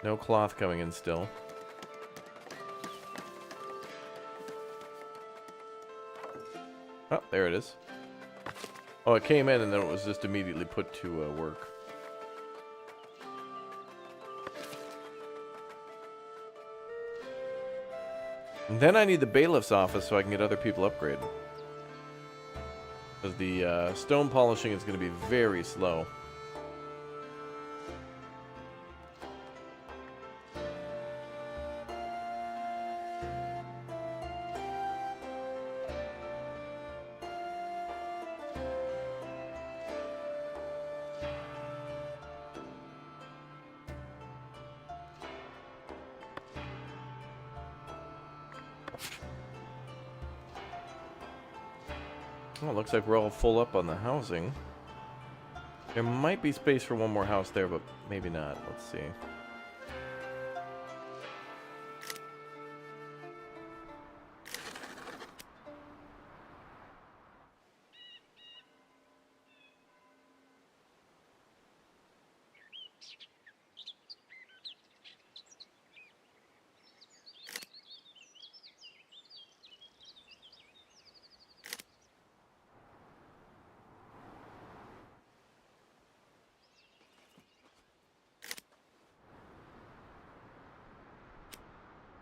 No cloth coming in still. Oh, there it is. Oh, it came in and then it was just immediately put to work. And then I need the bailiff's office so I can get other people upgraded. Because the stone polishing is going to be very slow. Well, it looks like we're all full up on the housing. There might be space for one more house there, but maybe not. Let's see.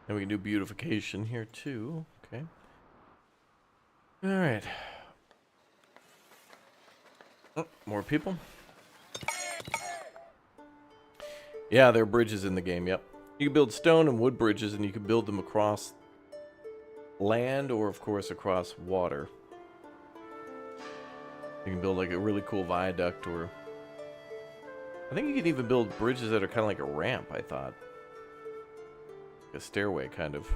And we can do beautification here too. Okay. Alright. Oh, more people. Yeah, there are bridges in the game, yep. You can build stone and wood bridges, and you can build them across land or, of course, across water. You can build like a really cool viaduct, or I think you can even build bridges that are kind of like a ramp, I thought. A stairway, kind of.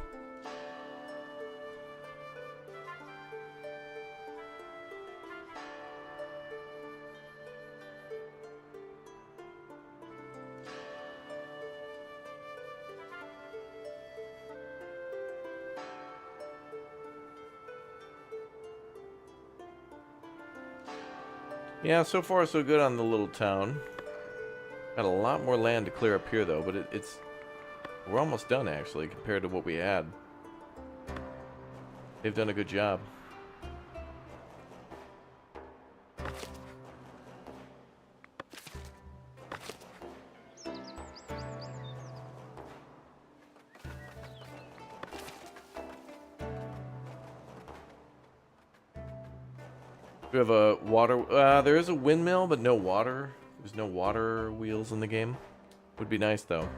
Yeah, so far so good on the little town. Got a lot more land to clear up here, though, but it's... We're almost done, actually, compared to what we had. They've done a good job. We have a water... there is a windmill, but no water. There's no water wheels in the game. Would be nice, though.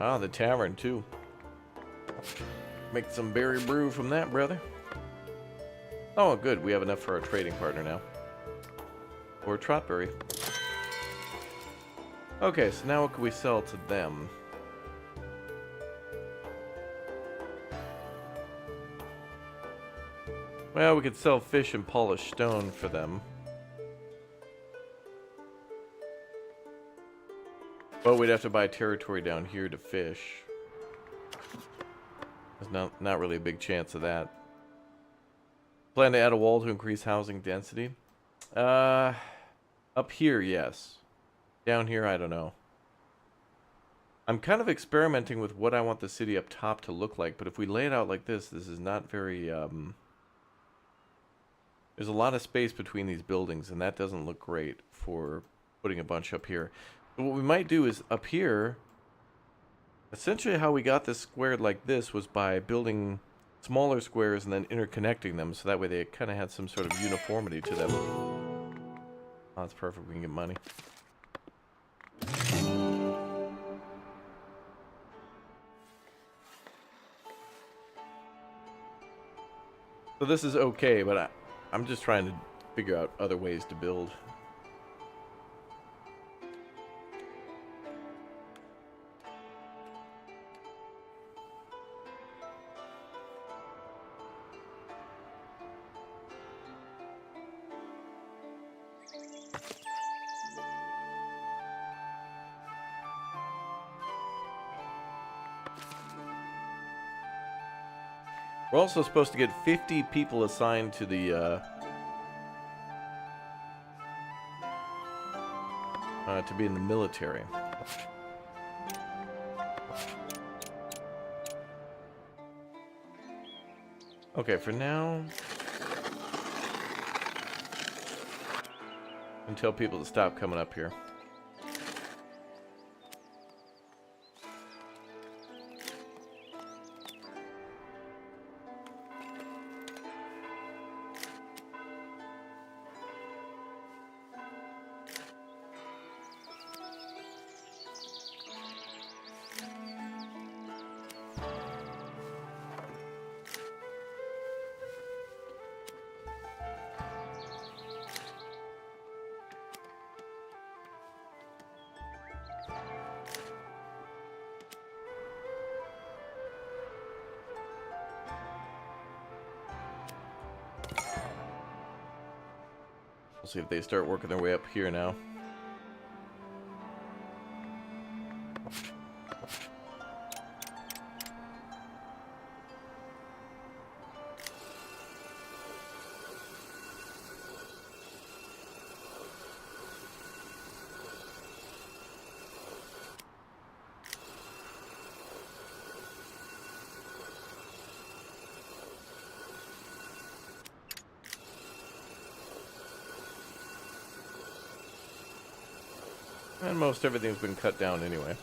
Ah, the tavern, too. Make some berry brew from that, brother. Oh, good. We have enough for our trading partner now. Or Trotberry. Okay, so now what can we sell to them? Well, we could sell fish and polished stone for them. But we'd have to buy territory down here to fish. There's not really a big chance of that. Plan to add a wall to increase housing density? Up here, yes. Down here, I don't know. I'm kind of experimenting with what I want the city up top to look like, but if we lay it out like this is not very, there's a lot of space between these buildings, and that doesn't look great for putting a bunch up here. So what we might do is up here, essentially how we got this squared like this was by building smaller squares and then interconnecting them, so that way they kind of had some sort of uniformity to them. Oh, that's perfect. We can get money. So this is okay, but I'm just trying to figure out other ways to build. We're also supposed to get 50 people assigned to the, to be in the military. Okay, for now, and tell people to stop coming up here. We'll see if they start working their way up here now. And most everything's been cut down anyway.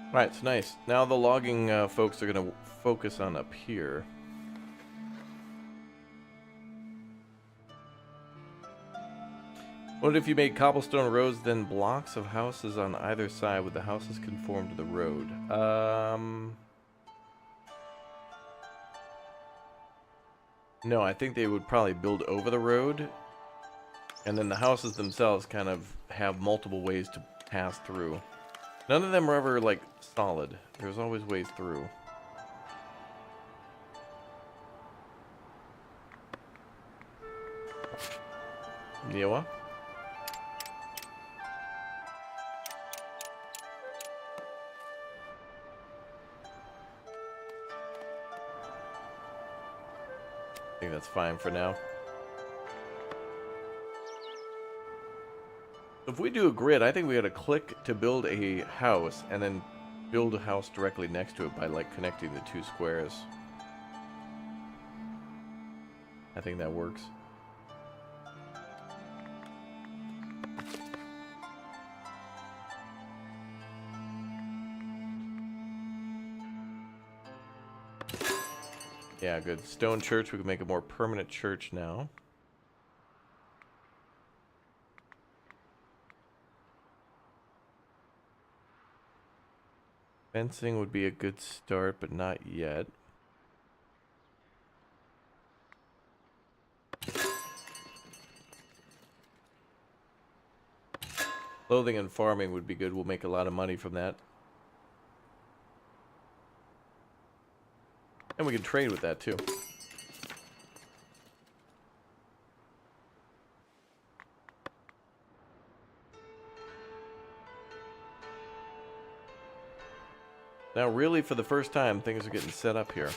Alright, it's nice. Now the logging folks are going to focus on up here. What if you made cobblestone roads, then blocks of houses on either side? Would the houses conform to the road? No, I think they would probably build over the road, and then the houses themselves kind of have multiple ways to pass through. None of them are ever, like, solid. There's always ways through. Yeah. I think that's fine for now. If we do a grid, I think we gotta click to build a house and then build a house directly next to it by like connecting the two squares. I think that works. Yeah, good. Stone church, we can make a more permanent church now. Fencing would be a good start, but not yet. Clothing and farming would be good. We'll make a lot of money from that. And we can trade with that too. Now really, for the first time, things are getting set up here.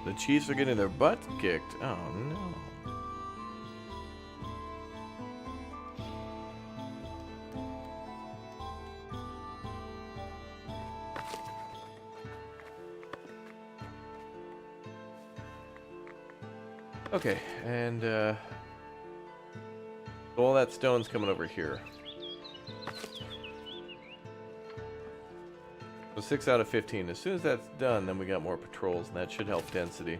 The Chiefs are getting their butts kicked. Oh no. Okay, and so all that stone's coming over here. So 6 out of 15. As soon as that's done, then we got more patrols, and that should help density.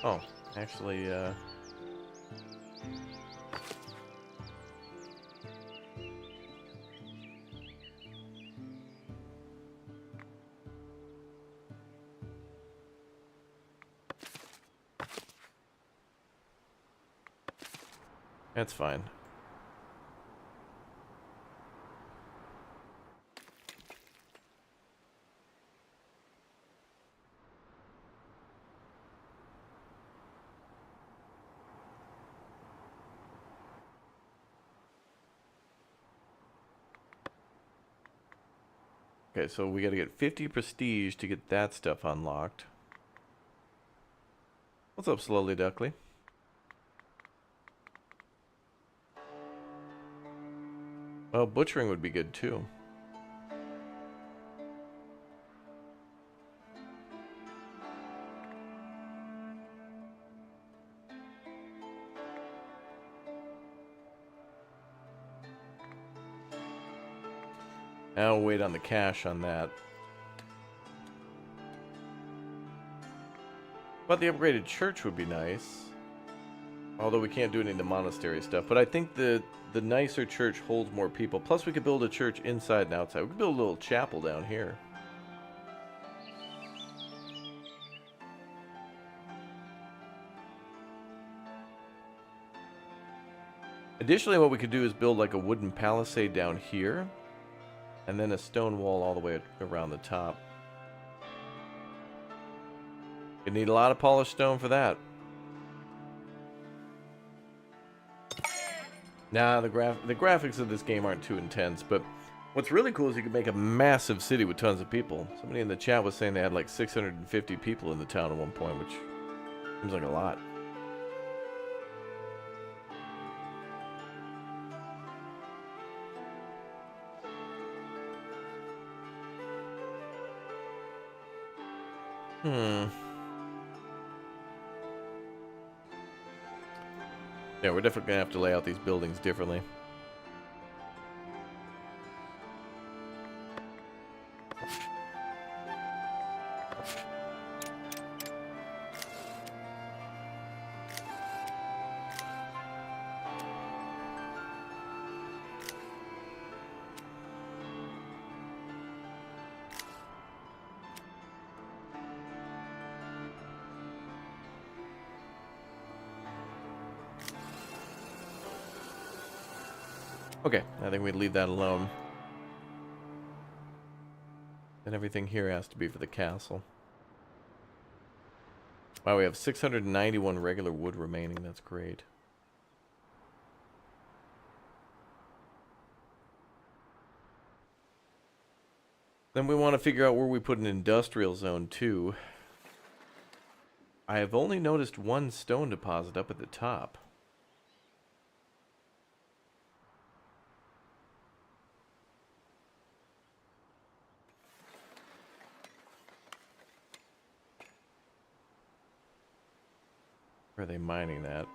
Oh, actually, that's fine. Okay, so we gotta get 50 prestige to get that stuff unlocked. What's up, Slowly Duckly? Well, butchering would be good too. I'll wait on the cash on that. But the upgraded church would be nice. Although we can't do any of the monastery stuff. But I think the nicer church holds more people. Plus we could build a church inside and outside. We could build a little chapel down here. Additionally, what we could do is build like a wooden palisade down here. And then a stone wall all the way around the top. You need a lot of polished stone for that. Nah, the graphics of this game aren't too intense, but what's really cool is you can make a massive city with tons of people. Somebody in the chat was saying they had like 650 people in the town at one point, which seems like a lot. Yeah, we're definitely going to have to lay out these buildings differently. Okay, I think we'd leave that alone. And everything here has to be for the castle. Wow, we have 691 regular wood remaining. That's great. Then we want to figure out where we put an industrial zone too. I have only noticed one stone deposit up at the top. Where are they mining that?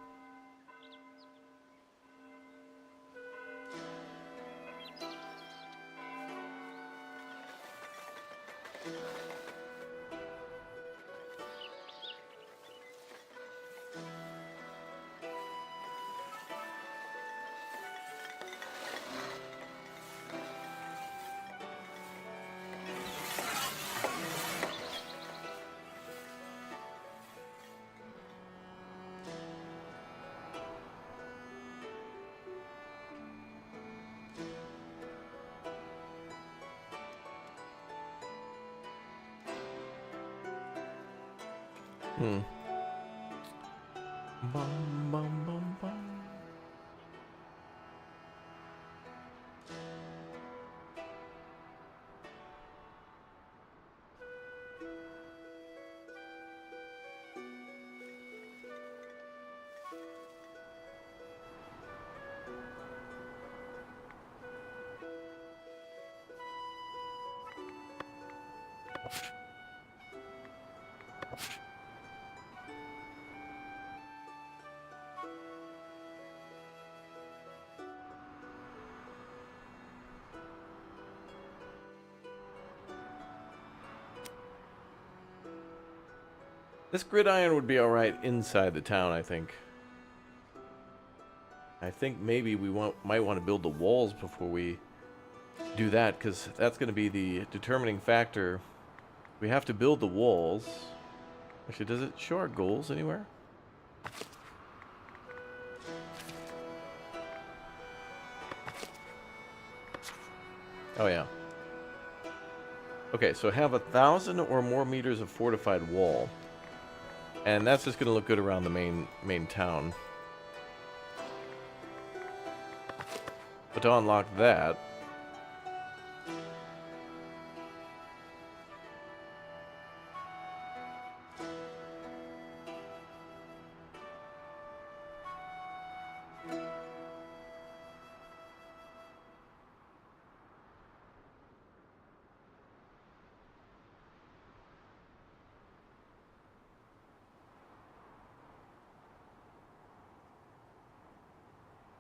Hmm. Bum, bum, bum, bum. This gridiron would be alright inside the town, I think. I think maybe we might want to build the walls before we do that, because that's going to be the determining factor. We have to build the walls. Actually, does it show our goals anywhere? Oh, yeah. Okay, so have 1,000 or more meters of fortified wall. And that's just going to look good around the main town. But to unlock that...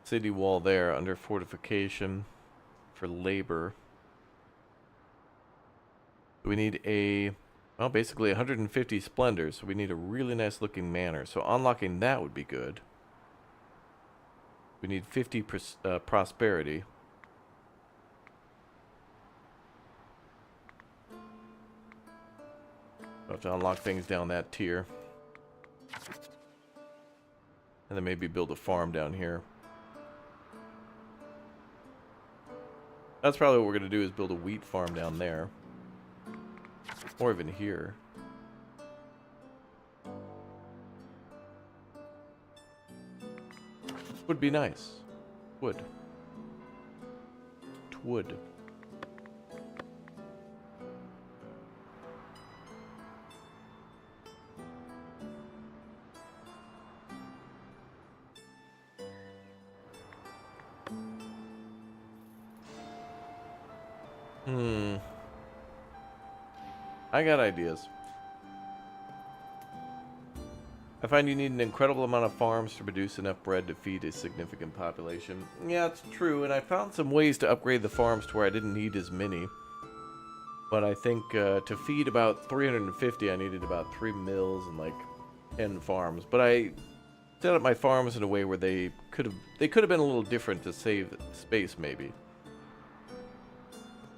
City wall there under fortification for labor. We need well, basically 150 splendors, so we need a really nice looking manor. So unlocking that would be good. We need 50 prosperity. We'll have to unlock things down that tier. And then maybe build a farm down here. That's probably what we're going to do, is build a wheat farm down there. Or even here. Would be nice. Would. Would. I got ideas. I find you need an incredible amount of farms to produce enough bread to feed a significant population. Yeah, it's true, and I found some ways to upgrade the farms to where I didn't need as many. But I think to feed about 350, I needed about 3 mills and like 10 farms. But I set up my farms in a way where they could have been a little different to save space, maybe.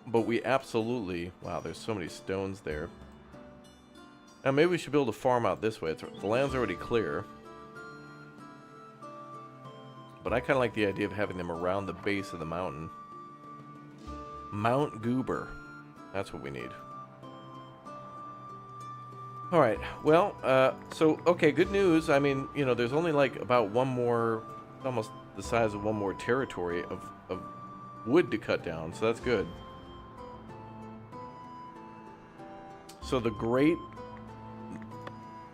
But we absolutely... Wow, there's so many stones there. Now maybe we should build a farm out this way. The land's already clear. But I kind of like the idea of having them around the base of the mountain. Mount Goober. That's what we need. Alright, well, okay, good news. I mean, you know, there's only like about one more... almost the size of one more territory of wood to cut down, so that's good. So the great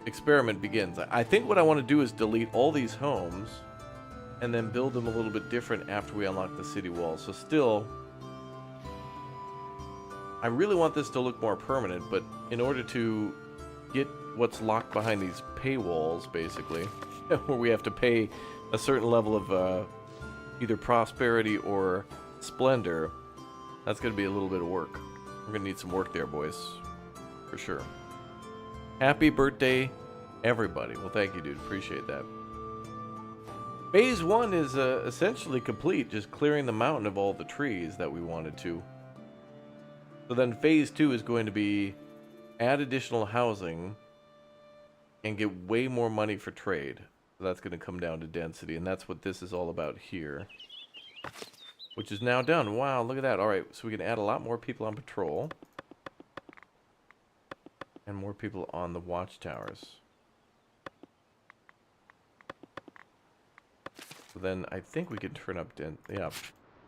experiment begins. I think what I want to do is delete all these homes and then build them a little bit different after we unlock the city wall. So still, I really want this to look more permanent, but in order to get what's locked behind these paywalls, basically, where we have to pay a certain level of either prosperity or splendor, that's going to be a little bit of work. We're going to need some work there, boys. For sure. Happy birthday, everybody. Well, thank you, dude. Appreciate that. Phase 1 is essentially complete, just clearing the mountain of all the trees that we wanted to. So then Phase 2 is going to be add additional housing and get way more money for trade. So that's going to come down to density, and that's what this is all about here. Which is now done. Wow, look at that. All right, so we can add a lot more people on patrol. And more people on the watchtowers. then I think we can turn up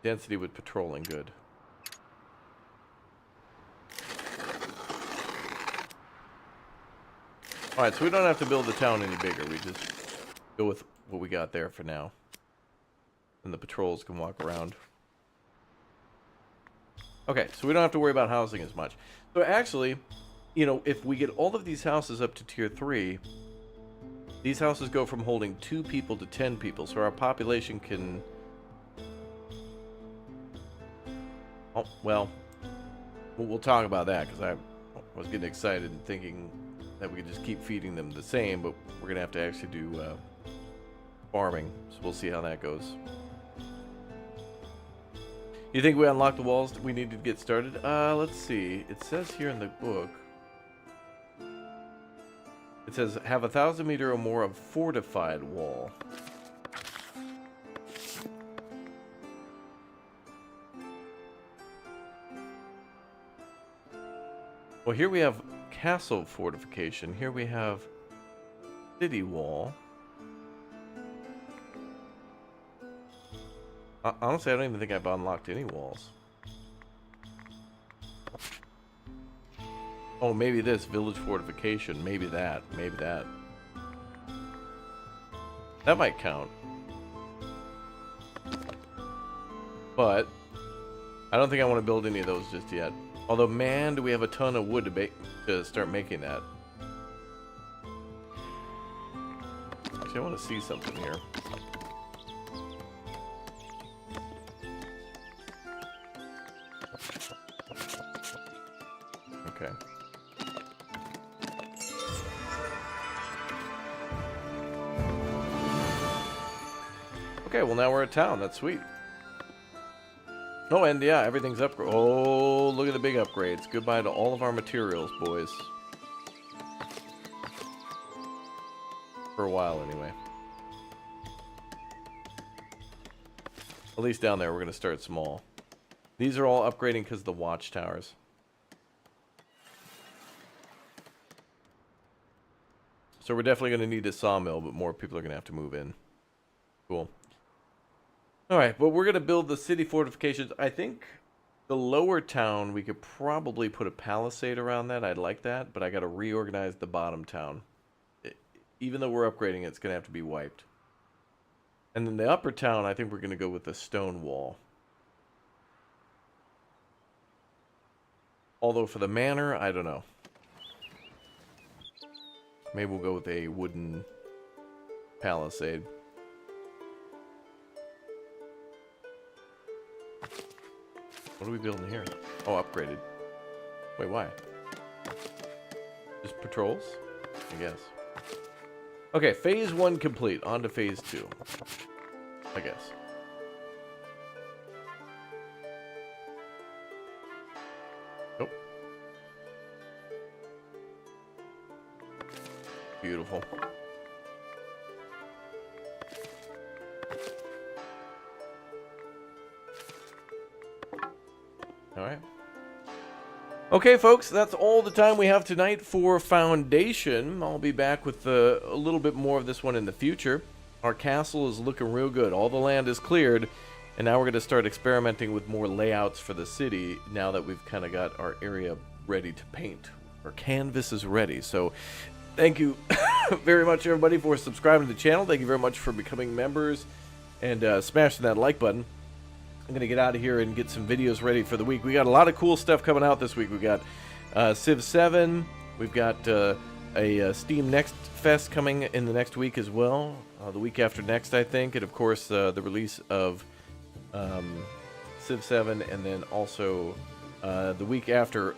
density with patrolling. Good. Alright, so we don't have to build the town any bigger. We just go with what we got there for now. And the patrols can walk around. Okay, so we don't have to worry about housing as much. So actually, you know, if we get all of these houses up to tier 3, these houses go from holding 2 people to 10 people. So our population can... Oh, well, we'll talk about that, because I was getting excited and thinking that we could just keep feeding them the same, but we're going to have to actually do farming, so we'll see how that goes. You think we unlocked the walls that we need to get started? Let's see. It says here in the book, it says have 1,000 meter or more of fortified wall. Well, here we have castle fortification. Here we have city wall. Honestly, I don't even think I've unlocked any walls. Oh, maybe this village fortification. Maybe that. Maybe that. That might count. But I don't think I want to build any of those just yet. Although, man, do we have a ton of wood to start making that. Actually, I want to see something here. Okay. Okay, well now we're a town. That's sweet. Oh, and yeah, everything's upgraded. Oh, look at the big upgrades. Goodbye to all of our materials, boys. For a while, anyway. At least down there, we're going to start small. These are all upgrading because of the watchtowers. So we're definitely going to need a sawmill, but more people are going to have to move in. Cool. Alright, but we're going to build the city fortifications. I think the lower town, we could probably put a palisade around that. I'd like that, but I got to reorganize the bottom town. Even though we're upgrading it, it's going to have to be wiped. And then the upper town, I think we're going to go with the stone wall. Although for the manor, I don't know. Maybe we'll go with a wooden palisade. What are we building here? Oh, upgraded. Wait, why? Just patrols? I guess. Okay, phase 1 complete. On to phase 2. I guess. Nope. Beautiful. Alright. Okay, folks, that's all the time we have tonight for Foundation. I'll be back with a little bit more of this one in the future. Our castle is looking real good. All the land is cleared, and now we're going to start experimenting with more layouts for the city now that we've kind of got our area ready to paint. Our canvas is ready. So thank you very much, everybody, for subscribing to the channel. Thank you very much for becoming members and smashing that like button. I'm going to get out of here and get some videos ready for the week. We got a lot of cool stuff coming out this week. We got Civ 7. We've got a Steam Next Fest coming in the next week as well. The week after next, I think. And, of course, the release of Civ 7. And then also the week after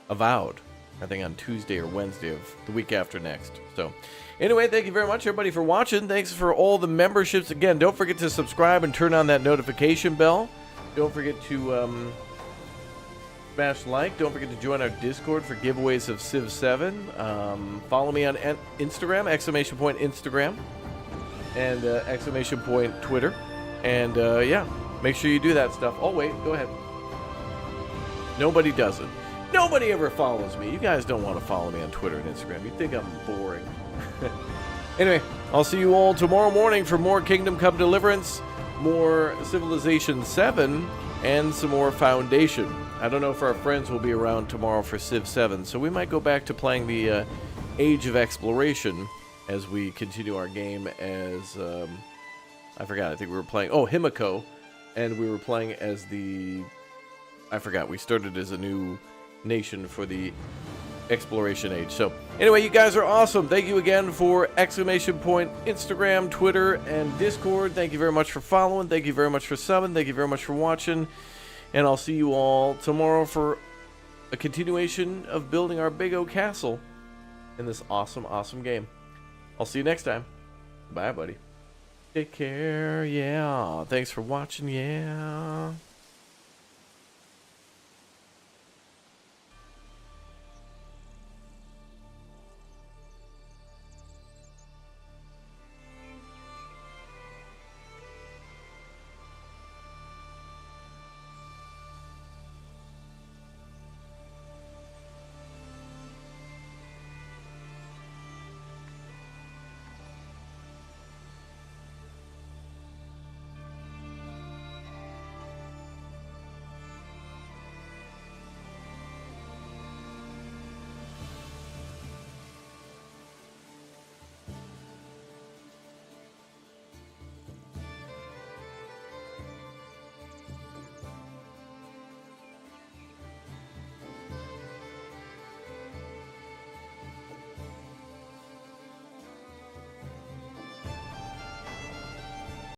Avowed. I think on Tuesday or Wednesday of the week after next. So, anyway, thank you very much, everybody, for watching. Thanks for all the memberships. Again, don't forget to subscribe and turn on that notification bell. Don't forget to smash like. Don't forget to join our Discord for giveaways of Civ 7. Follow me on Instagram, !Instagram, and ! Twitter. And, yeah, make sure you do that stuff. Oh, wait, go ahead. Nobody does it. Nobody ever follows me. You guys don't want to follow me on Twitter and Instagram. You think I'm boring. Anyway, I'll see you all tomorrow morning for more Kingdom Come Deliverance, more Civilization 7, and some more Foundation. I don't know if our friends will be around tomorrow for Civ 7, so we might go back to playing the Age of Exploration as we continue our game as, I forgot, I think we were playing, Himiko, and we were playing as I forgot, we started as a new nation for the Exploration Age. So, anyway, you guys are awesome. Thank you again for Instagram, Twitter, and Discord. Thank you very much for following. Thank you very much for subbing. Thank you very much for watching. And I'll see you all tomorrow for a continuation of building our Big O Castle in this awesome, awesome game. I'll see you next time. Bye, buddy. Take care. Yeah. Thanks for watching. Yeah.